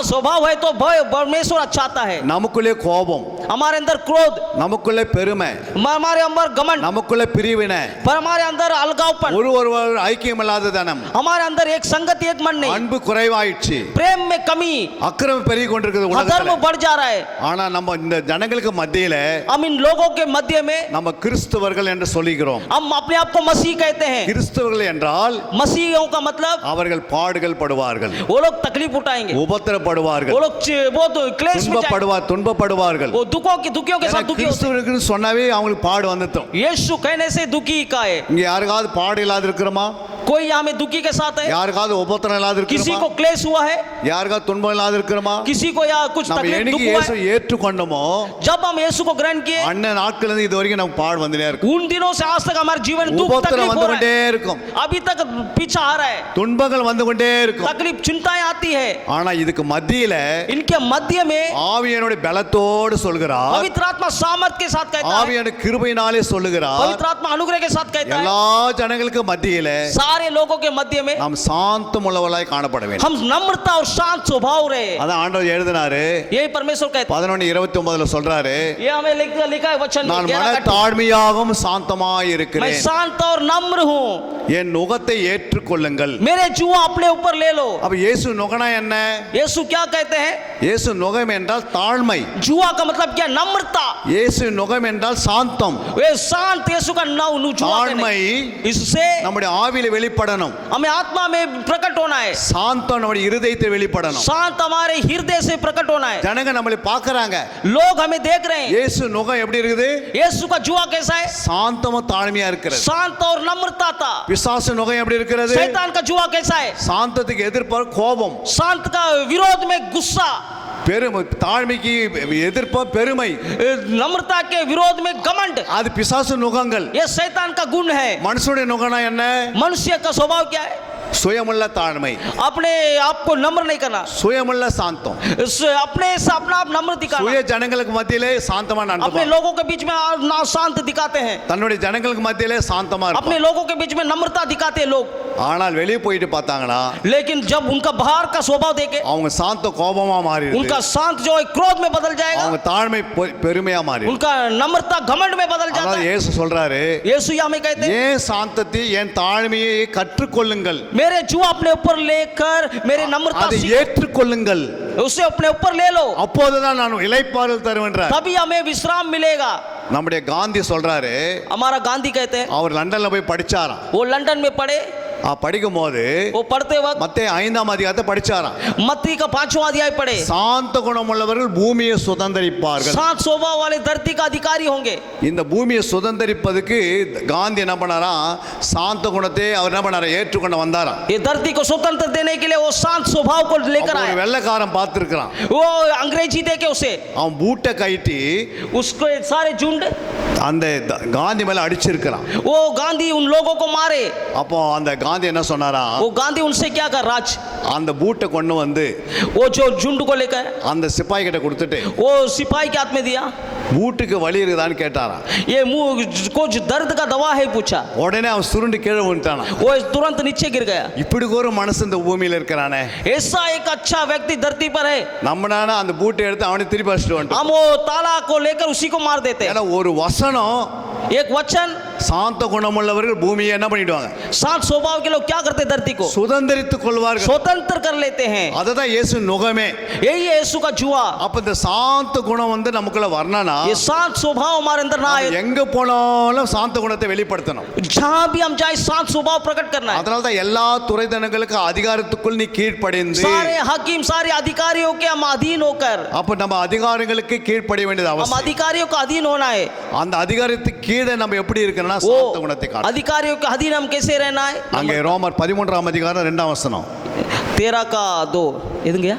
स्वभाव है तो परमेश्वर अच्छा आता है। நமக்குள்ளே கோபம், हमारे अंदर क्रोध, நமக்குள்ளே பெருமை, हमारे अंदर घमंड, நமக்குள்ளே பிரிவினை, पर हमारे अंदर अलगावपन, ஒருவர் ஐக்கியமில்லாத தனம், हमारे अंदर एक संगति एक मन नहीं, அன்பு குறைவாயிடுச்சு, प्रेम में कमी, அக்கிரமம் பெருகி கொண்டிருக்குது अधर्म உலகத்துல. बढ़ जा रहा है। ஆனா நம்ம இந்த ஜனங்களுக்கு மத்தியில हम इन लोगों के मध्य में நம்ம கிறிஸ்தவர்கள் என்று சொல்லுகிறோம். हम अपने आप को मसीह कहते हैं। கிறிஸ்தவர்கள் என்றால் मसीहियों का मतलब அவர்கள் பாடுகள் படுவார்கள், वो लोग तकलीफ उठाएंगे, உபத்திரப்படுவார்கள், वो लोग वो तो क्लेश में जाएंगे, துன்பப்படுவார்கள். वो दुखियों के साथ दुखी होते हैं। கிறிஸ்தவர்கள் சொன்னாவே அவங்களுக்கு பாடு வந்துட்டோம். यीशु कहने से दुखी का है। இங்க யாருக்காவது பாடு இல்லாத இருக்கிறோமா? कोई यहाँ में दुखी के साथ है? யாருக்காவது உபத்திரம் இல்லாத किसी இருக்கிறோமா? को क्लेश हुआ है? யாருக்காவது துன்பம் இல்லாத இருக்கிறோமா? किसी को या कुछ நம்ம तकलीफ दुख என்னைக்கு हुआ இயேசு है? ஏற்றுக்கொண்டோமோ जब हम यीशु को ग्रहण किए, அன்ன நாட்கள் இருந்து இது வரைக்கும் நமக்கு பாடு வந்துட்டே இருக்கு. उन दिनों से आज तक हमारे जीवन दुख உபத்திரம் तकलीफ வந்து हो रहा கொண்டே है, இருக்கும், अभी तक पीछा आ रहा है, துன்பங்கள் வந்து கொண்டே இருக்கும். तकलीफ चिंताएं आती है। ஆனா இதுக்கு மத்தியில इनके मध्य में ஆவியானுடைய பலத்தோடு சொல்கிறார், पवित्र आत्मा सामर्थ के साथ कहता है, ஆவியான கிருபையினாலே சொல்லுகிறார், पवित्र आत्मा अनुग्रह के साथ कहता है, எல்லா ஜனங்களுக்கு மத்தியில सारे लोगों के मध्य में நாம் சாந்தம் உள்ளவர்களாய் காணப்பட வேண்டும். हम नम्रता और शांत स्वभाव रहे। அதான் ஆண்டவர் எழுதினாரு, यही परमेश्वर कहता 11:29 சொல்றாரு, है। ये हमें लिखा है वचन में, நான் 11 மன का 28, தாழ்மையாகவும் சாந்தமாய் मैं இருக்கிறேன், शांत और नम्र हूँ, என் நுகத்தை ஏற்றுக்கொள்ளுங்கள். मेरे जुआ अपने ऊपर ले लो। அப்ப இயேசு நுகனா என்ன? यीशु क्या कहते हैं? இயேசு நுகம் என்றால் தாழ்மை, जुआ का मतलब क्या? नम्रता। இயேசு நுகம் என்றால் சாந்தம். वे शांत यीशु का नाम जुआ தாழ்மை कहने। इससे நம்முடைய ஆவியில வெளிப்படணும், हमें आत्मा में प्रकट होना है, சாந்தம் நம்முடைய இருதயத்தில் வெளிப்படணும். शांत हमारे हृदय से प्रकट होना है। ஜனங்க நம்மளை பார்க்கறாங்க, लोग हमें देख रहे हैं। இயேசு நுகம் எப்படி இருக்குது? यीशु का जुआ कैसा है? சாந்தமும் தாழ்மையா இருக்கிறது. शांत और नम्रता था। பிசாசு நுகம் எப்படி இருக்கிறது? शैतान का जुआ कैसा है? சாந்தத்துக்கு எதிர்ப்பு கோபம், शांत का विरोध में गुस्सा, பெருமை, தாழ்மைக்கு எதிர்ப்பு பெருமை, नम्रता के विरोध में घमंड। அது பிசாசு நுகங்கள். ये शैतान का गुण है। மனுஷனுடைய நுகனா என்ன? मनुष्य का स्वभाव क्या है? சுயமுள்ள தாழ்மை, अपने आप को नम्र नहीं करना, சுயமுள்ள சாந்தம். अपने से अपना आप नम्र दिखाना। சுய ஜனங்களுக்கு மத்தியிலே சாந்தமா अपने நடந்துப்பான், लोगों के बीच में ना शांत दिखाते हैं, தன்னுடைய ஜனங்களுக்கு மத்தியிலே சாந்தமா अपने இருப்பான். लोगों के बीच में नम्रता दिखाते हैं लोग। ஆனால் வெளியே போயிட்டு பார்த்தாங்கன்னா लेकिन जब उनका बाहर का स्वभाव देखे, அவங்க சாந்த கோபமா மாறிடுது, उनका शांत जो है क्रोध में बदल जाएगा, அவங்க தாழ்மை பெருமையா மாறிடுது. उनका नम्रता घमंड में बदल जाता அதனால है। இயேசு சொல்றாரு, यीशु यहाँ में कहते हैं, ஏன் சாந்தத்தை என் தாழ்மையை கற்றுக்கொள்ளுங்கள், मेरे जुआ अपने ऊपर लेकर मेरे नम्रता அதை सीखो, ஏற்றுக்கொள்ளுங்கள், उसे अपने ऊपर ले लो, அப்போதுதான் நான் இளைப்பாறுதல் தருவேன்றார். तभी हमें विश्राम मिलेगा। நம்முடைய காந்தி சொல்றாரு, हमारा गांधी कहते हैं, அவர் லண்டன்ல போய் படிச்சாராம். वो लंदन में पढ़े, படிக்கும் போது वो पढ़ते वक्त மத்தேயு 5ஆம் அதிகாரத்தை படிச்சாராம். मत्ती का 5वां अध्याय पढ़े। சாந்த குணம் உள்ளவர்கள் பூமியை சுதந்தரிப்பார்கள். शांत स्वभाव वाले धरती का अधिकारी होंगे। இந்த பூமியை சுதந்தரிப்பதுக்கு காந்தி என்ன பண்ணாராம்? சாந்த குணத்தை அவர் என்ன பண்ணாரா? ஏற்றுக்கொண்டு வந்தாராம். ये धरती को स्वतंत्र देने के लिए वो शांत स्वभाव को लेकर ஒரு आए। வெள்ளைக்காரன் பார்த்திருக்கிறான், वो अंग्रेजी देके उसे, அவன் பூட்டை கைட்டி उसको सारे झुंड, அந்த காந்தி மேல அடிச்சிருக்கிறான். वो गांधी उन लोगों को मारे। அப்போ அந்த காந்தி என்ன சொன்னாரா? वो गांधी उनसे क्या कर राज, அந்த பூட்டை கொண்டு வந்து वो जो झुंड को लेकर அந்த சிப்பாய் கிட்ட கொடுத்துட்டு वो सिपाही के हाथ में दिया। பூட்டுக்கு வலி இருக்குதான்னு கேட்டாராம். ये मुंह कुछ दर्द का दवा है पूछा, உடனே அவன் சுருண்டு கீழே விழுந்தானா. वो तुरंत नीचे गिर गया। இப்படி ஒரு மனுஷன் இந்த பூமியில இருக்கிறானே, ऐसा एक अच्छा व्यक्ति धरती पर है, நம்மனால அந்த பூட்டை எடுத்து அவனை திருப்பி அடிச்சுட்டு வந்துட்டோம். हम वो ताला को लेकर उसी को मार देते हैं। ஏன்னா ஒரு வசனம், एक वचन, சாந்த குணமுள்ளவர்கள் பூமியை என்ன பண்ணிடுவாங்க? शांत स्वभाव के लोग क्या करते हैं? धरती को சுதந்தரித்துக் கொள்வார்கள். स्वतंत्र कर लेते हैं। அததான் இயேசு நுகமே. यही है यीशु का जुआ। அப்ப இந்த சாந்த குணம் வந்து நமக்குள்ள வரணும்னா ये शांत स्वभाव हमारे अंदर ना आए, எங்க போனாலும் சாந்த குணத்தை வெளிப்படுத்தணும். जहाँ भी हम जाए शांत स्वभाव प्रकट करना है। அதனால தான் எல்லா துறைதனங்களுக்கு அதிகாரத்துக்குள் நீ கீழ்ப்படிந்து, सारे हकीम, सारे अधिकारियों के हम अधीन होकर, அப்ப நம்ம அதிகாரங்களுக்கு கீழ்ப்படிய வேண்டியது हम அவசியம். अधिकारियों का अधीन होना है। அந்த அதிகாரத்துக்கு கீழே நம்ம எப்படி இருக்கணும்னா वो சாந்த குணத்தை காட்டணும். अधिकारियों के अधीन हम कैसे रहना है? அங்கே ரோமர் 13ஆம் அதிகாரம் 2ஆம் வசனம். 13:2 எதுங்கய்யா?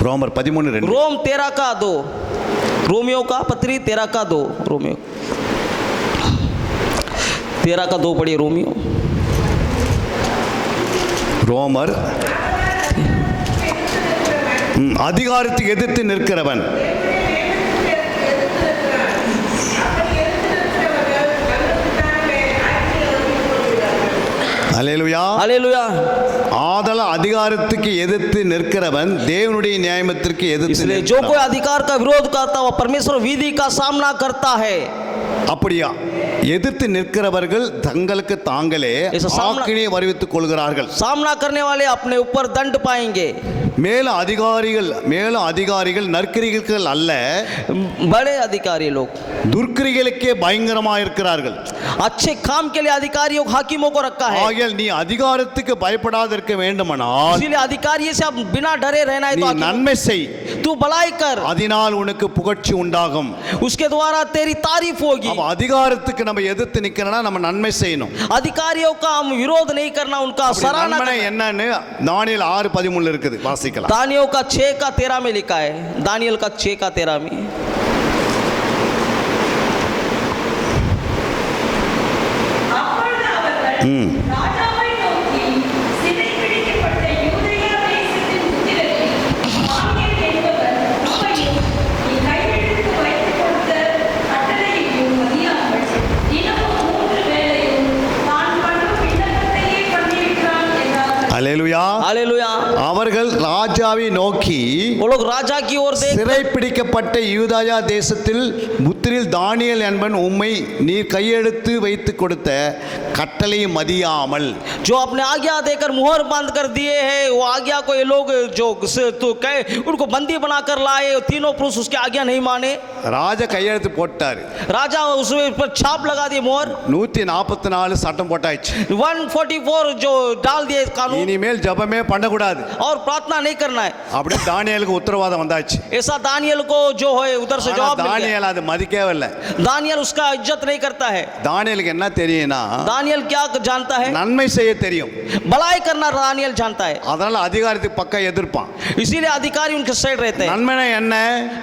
ரோமர் 13:2. रोम 13:2, रोमियो का पत्री 13:2, रोमियो 13:2 पढ़िए रोमियो। ரோமர் அதிகாரத்துக்கு எதிர்த்து நிற்கிறவன் அல்லேலூயா. हालेलुया। ஆதலால் அதிகாரத்துக்கு எதிர்த்து நிற்கிறவன் தேவனுடைய நியாயத்திற்கு எதிர்த்து इसलिए जो நிற்கிறான். कोई अधिकार का विरोध करता है वह परमेश्वर विधि का सामना करता है। அப்படியா எதிர்த்து நிற்கிறவர்கள் தங்களுக்கு தாங்களே ऐसा सामना- ஆக்கினையை வருவித்துக் கொள்கிறார்கள். सामना करने वाले अपने ऊपर दंड पाएंगे। மேலும் அதிகாரிகள் நற்கிரிகள் அல்ல, बड़े अधिकारी लोग துர்க்கிரிகளுக்கே பயங்கரமாக இருக்கிறார்கள். अच्छे काम के लिए अधिकारियों हाकिमों को रखा है। ஆகையால் நீ அதிகாரத்துக்கு பயப்படாத இருக்க வேண்டுமானால் इसीलिए अधिकारी से आप बिना डरे रहना है நீ तो हाकिम- நன்மை செய், तू भलाई कर, அதனால் உனக்கு புகழ்ச்சி உண்டாகும். उसके द्वारा तेरी तारीफ होगी। அப்ப அதிகாரத்துக்கு நம்ம எதிர்த்து நிக்கணும்னா நம்ம நன்மை செய்யணும். अधिकारियों का हम विरोध नहीं करना, उनका அப்படி सराहना நன்மை करना। என்னன்னு தானியேல் 6:13 இருக்குது, வாசிக்கலாம். दानियों का 6:13 में लिखा है, दानियल का 6:13 में। அப்பொழுது அவர்கள் ராஜாவை நோக்கி, சிறைபிடிக்கப்பட்ட யூதேயா தேசத்தின் புத்திரரில் தானியேல் என்பவர் நம்மையும் நீ கையெழுத்து வைத்துக் கொடுத்த கட்டளையையும் மதியாமல் தினமும் 3 வேளையும் தான் பண்ணும் விண்ணப்பத்தையே பண்ணியிருக்கிறான் என்றார்கள். அல்லேலூயா. हालेलुया। அவர்கள் ராஜாவை நோக்கி वो लोग राजा की ओर देख சிறைப்பிடிக்கப்பட்ட யூதாயா தேசத்தில் புத்திரில் தானியேல் என்பன் உம்மை நீர் கையெழுத்து வைத்து கொடுத்த கட்டளை மதியாமல், जो अपने आज्ञा देकर मुहर बंद कर दिए हैं, वो आज्ञा को ये लोग जो तो कहे उनको बंदी बनाकर लाए, तीनों पुरुष उसकी आज्ञा नहीं माने। ராஜா கையெழுத்து போட்டாரு. राजा उसमें पर छाप लगा दिए मोहर। 144 சட்டம் போட்டாச்சு. 144 जो डाल दिए कानून, இனிமேல் ஜெபமே பண்ணக்கூடாது और प्रार्थना नहीं करना है, அப்படி தானியேலுக்கு உத்தரவாதம் வந்தாச்சு. ऐसा दानियल को जो है उधर से ஆனா जवाब मिल गया। தானியேல் அது மதிக்கவே இல்லை. दानियल उसका इज्जत नहीं करता है। தானியேலுக்கு என்ன தெரியும்னா दानियल क्या जानता है? நன்மை செய்ய தெரியும். भलाई करना दानियल जानता है, அதனால அதிகாரத்துக்கு பக்கம் எதிர்ப்பான். इसीलिए अधिकारी उनके साइड रहते हैं। நன்மைனா என்ன?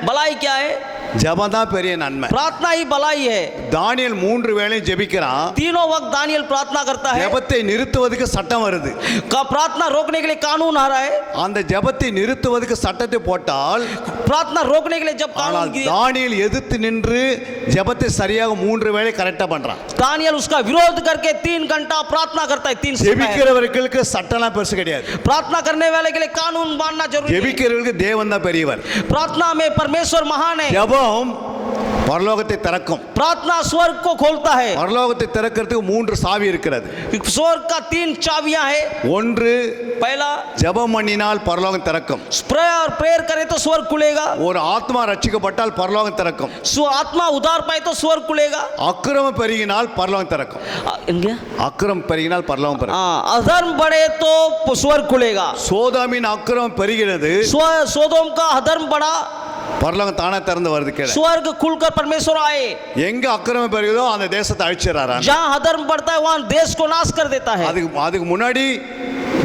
भलाई क्या है? ஜெபம் தான் பெரிய நன்மை. प्रार्थना ही भलाई है। தானியேல் 3 வேளையும் ஜெபிக்கிறான். तीनों वक्त दानियल प्रार्थना करता है। ஜெபத்தை நிறுத்துவதற்கு சட்டம் வருது. का प्रार्थना रोकने के लिए कानून आ रहा है। அந்த ஜெபத்தை நிறுத்துவதற்கு சட்டத்தை போட்டால், प्रार्थना रोकने के लिए जब ஆனால் कानून की தானியேல் எதிர்த்து நின்று ஜெபத்தை சரியாக 3 வேளை கரெக்டா பண்றான். दानियल उसका विरोध करके 3 घंटा प्रार्थना करता है। 3 समय ஜெபிக்கிறவர்களுக்கு சட்டம்லாம் பெருசு கிடையாது. प्रार्थना करने वाले के लिए कानून मानना जरूरी है। ஜெபிக்கிறவர்களுக்கு தேவன் தான் பெரியவர். प्रार्थना में परमेश्वर महान है। ஜெபம் பரலோகத்தை திறக்கும். प्रार्थना स्वर्ग को खोलता है। பரலோகத்தை திறக்கிறதுக்கு 3 சாவி இருக்கிறது. स्वर्ग का 3 चाबियां है। ஒன்று, पहला ஜெபம் பண்ணினால் பரலோகம் திறக்கும். प्रेयर करे तो स्वर्ग खुलेगा। ஒரு ஆத்மா ரட்சிக்கப்பட்டால் பரலோகம் திறக்கும். आत्मा उधार पाए तो स्वर्ग खुलेगा। அக்கிரமம் பெருகினால் பரலோகம் திறக்கும். அக்கிரமம் பெருகினால் பரலோகம் திறக்கும். अधर्म बढ़े तो स्वर्ग खुलेगा। சோதோமின் அக்கிரமம் பெருகிறது, सोदोम का अधर्म बढ़ा, பரலோகம் தானே திறந்து வருது. கீழே स्वर्ग खुलकर परमेश्वर आए। எங்க அக்கிரமம் பெருகுதோ அந்த தேசத்தை அழிச்சிடறாரு. जहाँ अधर्म बढ़ता है वहाँ देश को नाश कर देता है। அதுக்கு முன்னாடி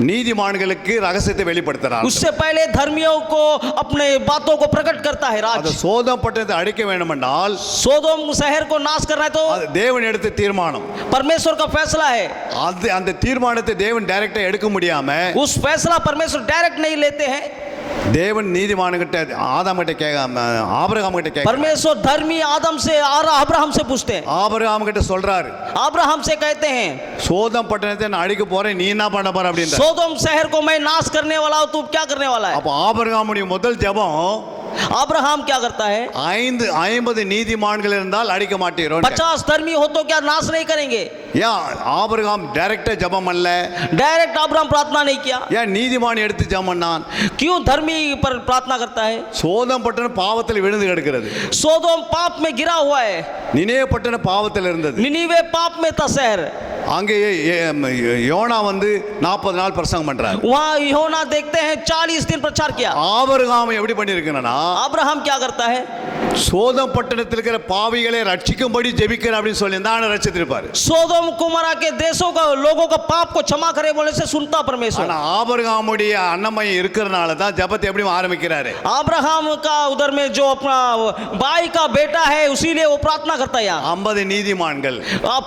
நீதிமான்களுக்கு ரகசியத்தை வெளிப்படுத்துறார். उससे पहले धर्मियों को अपने बातों को प्रकट करता है राज। அது சோதம் பட்டணத்தை அழிக்க வேண்டுமென்றால் सोदोम शहर को नाश करना है तो அது தேவன் எடுத்த தீர்மானம். परमेश्वर का फैसला है। அந்த தீர்மானத்தை தேவன் டைரக்டா எடுக்க முடியாம उस फैसला परमेश्वर डायरेक्ट नहीं लेते हैं। தேவன் நீதிமான்கிட்ட ஆதாம் கிட்ட ஆபிரகாம் கிட்ட கேட்க, परमेश्वर धर्मी आदम से अब्राहम से पूछते हैं। ஆபிரகாம் கிட்ட சொல்றாரு, अब्राहम से कहते हैं சோதம் பட்டணத்தை நான் அழிக்க போறேன், நீ என்ன பண்ண போற அப்படின்னு. सोदोम शहर को मैं नाश करने वाला हूँ, तू क्या करने वाला है? அப்ப ஆபிரகாமுடைய முதல் ஜெபம், अब्राहम क्या करता है? 50 நீதிமான்கள் இருந்தால் அழிக்க மாட்டீரோம். 50 धर्मी हो तो क्या नाश नहीं करेंगे? ஏன் ஆபிரகாம் டைரக்டா ஜெபம் அல்ல? डायरेक्ट अब्राहम प्रार्थना नहीं किया। ஏன் நீதிமான் எடுத்து ஜெபம் பண்ணான்? क्यों धर्मी पर प्रार्थना करता है? சோதம் பட்டணம் பாவத்தில் விழுந்து கிடக்கிறது. सोदोम पाप में गिरा हुआ है। நினைவே பட்டணம் பாவத்தில் இருந்தது. निनीवे पाप में था शहर। அங்கே யோனா வந்து 40 நாள் பிரசங்கம் பண்றாரு. वहाँ यूहन्ना देखते हैं 40 दिन प्रचार किया. ஆபிரகாம் எப்படி பண்ணியிருக்கனா, अब्राहम क्या करता है? சோதம் பட்டணத்தில் இருக்கிற பாவிகளை ரட்சிக்கும்படி ஜெபிக்கிற அப்படின்னு சொல்லி தான் ரட்சித்திருப்பாரு. सोदोम कुमारा के देशों का लोगों का पाप को क्षमा करे बोलने से सुनता परमेश्वर. ஆனா ஆபிரகாமுடைய அன்னமயம் இருக்கிறனால தான் ஜெபத்தை எப்படி ஆரம்பிக்கிறாரு. अब्राहम का उधर में जो अपना भाई का बेटा है उसीलिए वो प्रार्थना करता है. यहाँ 50 நீதிமான்கள்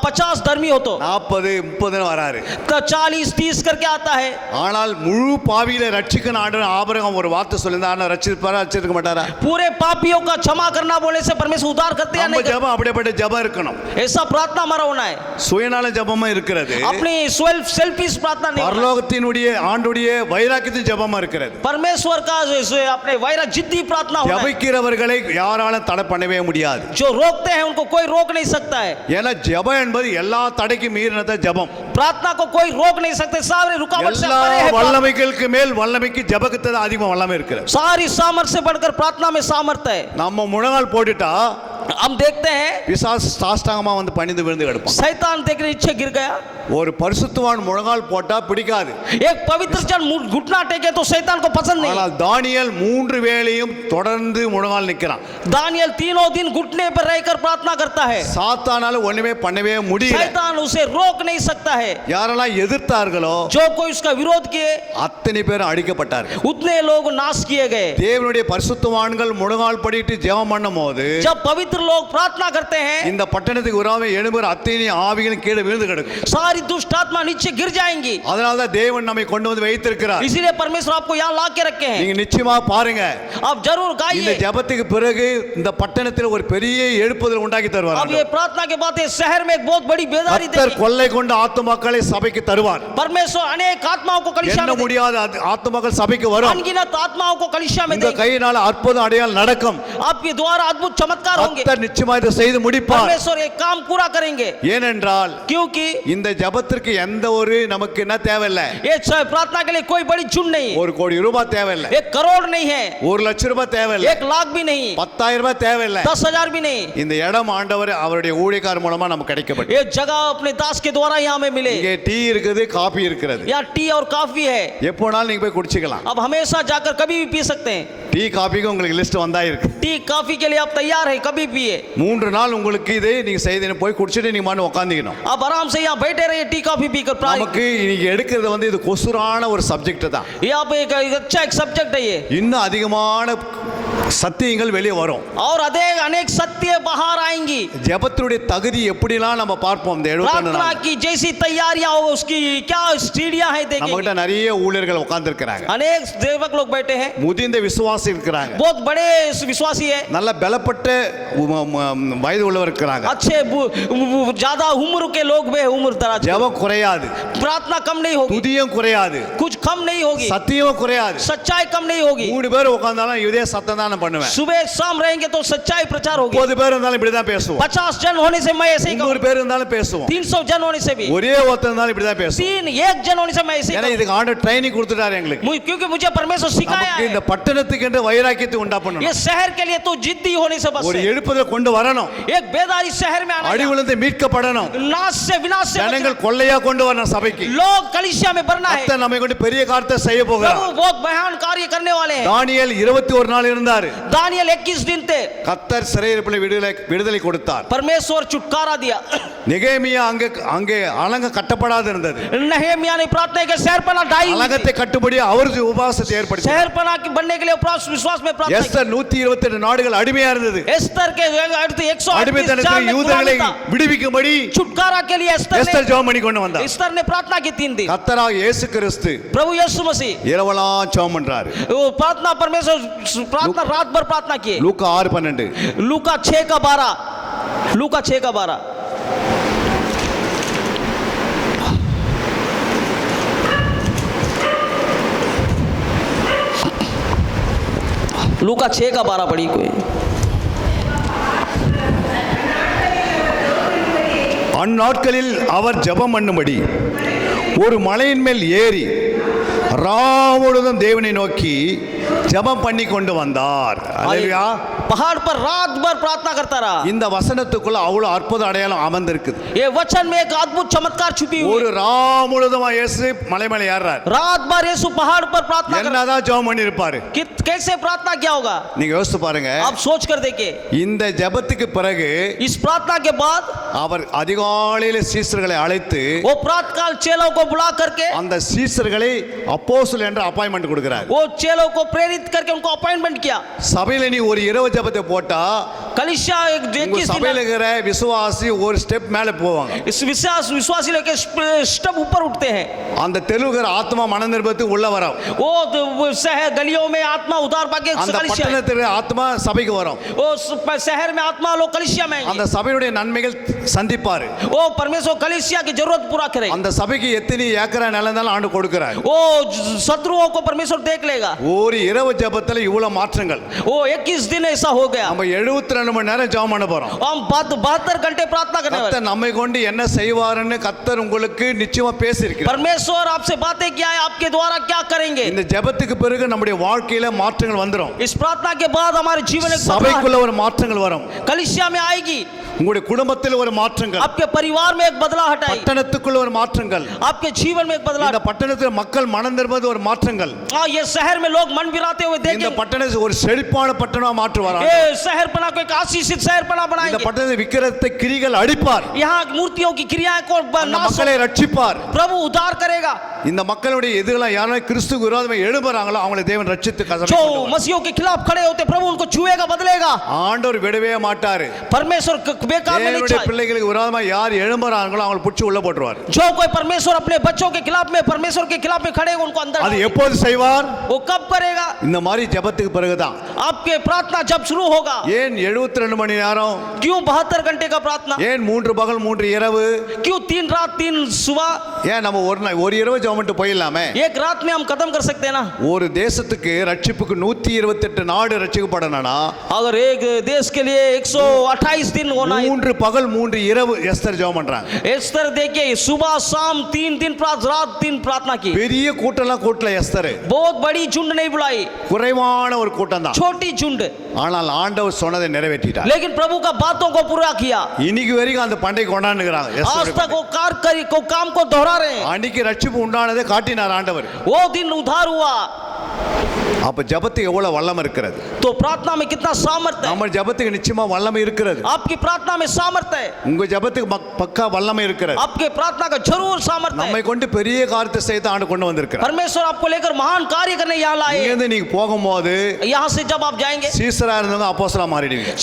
50 धर्मी हो तो 40 30 வராரு. 40 30 करके आता है. ஆனால் முழு பாவிகளை ரட்சிக்கணும் ஆண்டவர் ஆபிரகாம் ஒரு வார்த்தை சொல்லியிருந்தா ரட்சிப்பாரா ரட்சிக்க மாட்டாரா? पूरे पापियों का क्षमा करना बोलने से परमेश्वर उद्धार करते हैं நம்ம नहीं करते? ஜெபம் அப்படிப்பட்ட ஜெபம் இருக்கணும். ऐसा प्रार्थना हमारा होना है. சுயநல ஜெபமும் இருக்கிறது, अपनी सेल्फिश प्रार्थना नहीं होना है. பரலோகத்தினுடைய ஆண்டுடைய வைராக்கியத்தின் ஜெபமா இருக்கிறது. परमेश्वर का जो अपने वैरा जिद्दी प्रार्थना होना है. ஜெபிக்கிறவர்களை யாராலும் தடை பண்ணவே முடியாது. जो रोकते हैं उनको कोई रोक नहीं सकता है. ஏன்னா ஜெபம் என்பது எல்லா தடைக்கும் மீறினத ஜெபம். प्रार्थना को कोई रोक नहीं सकते. सारे रुकावट से எல்லா परे है. வல்லமைகளுக்கு மேல் வல்லமைக்கு ஜெபத்துக்கு தான் அதிகமா வல்லமை இருக்கிறது. सारी सामर्थ्य से बढ़कर प्रार्थना में सामर्थ्य है. நம்ம முழங்கால் போட்டுட்டா हम देखते हैं பிசாசு சாஷ்டாங்கமா வந்து பணிந்து விழுந்து கிடப்பான். शैतान देखने इच्छे गिर गया. ஒரு பரிசுத்தவான் முழங்கால் போட்டா பிடிக்காது. एक पवित्र जन घुटना टेके तो शैतान को पसंद नहीं. ஆனால் தானியேல் 3 வேளையும் தொடர்ந்து முழங்கால் நிற்கிறான். दानियल 3 दिन घुटने पर रहकर प्रार्थना करता है. சாத்தானால ஒண்ணுமே பண்ணவே முடியல. शैतान उसे रोक नहीं सकता है. யாரெல்லாம் எதிர்த்தார்களோ जो कोई उसका विरोध किए அத்தனை பேரும் அழிக்கப்பட்டார்கள். उतने लोग नाश किए गए. தேவனுடைய பரிசுத்தவான்கள் முழங்கால் படிட்டு ஜெபம் பண்ணும்போது जब पवित्र लोग प्रार्थना करते हैं இந்த பட்டணத்துக்கு உராமே எழும்புற அத்தனை ஆவிகளும் கீழே விழுந்து கிடக்கும். सारी दुष्ट आत्मा नीचे गिर जाएंगी. அதனால தான் தேவன் நம்மை கொண்டு வந்து வைத்திருக்கிறார். इसीलिए परमेश्वर आपको यहाँ ला के रखे हैं. நீங்க நிச்சயமா பாருங்க, आप जरूर இந்த गाइए. ஜெபத்துக்கு பிறகு இந்த பட்டணத்தில் ஒரு பெரிய எழுப்புதல் உண்டாக்கி தருவார். अब ये प्रार्थना के बाद इस शहर में एक बहुत बड़ी बेदारी கர்த்தர் देगी. கொள்ளை கொண்ட ஆத்துமாக்களை சபைக்கு தருவார். परमेश्वर अनेक आत्माओं को कलीसिया என்ன में देगा. முடியாத ஆத்துமாக்கள் சபைக்கு வரும். अनगिनत आत्माओं को कलीसिया में இந்த देगा. கையினால அற்புதம் அடையாளம் நடக்கும். आपके द्वारा अद्भुत चमत्कार होंगे. கர்த்தர் நிச்சயமா இதை செய்து முடிப்பார். परमेश्वर एक काम पूरा करेंगे. ஏனென்றால் क्योंकि இந்த ஜெபத்திற்கு எந்த ஒரு நமக்கு என்ன தேவையில்லை. ये प्रार्थना के लिए कोई बड़ी चुन नहीं. 1 கோடி ரூபாய் தேவையில்லை. 1 करोड़ नहीं है. 1 லட்சம் ரூபாய் தேவையில்லை. 1 लाख भी नहीं. 10,000 ரூபாய் தேவையில்லை. 10,000 भी नहीं. இந்த இடம் ஆண்டவர் அவருடைய ஊழியக்காரர் மூலமா நமக்கு கிடைக்கப்பட்டது. ये जगह अपने दास के द्वारा यहाँ में मिले. இங்கே டீ இருக்குது, காபி இருக்கிறது. यहाँ टी और कॉफी है. எப்போனாலும் நீங்க போய் குடிச்சுக்கலாம். अब हमेशा जाकर कभी भी पी सकते हैं. டீ காபிக்கு உங்களுக்கு லிஸ்ட் வந்தா இருக்கு. टी कॉफी के लिए आप तैयार है, कभी पिए. 3 நாள் உங்களுக்கு இதை நீங்க செய்து போய் குடிச்சிட்டு நீங்க மாட்டு உட்காந்துக்கணும். आप आराम से यहाँ बैठे रहिए, टी कॉफी पीकर प्रार्थना. நமக்கு இன்னைக்கு எடுக்கிறது வந்து இது கொசுரான ஒரு சப்ஜெக்ட் தான். यहाँ पे एक अच्छा एक सब्जेक्ट है ये. இன்னும் அதிகமான சத்தியங்கள் வெளியே வரும். और अनेक सत्य बाहर आएंगी. ஜெபத்துடைய தகுதி எப்படிலாம் நம்ம பார்ப்போம். இந்த 71 प्रार्थना நாள் की जैसी तैयारियां हो उसकी क्या सीढ़ियां है நம்ம देखेंगे. கிட்ட நிறைய ஊழியர்கள் உட்கார்ந்து இருக்காங்க. अनेक सेवक लोग बैठे हैं. முதிர்ந்த விசுவாசி இருக்கிறாங்க. बहुत बड़े विश्वासी है. நல்ல பலப்பட்ட வயது உள்ளவர் இருக்கிறாங்க. अच्छे ज्यादा उम्र के लोग भी उम्र दराज. ஜெபம் குறையாது, प्रार्थना कम नहीं होगी, துதியம் குறையாது, कुछ कम नहीं होगी, சத்தியம் குறையாது. सच्चाई कम नहीं होगी. 3 பேர் உட்கார்ந்தாலும் இதே சத்தம் தான் நான் பண்ணுவேன். सुबह शाम रहेंगे तो सच्चाई प्रचार होगी. 30 பேர் இருந்தாலும் இப்படி தான் பேசுவோம். 50 जन होने से मैं ऐसे ही 300 பேர் இருந்தாலும் பேசுவோம். 300 जन होने से भी, ஒரே ஒருத்தர் இருந்தாலும் இப்படி தான் பேசுவோம். 1 जन होने से मैं ऐसे ஏன்னா ही இதுக்கு ஆண்டவர் ட்ரைனிங் கொடுத்துட்டாரு எங்களுக்கு. क्योंकि मुझे परमेश्वर सिखाया நமக்கு है. இந்த பட்டணத்துக்கு என்ற வைராக்கியத்தை உண்டா ये பண்ணணும். शहर के लिए तो जिद्दी होने से बस ஒரு है. எழுப்புதல் கொண்டு வரணும். एक बेदारी शहर में आना அடி है. விழுந்து மீட்கப்படணும். नाश से विनाश से ஜனங்கள் बचना. கொள்ளையா கொண்டு வரணும் சபைக்கு. लोग कलीसिया में भरना है. கர்த்தர் நம்மை கொண்டு பெரிய காரியத்தை செய்ய போகிறார். प्रभु बहुत महान कार्य करने वाले हैं. தானியேல் 21 நாள் இருந்தார். दानियल 21 दिन थे. கர்த்தர் சிறையிருப்பில் விடுதலை கொடுத்தார். परमेश्वर छुटकारा दिया. நெகேமியா அங்கே அலங்க கட்டப்படாது இருந்தது. नहमिया ने प्रार्थना की शहरपना ढाई हुई थी. அலங்கத்தை கட்டும்படி அவர் உபவாசத்தை ஏற்படுத்தினார். शहरपना की बनने के लिए उपवास विश्वास में प्रार्थना की. எஸ்தர் 128 நாடுகள் அடிமையா இருந்தது. एस्तर के 138 அடிமைத்தனத்தில் யூதர்களை விடுவிக்கும்படி छुटकारा के लिए எஸ்தர் ஜெபம் பண்ணி கொண்டு வந்தார். एस्तर ने प्रार्थना की 3 दिन. கர்த்தராகிய இயேசு கிறிஸ்து प्रभु यीशु मसीह இரவெல்லாம் ஜெபம் பண்றாரு. वो प्रार्थना परमेश्वर प्रार्थना रात भर प्रार्थना किए. லூக்கா 6:12 लूका 6 का 12 लूका 6 का 12 लूका 6 का 12 पढ़ी कोई. அந்நாட்களில் அவர் ஜெபம் பண்ணும்படி ஒரு மலையின் மேல் ஏறி ராமுழுதும் தேவனை நோக்கி ஜெபம் பண்ணி கொண்டு வந்தார். அல்லேலூயா. पहाड़ पर रात भर प्रार्थना करता रहा। இந்த வசனத்துக்குள்ள அவ்வளவு அற்புத அடையாளம் அமர்ந்திருக்குது. ये वचन में एक अद्भुत चमत्कार छुपी हुई ஒரு है। ரா முழுதுமா இயேசு மலை மேல ஏறார். रात भर यीशु पहाड़ पर प्रार्थना कर என்னதான் ஜெபம் பண்ணி இருப்பாரு? कैसे प्रार्थना किया होगा? நீங்க யோசிச்சு பாருங்க. आप सोच कर देखिए, இந்த ஜெபத்துக்கு பிறகு इस प्रार्थना के बाद அவர் அதிகாலையில சீஷர்களை அழைத்து वो प्रातःकाल चेलों को बुला करके அந்த சீஷர்களை அப்போஸ்தலர் என்ற அப்பாயின்மெண்ட் கொடுக்கிறார். वो चेलों को प्रेरित करके उनको अपॉइंटमेंट किया। சபையில நீ ஒரு இரவு ஜெபத்தை போட்டா कलिसिया एक உங்க சபையில இருக்கிற விசுவாசி ஒரு ஸ்டெப் மேல போவாங்க. इस विश्वासी लोग के स्टेप ऊपर उठते हैं। அந்த தெலுங்குற ஆத்மா மன நிர்பத்துக்கு உள்ள வரும். वो शहर गलियों में आत्मा उधार पाके அந்த कलिसिया, பட்டணத்துல ஆத்மா சபைக்கு வரும். वो शहर में आत्मा लोग कलिसिया में அந்த சபையுடைய நன்மைகள் சந்திப்பாரு. वो परमेश्वर कलिसिया की जरूरत पूरा करे। அந்த சபைக்கு எத்தனை ஏக்கரா நிலம் இருந்தாலும் ஆண்டு கொடுக்கிறார். वो शत्रुओं को परमेश्वर देख लेगा। ஒரு இரவு ஜெபத்துல இவ்வளவு மாற்றங்கள். वो 21 दिन ऐसा हो गया। நம்ம 72 மணி நேரம் ஜெபம் பண்ண போறோம். हम 72 घंटे प्रार्थना करने वाले। கர்த்தர் நம்மை கொண்டு என்ன செய்வாருன்னு கர்த்தர் உங்களுக்கு நிச்சயமா பேசியிருக்கிறார். परमेश्वर आपसे बातें क्या है, आपके द्वारा क्या करेंगे। இந்த ஜெபத்துக்கு பிறகு நம்முடைய வாழ்க்கையில மாற்றங்கள் வந்துரும். इस प्रार्थना के बाद हमारे जीवन में சபைக்குள்ள ஒரு மாற்றங்கள் வரும். कलिसिया में आएगी। உங்களுடைய குடும்பத்தில் ஒரு மாற்றங்கள், आपके परिवार में एक बदलाहट आएगी। பட்டணத்துக்குள்ள ஒரு மாற்றங்கள், आपके जीवन में एक இந்த बदलाव। பட்டணத்தில் மக்கள் மனம் திரும்புவது ஒரு மாற்றங்கள். ये शहर में लोग मन बिराते हुए இந்த देखेंगे। பட்டணத்தை ஒரு செழிப்பான பட்டணமா மாற்றுவார். ये शहर बना को एक आशीषित शहर बना இந்த बनाएंगे। பட்டணத்தை விக்கிரத்தை கிரிகள் அடிப்பார். यहाँ मूर्तियों की क्रियाएं को அந்த नाश, மக்களை ரட்சிப்பார். प्रभु उद्धार करेगा। இந்த மக்களுடைய எதிரெல்லாம் யாரும் கிறிஸ்துவுக்கு விரோதமா எழும்புறாங்களோ அவங்களை தேவன் ரட்சித்து जो मसीहों के खिलाफ खड़े होते प्रभु उनको छुएगा, बदलेगा। ஆண்டவர் விடவே மாட்டாரு. परमेश्वर बेकार में नहीं தேவனுடைய चाहे। பிள்ளைகளுக்கு விரோதமா யார் எழும்புறாங்களோ அவங்களை புடிச்சு உள்ள போட்டுருவார். जो कोई परमेश्वर अपने बच्चों के खिलाफ में परमेश्वर के खिलाफ में खड़े उनको अंदर அது डालेगा। எப்போது செய்வார்? वो कब करेगा? இந்த மாதிரி ஜெபத்துக்கு பிறகுதான். आपके प्रार्थना जब शुरू होगा। ஏன் 72 மணி நேரம்? क्यों 72 घंटे का प्रार्थना? ஏன் 3 பகல் 3 இரவு? क्यों 3 रात 3 सुबह? ஏன் நம்ம ஒரு இரவு ஜெபம் பண்ணிட்டு போயிடலாமே? एक रात में हम खत्म कर सकते हैं ना। ஒரு தேசத்துக்கு ரட்சிப்புக்கு 128 நாடு ரட்சிக்கப்படணும்னா अगर एक देश के लिए 128 दिन होना है। 3 பகல் 3 இரவு எஸ்தர் ஜெபம் பண்றாங்க. एस्तर देखिए सुबह शाम 3 दिन रात 3 प्रार्थना की। பெரிய கூட்டம்லாம் கூட்டல எஸ்தர். बहुत बड़ी झुंड नहीं बुलाई, குறைவான ஒரு கூட்டம் தான். छोटी झुंड। ஆனால் ஆண்டவர் சொன்னதை நிறைவேற்றிட்டார். लेकिन प्रभु का बातों को पूरा किया। இன்னைக்கு வரைக்கும் அந்த பண்டை கொண்டாடுறாங்க. आज तक वो काम को दोहरा रहे हैं। அன்னைக்கு ரட்சிப்பு உண்டானதை காட்டினார் ஆண்டவர். वो दिन उद्धार हुआ। அப்ப ஜெபத்துக்கு எவ்வளவு வல்லமை இருக்கிறது? तो प्रार्थना में कितना सामर्थ्य है। நம்ம ஜெபத்துக்கு நிச்சயமா வல்லமை இருக்கிறது. आपकी प्रार्थना में सामर्थ्य है। உங்க ஜெபத்துக்கு பக்கா வல்லமை இருக்கிறது. आपके प्रार्थना का जरूर सामर्थ्य நம்மை है। கொண்டு பெரிய காரியத்தை செய்து ஆண்டு கொண்டு வந்திருக்கிறார். परमेश्वर आपको लेकर महान कार्य करने यहाँ लाए। இங்கிருந்து நீங்க போகும்போது यहाँ से जब आप जाएंगे சீசரா இருந்தவங்க அப்போஸ்தலா மாறிடுவீங்க.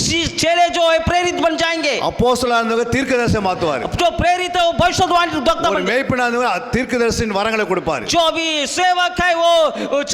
चेले जो है प्रेरित बन जाएंगे। அப்போஸ்தலா இருந்தவங்க தீர்க்கதரிசி மாத்துவார். जो प्रेरित है वो भविष्यवाणी ஒரு बन जाएंगे। மேய்ப்பனா இருந்தவங்க தீர்க்கதரிசியின் வரங்களை கொடுப்பார். जो अभी सेवक है वो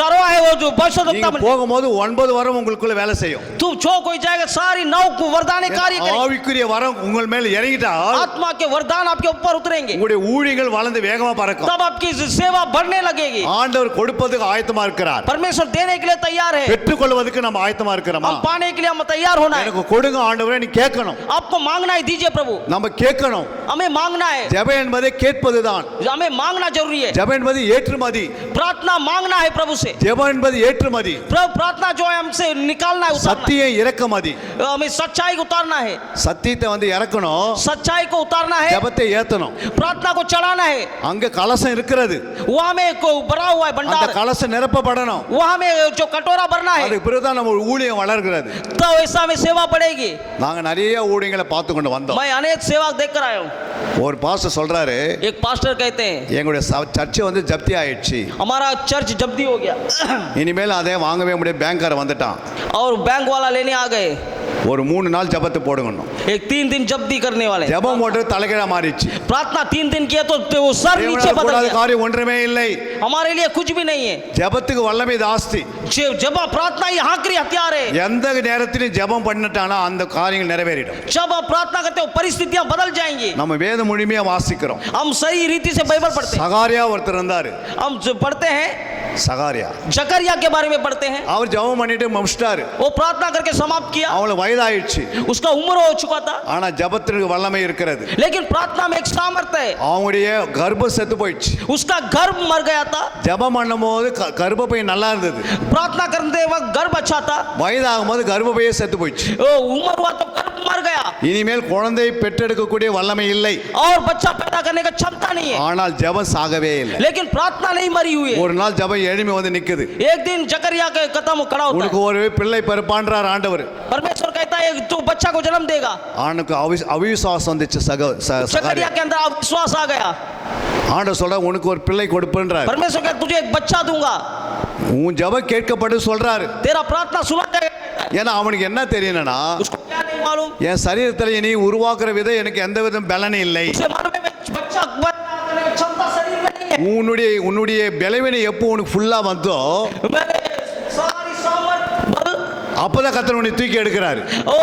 चरवा है वो जो भविष्यवक्ता நீங்க बन। போகும்போது 9 வரம் உங்களுக்குள்ள வேலை செய்யும். तू जो कोई जाएगा सारी 9 वरदानी कार्य करेंगे। ஆவிக்குரிய வரம் உங்கள் மேல் இறங்கிட்டா आत्मा के वरदान आपके ऊपर उतरेंगे। உங்களுடைய ஊழியங்கள் வளர்ந்து வேகமா பறக்கும். तब आपकी सेवा बढ़ने लगेगी। ஆண்டவர் கொடுப்பதுக்கு ஆயத்தமா இருக்கிறார். परमेश्वर देने के लिए तैयार है। பெற்றுக்கொள்வதற்கு நம்ம ஆயத்தமா இருக்கிறோமா? हम पाने के लिए हम तैयार होना है। எனக்கு கொடுங்க ஆண்டவரே நீ கேட்கணும். आपको मांगना है, दीजिए प्रभु। நம்ம கேட்கணும். हमें मांगना है। ஜெபம் என்பது கேட்பதுதான். हमें मांगना जरूरी है। ஜெபம் என்பது ஏற்றுமதி. प्रार्थना मांगना है प्रभु से। ஜெபம் என்பது ஏற்றுமதி. प्रभु प्रार्थना जो है हमसे निकालना है, उतारना சத்திய இறக்குமதி. है। हमें सच्चाई को उतारना है। சத்தியத்தை வந்து இறக்கணும். सच्चाई को उतारना है। ஜெபத்தை ஏத்தணும். प्रार्थना को चढ़ाना है। அங்க கலசம் இருக்கிறது. वहाँ में को भरा हुआ है அந்த भंडार। கலசம் நிரப்பப்படணும். वहाँ में जो कटोरा भरना है। அதுக்கு பிறகுதான் நம்ம ஊழியம் வளர்கிறது. तो ऐसा में सेवा बढ़ेगी। நாங்க நிறைய ஊழியங்களை பார்த்து கொண்டு வந்தோம். मैं अनेक सेवा देख कर आया हूँ। ஒரு பாஸ்டர் சொல்றாரு, एक पास्टर कहते हैं எங்களுடைய சர்ச்சை வந்து ஜப்தி ஆயிடுச்சு. हमारा चर्च जब्ती हो गया। இனிமேல் அதை வாங்கவே முடியாது. பேங்க்கார வந்துட்டான். और बैंक वाला लेने आ गए। ஒரு 3 நாள் ஜபத்தை போடுங்கணும். एक 3 दिन जब्ती करने वाले। ஜபம் போட்டு தலைகீழா மாறிடுச்சு. प्रार्थना 3 दिन किया तो वो सर नीचे बदल கூடாத गया। காரியம் ஒன்றுமே இல்லை. हमारे लिए कुछ भी नहीं है। ஜபத்துக்கு வல்லமை ஜாஸ்தி. जब प्रार्थना ही आखिरी हथियार है। எந்த நேரத்திலும் ஜபம் பண்ணிட்டானா அந்த காரியங்கள் நிறைவேறிடும். जब आप प्रार्थना करते हो परिस्थितियां बदल जाएंगी। நம்ம வேத முழுமையா வாசிக்கிறோம். हम सही रीति से बाइबल पढ़ते हैं। சகாரியா ஒருத்தர் இருந்தாரு. हम जो पढ़ते हैं சகாரியா जकरिया के बारे में पढ़ते हैं। அவர் ஜெபம் பண்ணிட்டு முடிச்சிட்டாரு. वो प्रार्थना करके समाप्त किया, அவங்களுக்கு வயதாயிடுச்சு. उसका उम्र हो चुका था, ஆனா ஜெபத்திற்கு வல்லமை இருக்கிறது. लेकिन प्रार्थना में एक सामर्थ्य है। அவங்களுடைய கர்ப்பம் செத்து போயிடுச்சு. उसका गर्भ मर गया था। ஜெபம் பண்ணும்போது கர்ப்பப்பை நல்லா இருந்தது. प्रार्थना करते वक्त गर्भ अच्छा था, வயதாகும் போது கர்ப்பப்பையே செத்து போயிடுச்சு. वो उम्र हुआ तो गर्भ मर गया இனிமேல் குழந்தை பெற்றெடுக்கக்கூடிய வல்லமை இல்லை. और बच्चा पैदा करने का क्षमता नहीं है। ஆனால் ஜெபம் சாகவே இல்லை. लेकिन प्रार्थना नहीं मरी हुई है। ஒரு நாள் ஜெபம் எழும்பி வந்து நிக்குது. एक दिन जकरिया के कदम खड़ा होता உனக்கு है, ஒரு பிள்ளை பிறப்பான்றார் ஆண்டவர். परमेश्वर कहता है तू बच्चा को जन्म देगा। அவனுக்கு அவிசுவாசம் வந்துச்சு. जकरिया சகாரியா के अंदर अविश्वास आ गया। ஆண்டவர் சொல்ற உனக்கு ஒரு பிள்ளை கொடுப்பேன்றார். परमेश्वर कहता तुझे एक बच्चा दूंगा, உன் ஜெபம் கேட்கப்பட்டு சொல்றாரு. तेरा प्रार्थना सुना जाएगा। ஏன்னா அவனுக்கு என்ன தெரியணும்னா उसको क्या नहीं मालूम, என் சரீரத்தில் நீ உருவாக்குற விதம் எனக்கு எந்த விதம் பலனும் இல்லை. उसे मालूम है बच्चा पैदा करने की क्षमता शरीर में नहीं है। உன்னுடைய பலவீனம் எப்போ உனக்கு ஃபுல்லா வந்தோ मैंने सारी सामर्थ बल அப்பதான் கர்த்தர் உன்னை தூக்கி எடுக்கிறாரு. ओ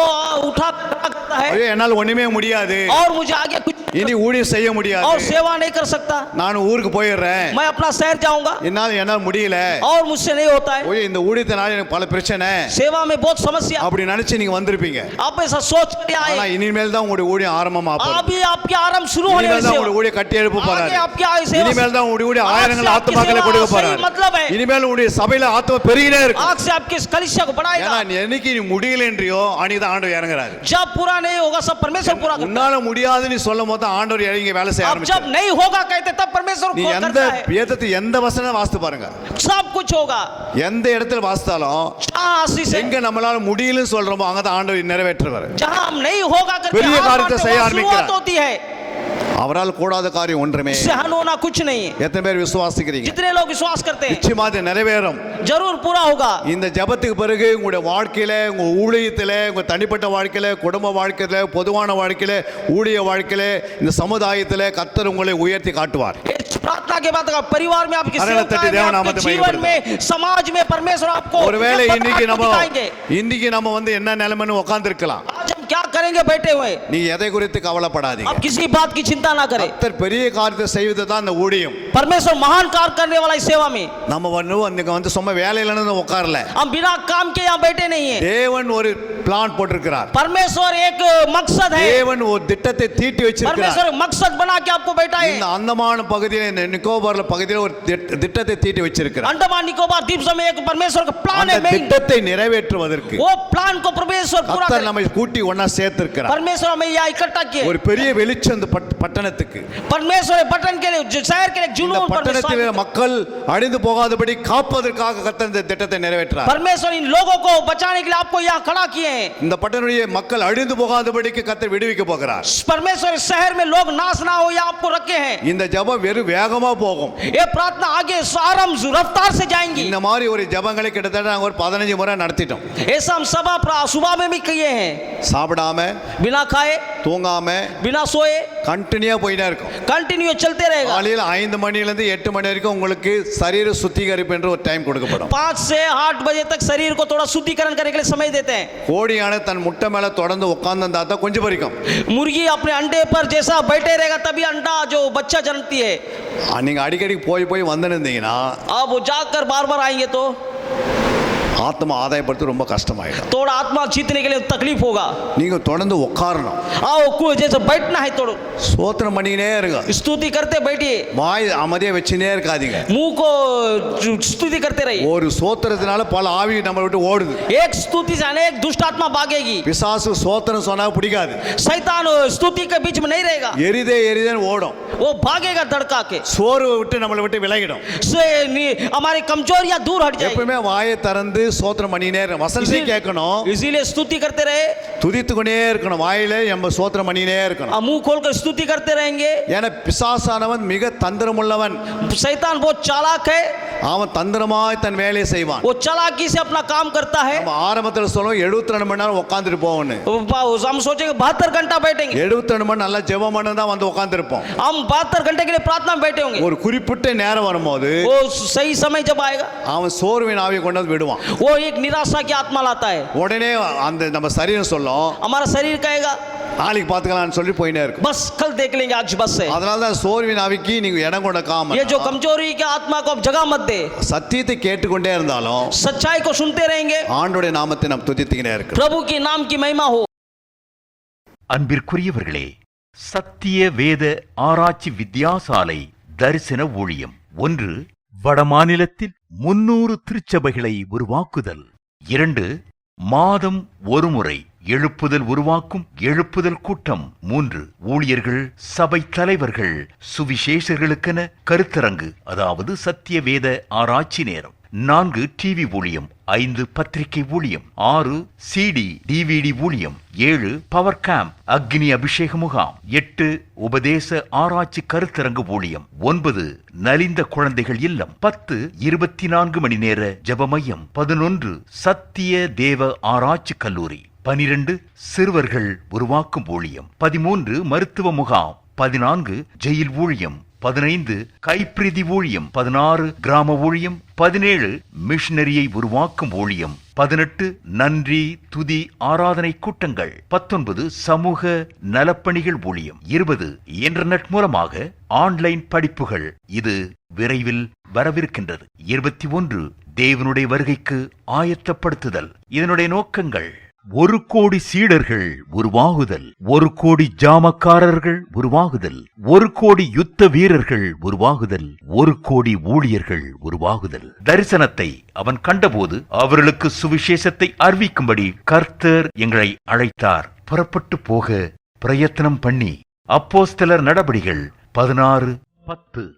उठा खड़ा करता है ஐயோ என்னால் ஒண்ணுமே முடியாது, और मुझे आगे कुछ இனி ஊழியம் செய்ய முடியாது, और सेवा नहीं कर सकता, நான் ஊருக்கு போயிடுறேன், मैं अपना शहर जाऊंगा என்னால் முடியல, और मुझसे नहीं होता है, ஓய் இந்த ஊழியத்தினால எனக்கு பல பிரச்சனை सेवा में बहुत समस्या, அப்படி நினைச்சு நீங்க வந்திருப்பீங்க. आप ऐसा सोच कर ஆனா आए। இனிமேல் தான் உங்களுடைய ஊழியம் ஆரம்பமா போகுது. अभी आपकी आरंभ शुरू होने இனிமேல் தான் वाली உங்களுடைய ஊழியம் கட்டி எழுப்ப போறாரு. आगे आपकी आय सेवा, இனிமேல் தான் உங்களுடைய ஊழியம் आज से ஆயிரங்கள் आपकी ஆத்மாக்களை सेवा கொடுக்க सही போறாரு. मतलब है, இனிமேல் உங்களுடைய சபையில ஆத்மா பெருகினே இருக்கும். आग से आपकी इस कलीसिया को बढ़ाएगा। ஏன்னா நீ என்னைக்கு நீ முடியலன்றியோ அன்னைக்கு தான் ஆண்டவர் இறங்குறாரு. जब पूरा नहीं होगा सब परमेश्वर पूरा करता உன்னால முடியாதுன்னு சொல்லும் போது தான் ஆண்டவர் இறங்கி வேலை செய்ய है। अब ஆரம்பிச்சார். जब नहीं होगा कहते तब परमेश्वर நீ को எந்த करता है। வேதத்தை எந்த வசனம் வாசித்து பாருங்க, सब कुछ होगा, எந்த இடத்துல வாசித்தாலும் जहाँ आशीष है, எங்க நம்மளால முடியலன்னு சொல்றோமோ அங்கதான் ஆண்டவர் நிறைவேற்றுவார். जहाँ हम नहीं होगा करके பெரிய हार காரியத்தை मानते செய்ய वहाँ ஆரம்பிக்கிறார். शुरुआत होती है। அவரால் கூடாத காரியம் ஒன்றுமே. सहन होना कुछ नहीं है। எத்தனை பேர் விசுவாசிக்கிறீங்க? जितने लोग विश्वास करते हैं நிச்சயமா அது நிறைவேறும். जरूर पूरा होगा। இந்த ஜெபத்துக்கு பிறகு உங்களுடைய வாழ்க்கையில, உங்க ஊழியத்தில, உங்க தனிப்பட்ட வாழ்க்கையில, குடும்ப வாழ்க்கையில, பொதுவான வாழ்க்கையில, ஊழிய வாழ்க்கையில, இந்த சமுதாயத்தில கர்த்தர் உங்களை உயர்த்தி காட்டுவார். इस प्रार्थना के बाद परिवार में आपकी अरे लत्ते सेवकाई में, देव आपके नामते जीवन में, समाज में परमेश्वर आपको ஒருவேளை இன்னைக்கு दिखाएंगे। நம்ம வந்து என்ன நிலைமைன்னு உட்கார்ந்து இருக்கலாம். आज हम क्या करेंगे बैठे हुए, நீங்க எதை குறித்து கவலைப்படாதீங்க. आप किसी बात की चिंता ना करें। கர்த்தர் பெரிய காரியத்தை செய்வது தான் இந்த ஊழியம். परमेश्वर महान कार्य करने वाला इस सेवा में, நம்ம வந்து சும்மா வேலையில இருந்து உட்காரல. हम बिना काम के यहाँ बैठे नहीं है। தேவன் ஒரு பிளான் போட்டிருக்கிறார். परमेश्वर एक मकसद है, தேவன் ஒரு திட்டத்தை தீட்டி வச்சிருக்கிறார். परमेश्वर एक मकसद बना के आपको बैठा है। இந்த அந்தமான பகுதியில, இந்த நிக்கோபார் பகுதியில ஒரு திட்டத்தை தீட்டி வச்சிருக்கிறார். अंडमान निकोबार द्वीप समूह एक परमेश्वर का प्लान है। அந்த திட்டத்தை நிறைவேற்றுவதற்கு वो प्लान को परमेश्वर पूरा கர்த்தர் करे। நம்மை கூட்டி ஒண்ணா சேர்த்திருக்கிறார். परमेश्वर हमें यहाँ इकट्ठा किए। ஒரு பெரிய வெளிச்சம் இந்த பட்டணத்துக்கு. परमेश्वर पटन के लिए, शहर के लिए இந்த जुनून பட்டணத்தில் மக்கள் அழிந்து போகாதபடி காப்பதற்காக கர்த்தர் இந்த திட்டத்தை நிறைவேற்றார். परमेश्वर इन लोगों को बचाने के लिए आपको यहाँ खड़ा किए हैं। இந்த பட்டணத்துடைய மக்கள் அழிந்து போகாதபடிக்கு கர்த்தர் விடுவிக்க போகிறார். परमेश्वर इस शहर में लोग नाश ना हो यहाँ आपको रखे हैं। இந்த ஜெபம் வெறும் வேகமா போகும். ये प्रार्थना आगे आरंभ रफ्तार से जाएंगी। இந்த மாதிரி ஒரு ஜெபங்களை கிட்டத்தட்ட நாங்க ஒரு 15 முறை நடத்திட்டோம். ऐसा हम सभा सुबह में भी किए हैं, சாப்பிடாம, बिना खाए, தூங்காம, बिना सोए, கண்டினியூ போயிட்டே இருக்கும். कंटिन्यू चलते रहेगा। காலையில 5 மணில இருந்து 8 மணி வரைக்கும் உங்களுக்கு சரீர சுத்திகரிப்பு என்ற ஒரு டைம் கொடுக்கப்படும். 5 से 8 बजे तक शरीर को थोड़ा शुद्धिकरण करने के लिए समय देते हैं। கோடியான தன் முட்டை மேல தொடர்ந்து உட்கார்ந்தா தான் கொஞ்சம் பறிக்கும். मुर्गी अपने अंडे पर जैसा बैठे रहेगा तभी अंडा जो बच्चा जन्मती है। நீங்க அடிக்கடி போய் வந்துருந்தீங்கன்னா अब वो जाकर बार बार आएंगे तो ஆத்மா ஆதாயப்படுத்த ரொம்ப கஷ்டமாயிடும். थोड़ा आत्मा जीतने के लिए तकलीफ होगा। நீங்க தொடர்ந்து உட்காரணும். आओ जैसे बैठना है थोड़ा ஸ்தோத்திரம் பண்ணினே இருங்க. स्तुति करते बैठिए, வாய் அமைதியா வச்சுனே இருக்காதீங்க. मुंह को स्तुति करते रहिए। ஒரு ஸ்தோத்திரத்தினால பல ஆவி நம்மளை விட்டு ஓடுது. एक स्तुति से अनेक दुष्ट आत्मा भागेगी। பிசாசு ஸ்தோத்திரம் சொன்னா பிடிக்காது. शैतान स्तुति के बीच में नहीं रहेगा, எரிதேன்னு ஓடும். वो भागेगा धड़का के। சோர்வை விட்டு நம்மளை விட்டு விலகிடும். हमारी कमजोरियां दूर हट जाएगी। எப்பவுமே வாயை திறந்து ஸ்தோத்திரம் பண்ணினே இருக்கணும். வசனத்தை கேட்கணும். इसीलिए स्तुति करते रहे, துதித்து கொண்டே இருக்கணும். வாயில நம்ம ஸ்தோத்திரம் பண்ணினே இருக்கணும். मुंह खोलकर स्तुति करते रहेंगे। ஏன்னா பிசாசானவன் மிக தந்திரமுள்ளவன். शैतान बहुत चालाक है, அவன் தந்திரமாய் தன் வேலையை செய்வான். वो चालाकी से अपना काम करता है। நம்ம ஆரம்பத்தில் சொல்லுவோம் 72 மணி நேரம் உட்காந்துட்டு போவோம்னு. हम सोचेंगे 72 घंटा बैठेंगे, 72 மணி நல்லா ஜெபம் பண்ண தான் வந்து உட்காந்துருப்போம். हम 72 घंटे के लिए प्रार्थना में बैठे होंगे। ஒரு குறிப்பிட்ட நேரம் வரும்போது वो सही समय जब आएगा அவன் சோர்வின் ஆவியை கொண்டு வந்து விடுவான். वो एक निराशा की आत्मा लाता है। உடனே அந்த நம்ம சரீரம் சொல்லும், हमारा शरीर कहेगा நாளைக்கு பார்த்துக்கலாம்னு சொல்லி போயினே இருக்கும். बस कल देख लेंगे, आज बस है। அதனால தான் சோர்வின் ஆவிக்கு நீங்க இடம் கொடுக்காம ये जो कमजोरी की आत्मा को अब जगह मत दे। சத்தியத்தை கேட்டுக்கொண்டே இருந்தாலும் सच्चाई को सुनते रहेंगे, ஆண்டவருடைய நாமத்தை நாம் துதித்துக்கிட்டே இருக்கோம். प्रभु की नाम की महिमा हो। அன்பிற்குரியவர்களே, சத்திய வேத ஆராய்ச்சி வித்தியாசாலை தரிசன ஊழியம் 1. வடமாநிலத்தில் 300 திருச்சபைகளை உருவாக்குதல். 2. மாதம் ஒருமுறை எழுப்புதல் உருவாக்கும் எழுப்புதல் கூட்டம். 3. ஊழியர்கள், சபை தலைவர்கள், சுவிசேஷர்களுக்கென கருத்தரங்கு, அதாவது சத்திய வேத ஆராய்ச்சி நேரம். 4. டிவி ஊழியம். 5. பத்திரிகை ஊழியம். 6. சிடி டிவிடி ஊழியம். 7. பவர் கேம்ப் அக்னி அபிஷேக முகாம். 8. உபதேச ஆராய்ச்சி கருத்தரங்கு ஊழியம். 9. நலிந்த குழந்தைகள் இல்லம். 10. 24 மணி நேர ஜெப மையம். 11. சத்திய தேவ ஆராய்ச்சி கல்லூரி. 12. சிறுவர்கள் உருவாக்கும் ஊழியம். 13. மருத்துவ முகாம். 14. ஜெயில் ஊழியம். 15. கைப்பிரதி ஊழியம். 16. கிராம ஊழியம். 17. மிஷனரியை உருவாக்கும் ஊழியம். 18. நன்றி துதி ஆராதனை கூட்டங்கள். 19. சமூக நலப்பணிகள் ஊழியம். 20. இன்டர்நெட் மூலமாக ஆன்லைன் படிப்புகள். இது விரைவில் வரவிருக்கின்றது. 21. தேவனுடைய வருகைக்கு ஆயத்தப்படுத்துதல். இதனுடைய நோக்கங்கள்: 1 கோடி சீடர்கள் உருவாகுதல், 1 கோடி ஜாமக்காரர்கள் உருவாகுதல், 1 கோடி யுத்த வீரர்கள் உருவாகுதல், 1 கோடி ஊழியர்கள் உருவாகுதல். தரிசனத்தை அவன் கண்டபோது அவர்களுக்கு சுவிசேஷத்தை அறிவிக்கும்படி கர்த்தர் எங்களை அழைத்தார். புறப்பட்டு போக பிரயத்தனம் பண்ணி. அப்போஸ்தலர் நடபடிகள் 16:10.